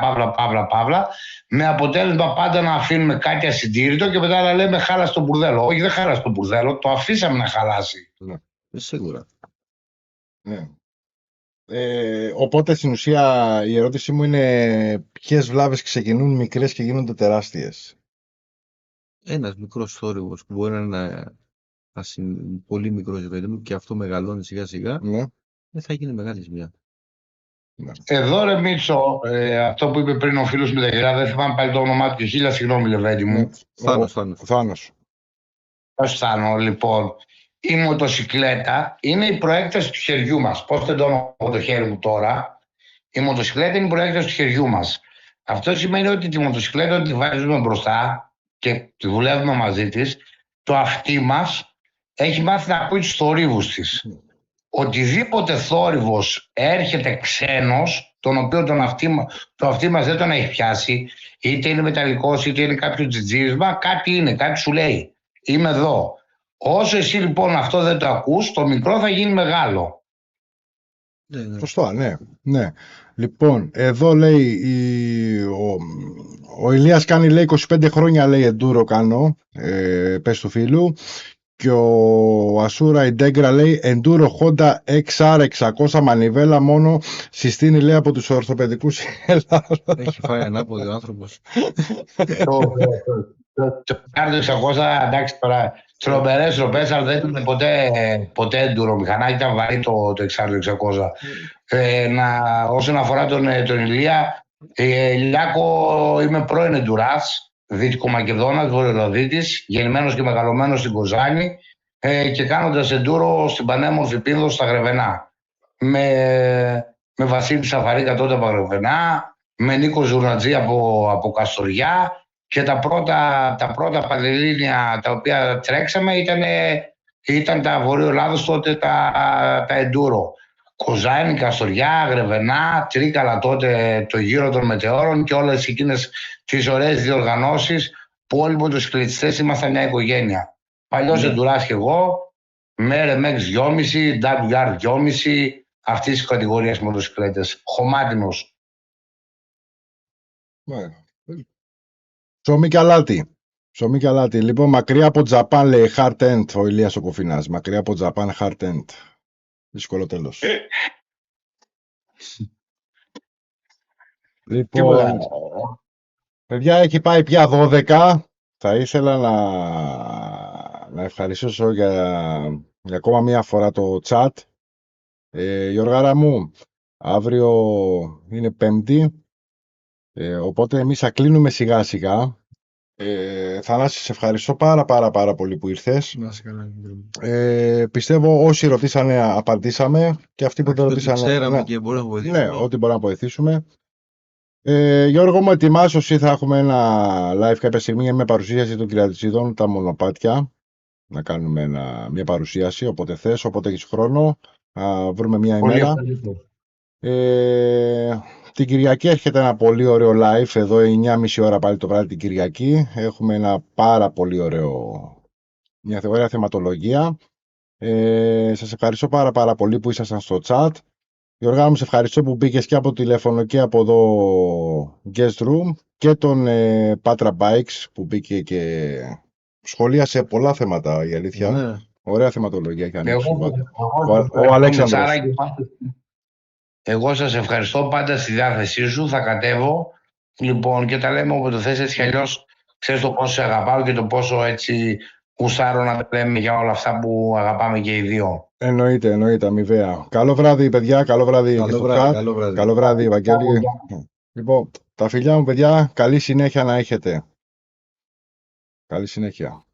S6: παύλα, με αποτέλεσμα πάντα να αφήνουμε κάτι ασυντήρητο και μετά να λέμε χάλασε το μπουρδέλο. Όχι, δεν χάλασε το μπουρδέλο, το αφήσαμε να χαλάσει.
S2: Σίγουρα.
S1: Ναι. Οπότε στην ουσία η ερώτησή μου είναι ποιες βλάβες ξεκινούν μικρές και γίνονται τεράστιες.
S2: Ένας μικρός θόρυβος που μπορεί να είναι πολύ μικρός και αυτό μεγαλώνει σιγά σιγά,
S1: Ναι.
S2: δεν θα γίνει μεγάλη ζημιά.
S1: Ναι.
S6: Εδώ ρε Μίτσο, αυτό που είπε πριν ο φίλος με τα γερά, δεν θυμάμαι πάλι το όνομά του, 1000 συγγνώμη Λεβέντη μου.
S2: Θάνος.
S6: Θάνο, λοιπόν. Η μοτοσικλέτα είναι η προέκταση του χεριού μας. Πώς δεν το όνομα το χέρι μου τώρα. Η μοτοσικλέτα είναι η προέκταση του χεριού μας. Αυτό σημαίνει ότι τη μοτοσυκλέτα τη βάζουμε μπροστά και τη δουλεύουμε μαζί της. Το αυτί μας έχει μάθει να ακούει τους θορύβους της. Οτιδήποτε θόρυβος έρχεται ξένος, τον οποίο το αυτί μας δεν τον έχει πιάσει, είτε είναι μεταλλικός είτε είναι κάποιο τζιτζίρισμα, κάτι είναι, κάτι σου λέει. Είμαι εδώ. Όσο εσύ λοιπόν αυτό δεν το ακούς, το μικρό θα γίνει μεγάλο.
S1: Σωστά, ναι. Λοιπόν, εδώ λέει ο Ηλίας κάνει, λέει, 25 χρόνια, λέει, enduro κάνω, πες του φίλου. Και ο Ασούρα Ιντέγκρα λέει enduro Honda XR600 μανιβέλα μόνο συστήνει, λέει, από τους ορθοπαιδικούς.
S2: Έχει φάει ανάποδο ο άνθρωπος.
S6: Το XR600, εντάξει τώρα, τρομερές τροπές, αλλά δεν ήταν ποτέ enduro μηχανάκι, ήταν βαρύ το XR600. Όσον αφορά τον Ηλία, Λιάκο, είμαι πρώην εντουράς, Δυτικό Μακεδόνας, Βορειοδίτης, γεννημένος και μεγαλωμένος στην Κοζάνη και κάνοντας εντούρο στην πανέμορφη Πίνδο στα Γρεβενά. Με Βασίλη Σαφαρίκα τότε από Γρεβενά, με Νίκο Ζουρνατζή από Καστοριά και τα πρώτα πανελλήνια τα οποία τρέξαμε ήταν τα Βορείου Ελλάδος τότε τα εντούρο. Κοζάνη, Καστοριά, Γρεβενά, Τρίκαλα τότε, το γύρο των μετεώρων και όλες εκείνες τις ωραίες διοργανώσεις που όλοι οι μοτοσυκλετιστές ήμασταν μια οικογένεια. Παλιός εντουράς και εγώ, με RMX 2,5, WR 2,5, αυτής της κατηγορίας μοτοσυκλέτες. Χωμάτινος.
S1: Ψωμί και αλάτι. Λοιπόν, μακριά από Τζαπάν, λέει, hard end, ο Ηλίας ο Κοφινάς. Μακριά από Τζαπάν, hard end. Δύσκολο τέλος. Λοιπόν, παιδιά, έχει πάει πια 12. Θα ήθελα να ευχαριστήσω για ακόμα μία φορά το chat. Γιωργάρα μου, αύριο είναι Πέμπτη, οπότε εμείς θα κλείνουμε σιγά σιγά. Θανάση, σε ευχαριστώ πάρα πολύ που ήρθες. Πιστεύω όσοι ρωτήσανε απαντήσαμε και αυτοί που δεν ρωτήσανε,
S2: ξέραμε και μπορούμε να βοηθήσουμε.
S1: Ναι, ό,τι μπορούμε να βοηθήσουμε. Γιώργο μου, ετοιμάσου, θα έχουμε ένα live κάποια στιγμή με παρουσίαση των κυριατζίδων, τα μονοπάτια. Να κάνουμε μια παρουσίαση, όποτε θες, όποτε έχεις χρόνο. Βρούμε μια ημέρα. Την Κυριακή έρχεται ένα πολύ ωραίο live, εδώ 9.30 ώρα πάλι το βράδυ την Κυριακή. Έχουμε ένα πάρα πολύ μια ωραία θεματολογία. Σας ευχαριστώ πάρα πολύ που ήσασταν στο chat. Γιώργα μου, σε ευχαριστώ που μπήκες και από τηλέφωνο και από εδώ guest room και τον Patra Bikes που μπήκε και σχολίασε πολλά θέματα, η αλήθεια.
S2: Ναι.
S1: Ωραία θεματολογία έχει ανοίξει.
S6: Ο Αλέξανδρος. Εγώ σας ευχαριστώ, πάντα στη διάθεσή σου, θα κατέβω. Λοιπόν, και τα λέμε όποτε θες, έτσι κι αλλιώς ξέρεις το πόσο σε αγαπάω και το πόσο έτσι γουστάρω να τα λέμε για όλα αυτά που αγαπάμε και οι δύο.
S1: Εννοείται, αμοιβαία. Καλό βράδυ, παιδιά, καλό βράδυ. Καλό βράδυ, Βαγγέλη. Λοιπόν, τα φιλιά μου, παιδιά, καλή συνέχεια να έχετε. Καλή συνέχεια.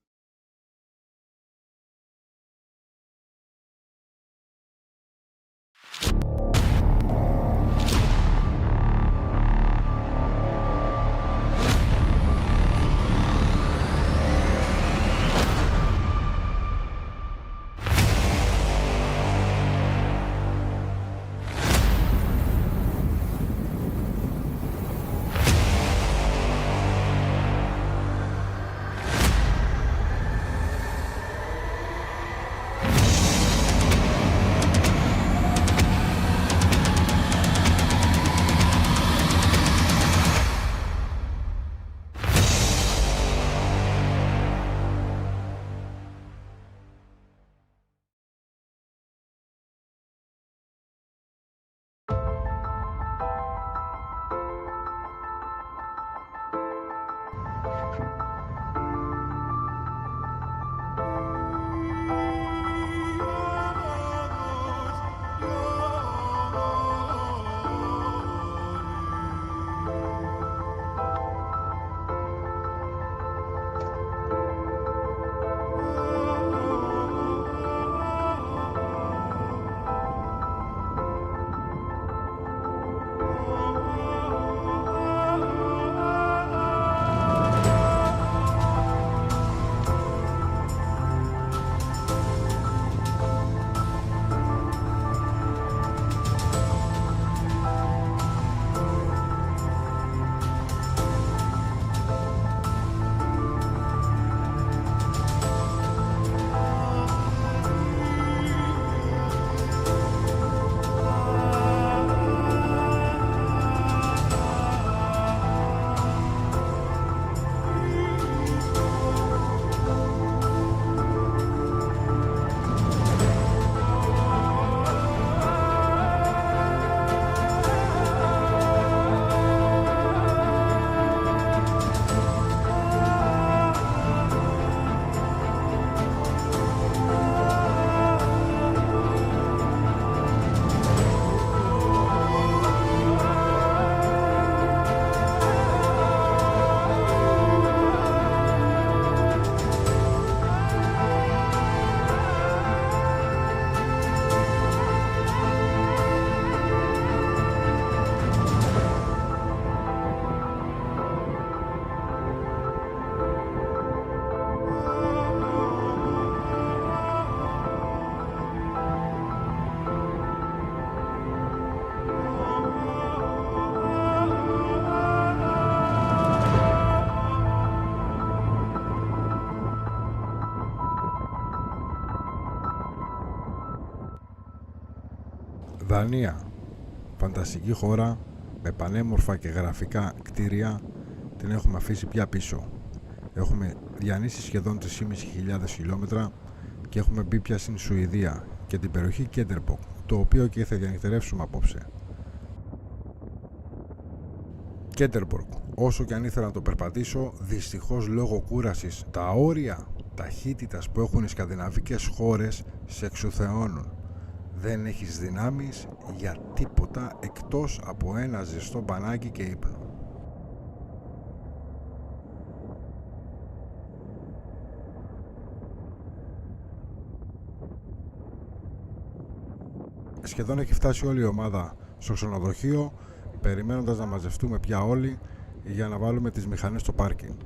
S1: Δανία, φανταστική χώρα με πανέμορφα και γραφικά κτίρια, την έχουμε αφήσει πια πίσω. Έχουμε διανύσει σχεδόν 3.500 χιλιόμετρα και έχουμε μπει πια στην Σουηδία και την περιοχή Κέντερμποκ, το οποίο και θα διανυκτερεύσουμε απόψε. Κέντερμποκ, όσο και αν ήθελα να το περπατήσω, δυστυχώς λόγω κούρασης τα όρια ταχύτητας που έχουν οι σκανδιναβικές χώρες σε εξουθεώνουν. Δεν έχεις δυνάμεις για τίποτα εκτός από ένα ζεστό μπανάκι και ύπνο. Σχεδόν έχει φτάσει όλη η ομάδα στο ξενοδοχείο, περιμένοντας να μαζευτούμε πια όλοι για να βάλουμε τις μηχανές στο πάρκινγκ.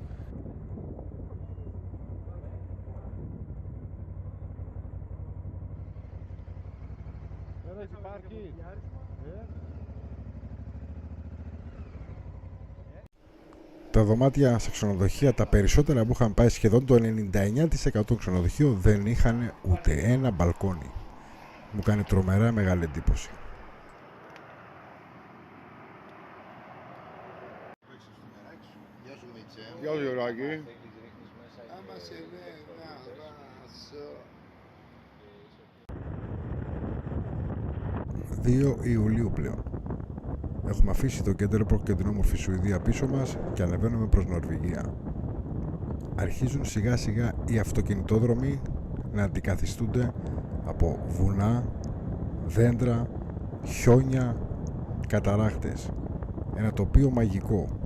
S1: Τα δωμάτια σε ξενοδοχεία, τα περισσότερα που είχαν πάει, σχεδόν το 99% ξενοδοχείο, δεν είχαν ούτε ένα μπαλκόνι. Μου κάνει τρομερά μεγάλη εντύπωση.
S7: Γεια σου Γιωράκη.
S1: 2 Ιουλίου πλέον. Έχουμε αφήσει το Κέντερμποκ και την όμορφη Σουηδία πίσω μας και ανεβαίνουμε προς Νορβηγία. Αρχίζουν σιγά σιγά οι αυτοκινητόδρομοι να αντικαθιστούνται από βουνά, δέντρα, χιόνια, καταράχτες. Ένα τοπίο μαγικό,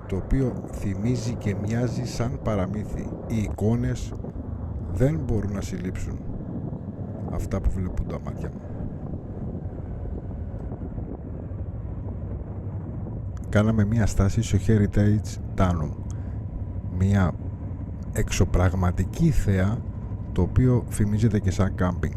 S1: το οποίο θυμίζει και μοιάζει σαν παραμύθι. Οι εικόνες δεν μπορούν να συλλήψουν αυτά που βλέπουν τα μάτια μου. Κάναμε μία στάση στο Heritage Tanum, μία εξωπραγματική θέα, το οποίο φημίζεται και σαν κάμπινγκ.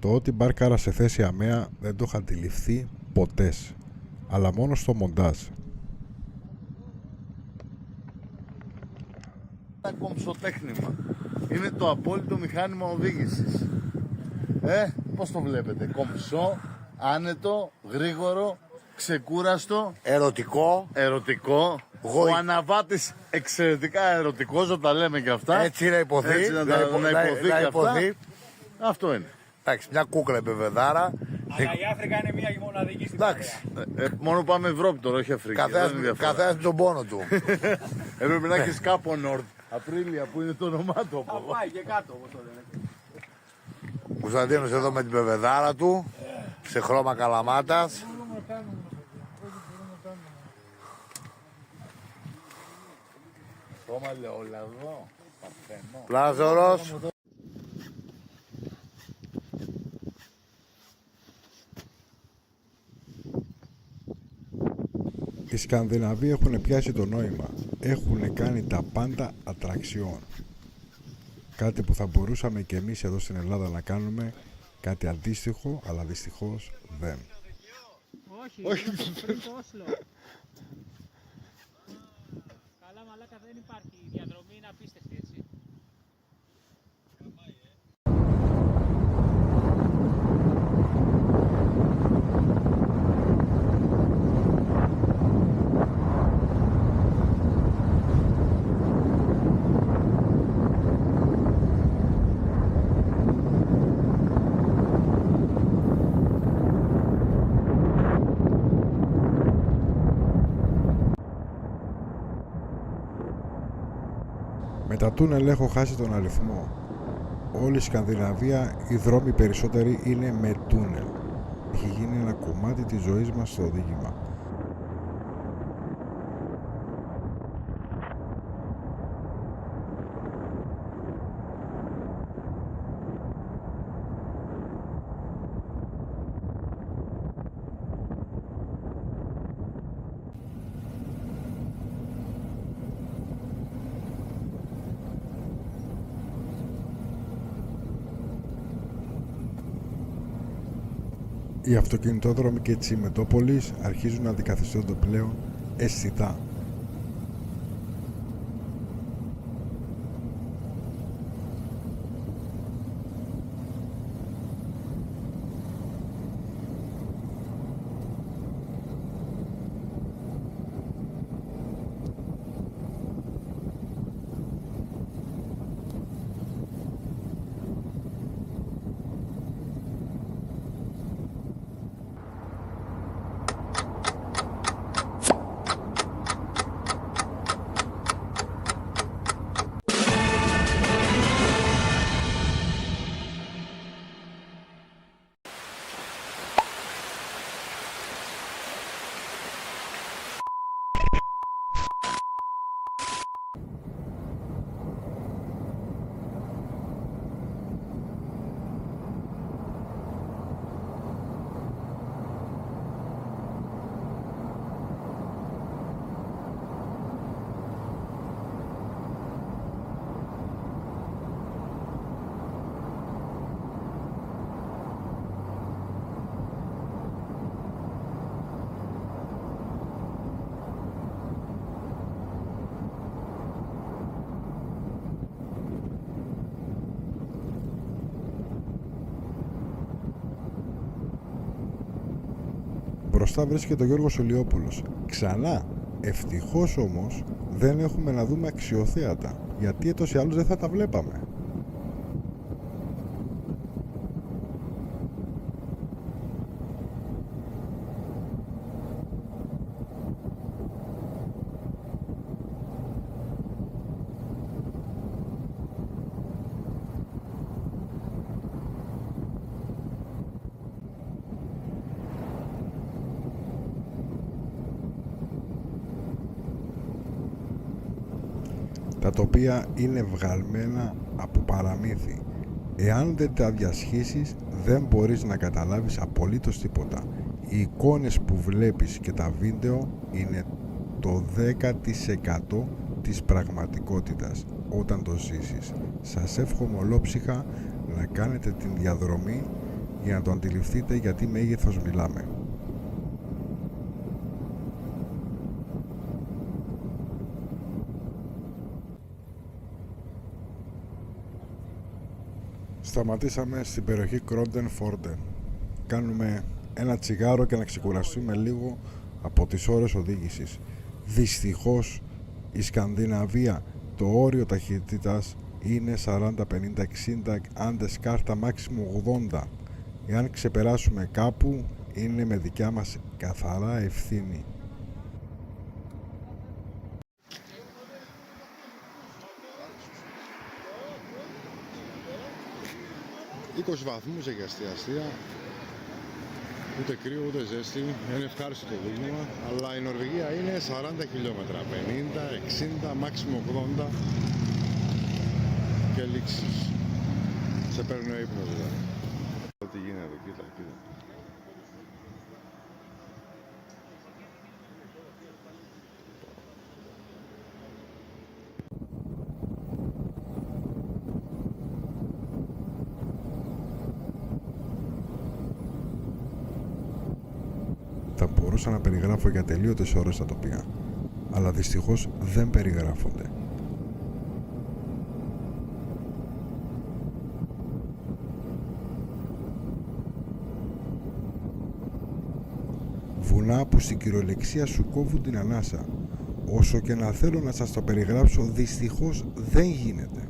S1: Το ότι μπάρκαρα σε θέση αμαία δεν το είχα αντιληφθεί ποτέ, αλλά μόνο στο μοντάζ.
S7: Ένα κομψοτέχνημα. Είναι το απόλυτο μηχάνημα οδήγησης. Πώς το βλέπετε? Κομψό, άνετο, γρήγορο, ξεκούραστο, ερωτικό. Ο αναβάτης εξαιρετικά ερωτικός, να τα λέμε και αυτά.
S6: Έτσι να υποθεί.
S7: Έτσι να υποθεί και αυτά. Αυτό είναι.
S6: Εντάξει, μια κούκλα επεβεδάρα.
S8: Αλλά η Αφρικά είναι μια μοναδική στην
S6: Εντάξει.
S7: Μόνο πάμε Ευρώπη τώρα, όχι Αφρική.
S6: Καθένας με τον πόνο του.
S7: Έπρεπε να έχεις κάπου Νορτ. Απρίλια που είναι το όνομά του.
S8: Θα πάει και κάτω όπως το λένε.
S6: Ο Κωνσταντίνος εδώ με την πεβεδάρα του, σε χρώμα καλαμάτας.
S7: Χρώμα ελαιόλαδο. Παρθενό.
S6: Πλάζορος.
S1: Οι Σκανδιναβοί έχουν πιάσει το νόημα. Έχουν κάνει τα πάντα ατραξιόν. Κάτι που θα μπορούσαμε και εμείς εδώ στην Ελλάδα να κάνουμε, κάτι αντίστοιχο, αλλά δυστυχώς δεν.
S8: Όχι, πριν το Όσλο. Καλά μαλάκα, δεν υπάρχει. Η διαδρομή είναι απίστευτη, έτσι.
S1: Μετά τούνελ έχω χάσει τον αριθμό. Όλη η Σκανδιναβία, οι δρόμοι περισσότεροι είναι με τούνελ. Έχει γίνει ένα κομμάτι της ζωής μας στο οδήγημα. Οι αυτοκινητόδρομοι και της Μετώπολης αρχίζουν να αντικαθιστώνται πλέον αισθητά. Μπροστά βρίσκεται ο Γιώργος Ολιόπουλος. Ξανά. Ευτυχώς όμως δεν έχουμε να δούμε αξιοθέατα, γιατί έτος ή άλλως δεν θα τα βλέπαμε. Τα τοπία είναι βγαλμένα από παραμύθι. Εάν δεν τα διασχίσεις, δεν μπορείς να καταλάβεις απολύτως τίποτα. Οι εικόνες που βλέπεις και τα βίντεο είναι το 10% της πραγματικότητας όταν το ζήσεις. Σας εύχομαι ολόψυχα να κάνετε την διαδρομή για να το αντιληφθείτε γιατί μέγεθος μιλάμε. Σταματήσαμε στην περιοχή Κρόντεν Φόρντεν. Κάνουμε ένα τσιγάρο και να ξεκουραστούμε λίγο από τις ώρες οδήγησης. Δυστυχώς η Σκανδιναβία, το όριο ταχύτητας είναι 40, 50, 60, άντε κάρτα μάξιμου 80. Εάν ξεπεράσουμε κάπου είναι με δικιά μας καθαρά ευθύνη. 20 βαθμούς έχει αστεία, ούτε κρύο ούτε ζέστη, είναι ευχάριστο το δίλημα, αλλά η Νορβηγία είναι 40 χιλιόμετρα, 50, 60, μάξιμο 80 και λήξεις. Σε παίρνει ο ύπνος δηλαδή. Τι γίνεται, κοίτα. Θα μπορούσα να περιγράφω για τελείωτες ώρες τα τοπία, αλλά δυστυχώς δεν περιγράφονται. Βουνά που στην κυριολεξία σου κόβουν την ανάσα. Όσο και να θέλω να σας το περιγράψω, δυστυχώς δεν γίνεται.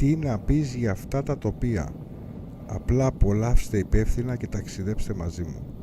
S1: Τι να πεις για αυτά τα τοπία? Απλά απολαύστε υπεύθυνα και ταξιδέψτε μαζί μου.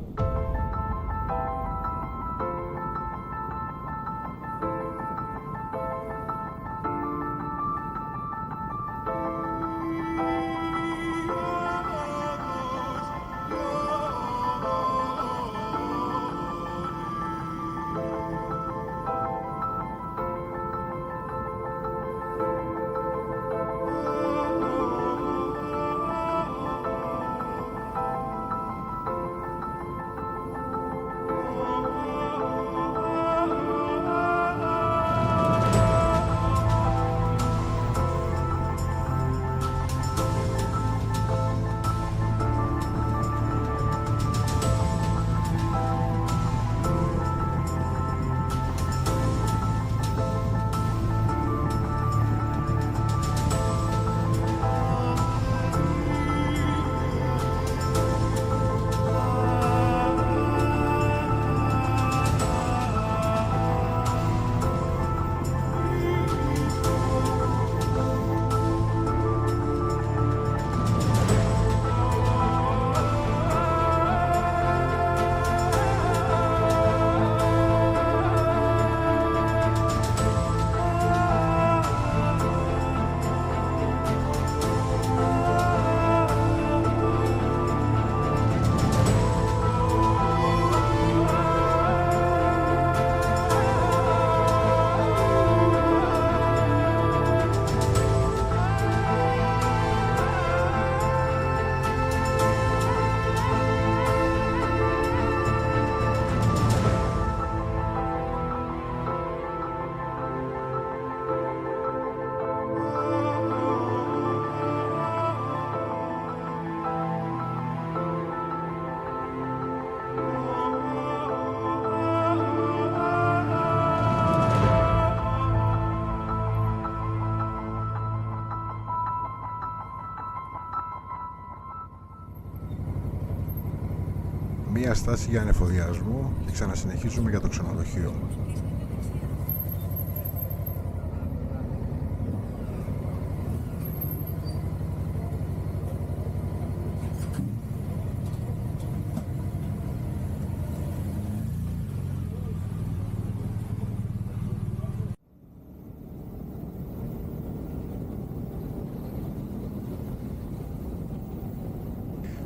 S1: Μία στάση για ανεφοδιασμό και ξανασυνεχίζουμε για το ξενοδοχείο.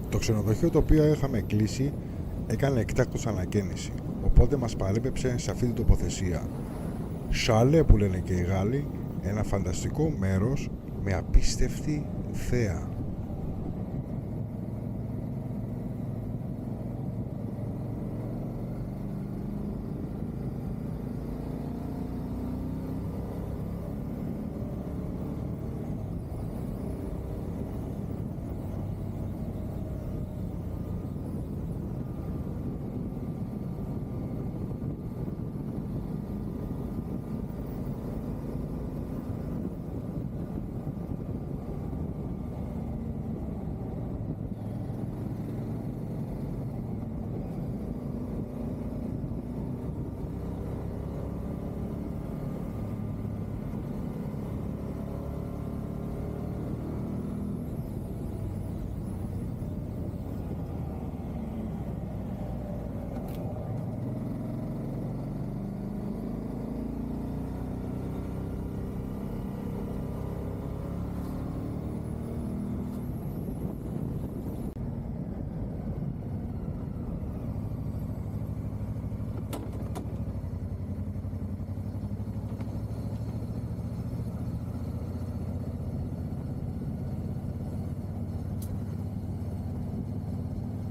S1: Το ξενοδοχείο το οποίο είχαμε κλείσει έκανε εκτάκτως ανακαίνιση, οπότε μας παρέπεψε σε αυτή την τοποθεσία. Σάλε που λένε και οι Γάλλοι, ένα φανταστικό μέρος με απίστευτη θέα.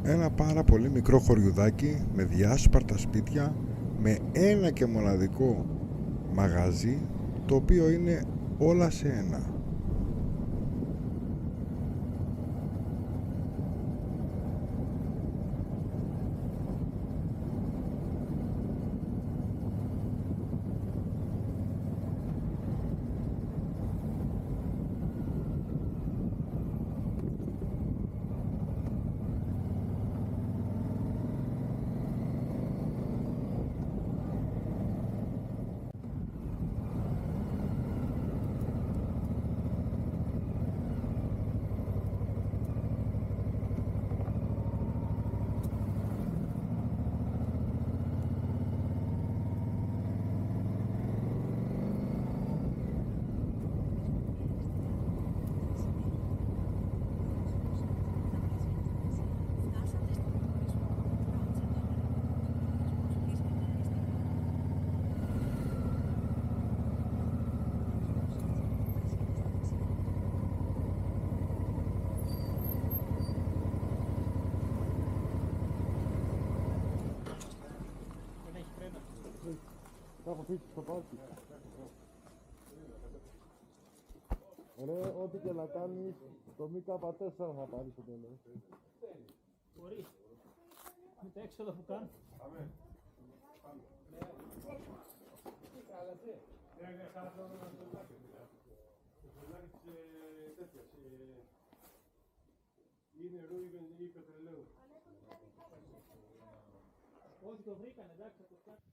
S1: Ένα πάρα πολύ μικρό χωριουδάκι με διάσπαρτα σπίτια, με ένα και μοναδικό μαγαζί, το οποίο είναι όλα σε ένα. έχω φύγει στο πάρτι. Ρε, ό,τι και να κάνεις, το ΜΚ4 θα πάρεις στο τέλος.
S8: Μπορεί. Με τα έξοδα που κάνω. Όχι, το βρήκαν, εντάξει, θα το φτιάξω.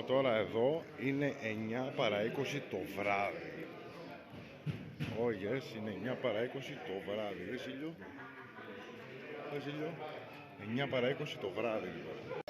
S1: Τώρα εδώ είναι 9 παρά 20 το βράδυ. Oh yes, είναι 9 παρά 20 το βράδυ. Ρε Σίλιο, 9 παρά 20 το βράδυ λοιπόν.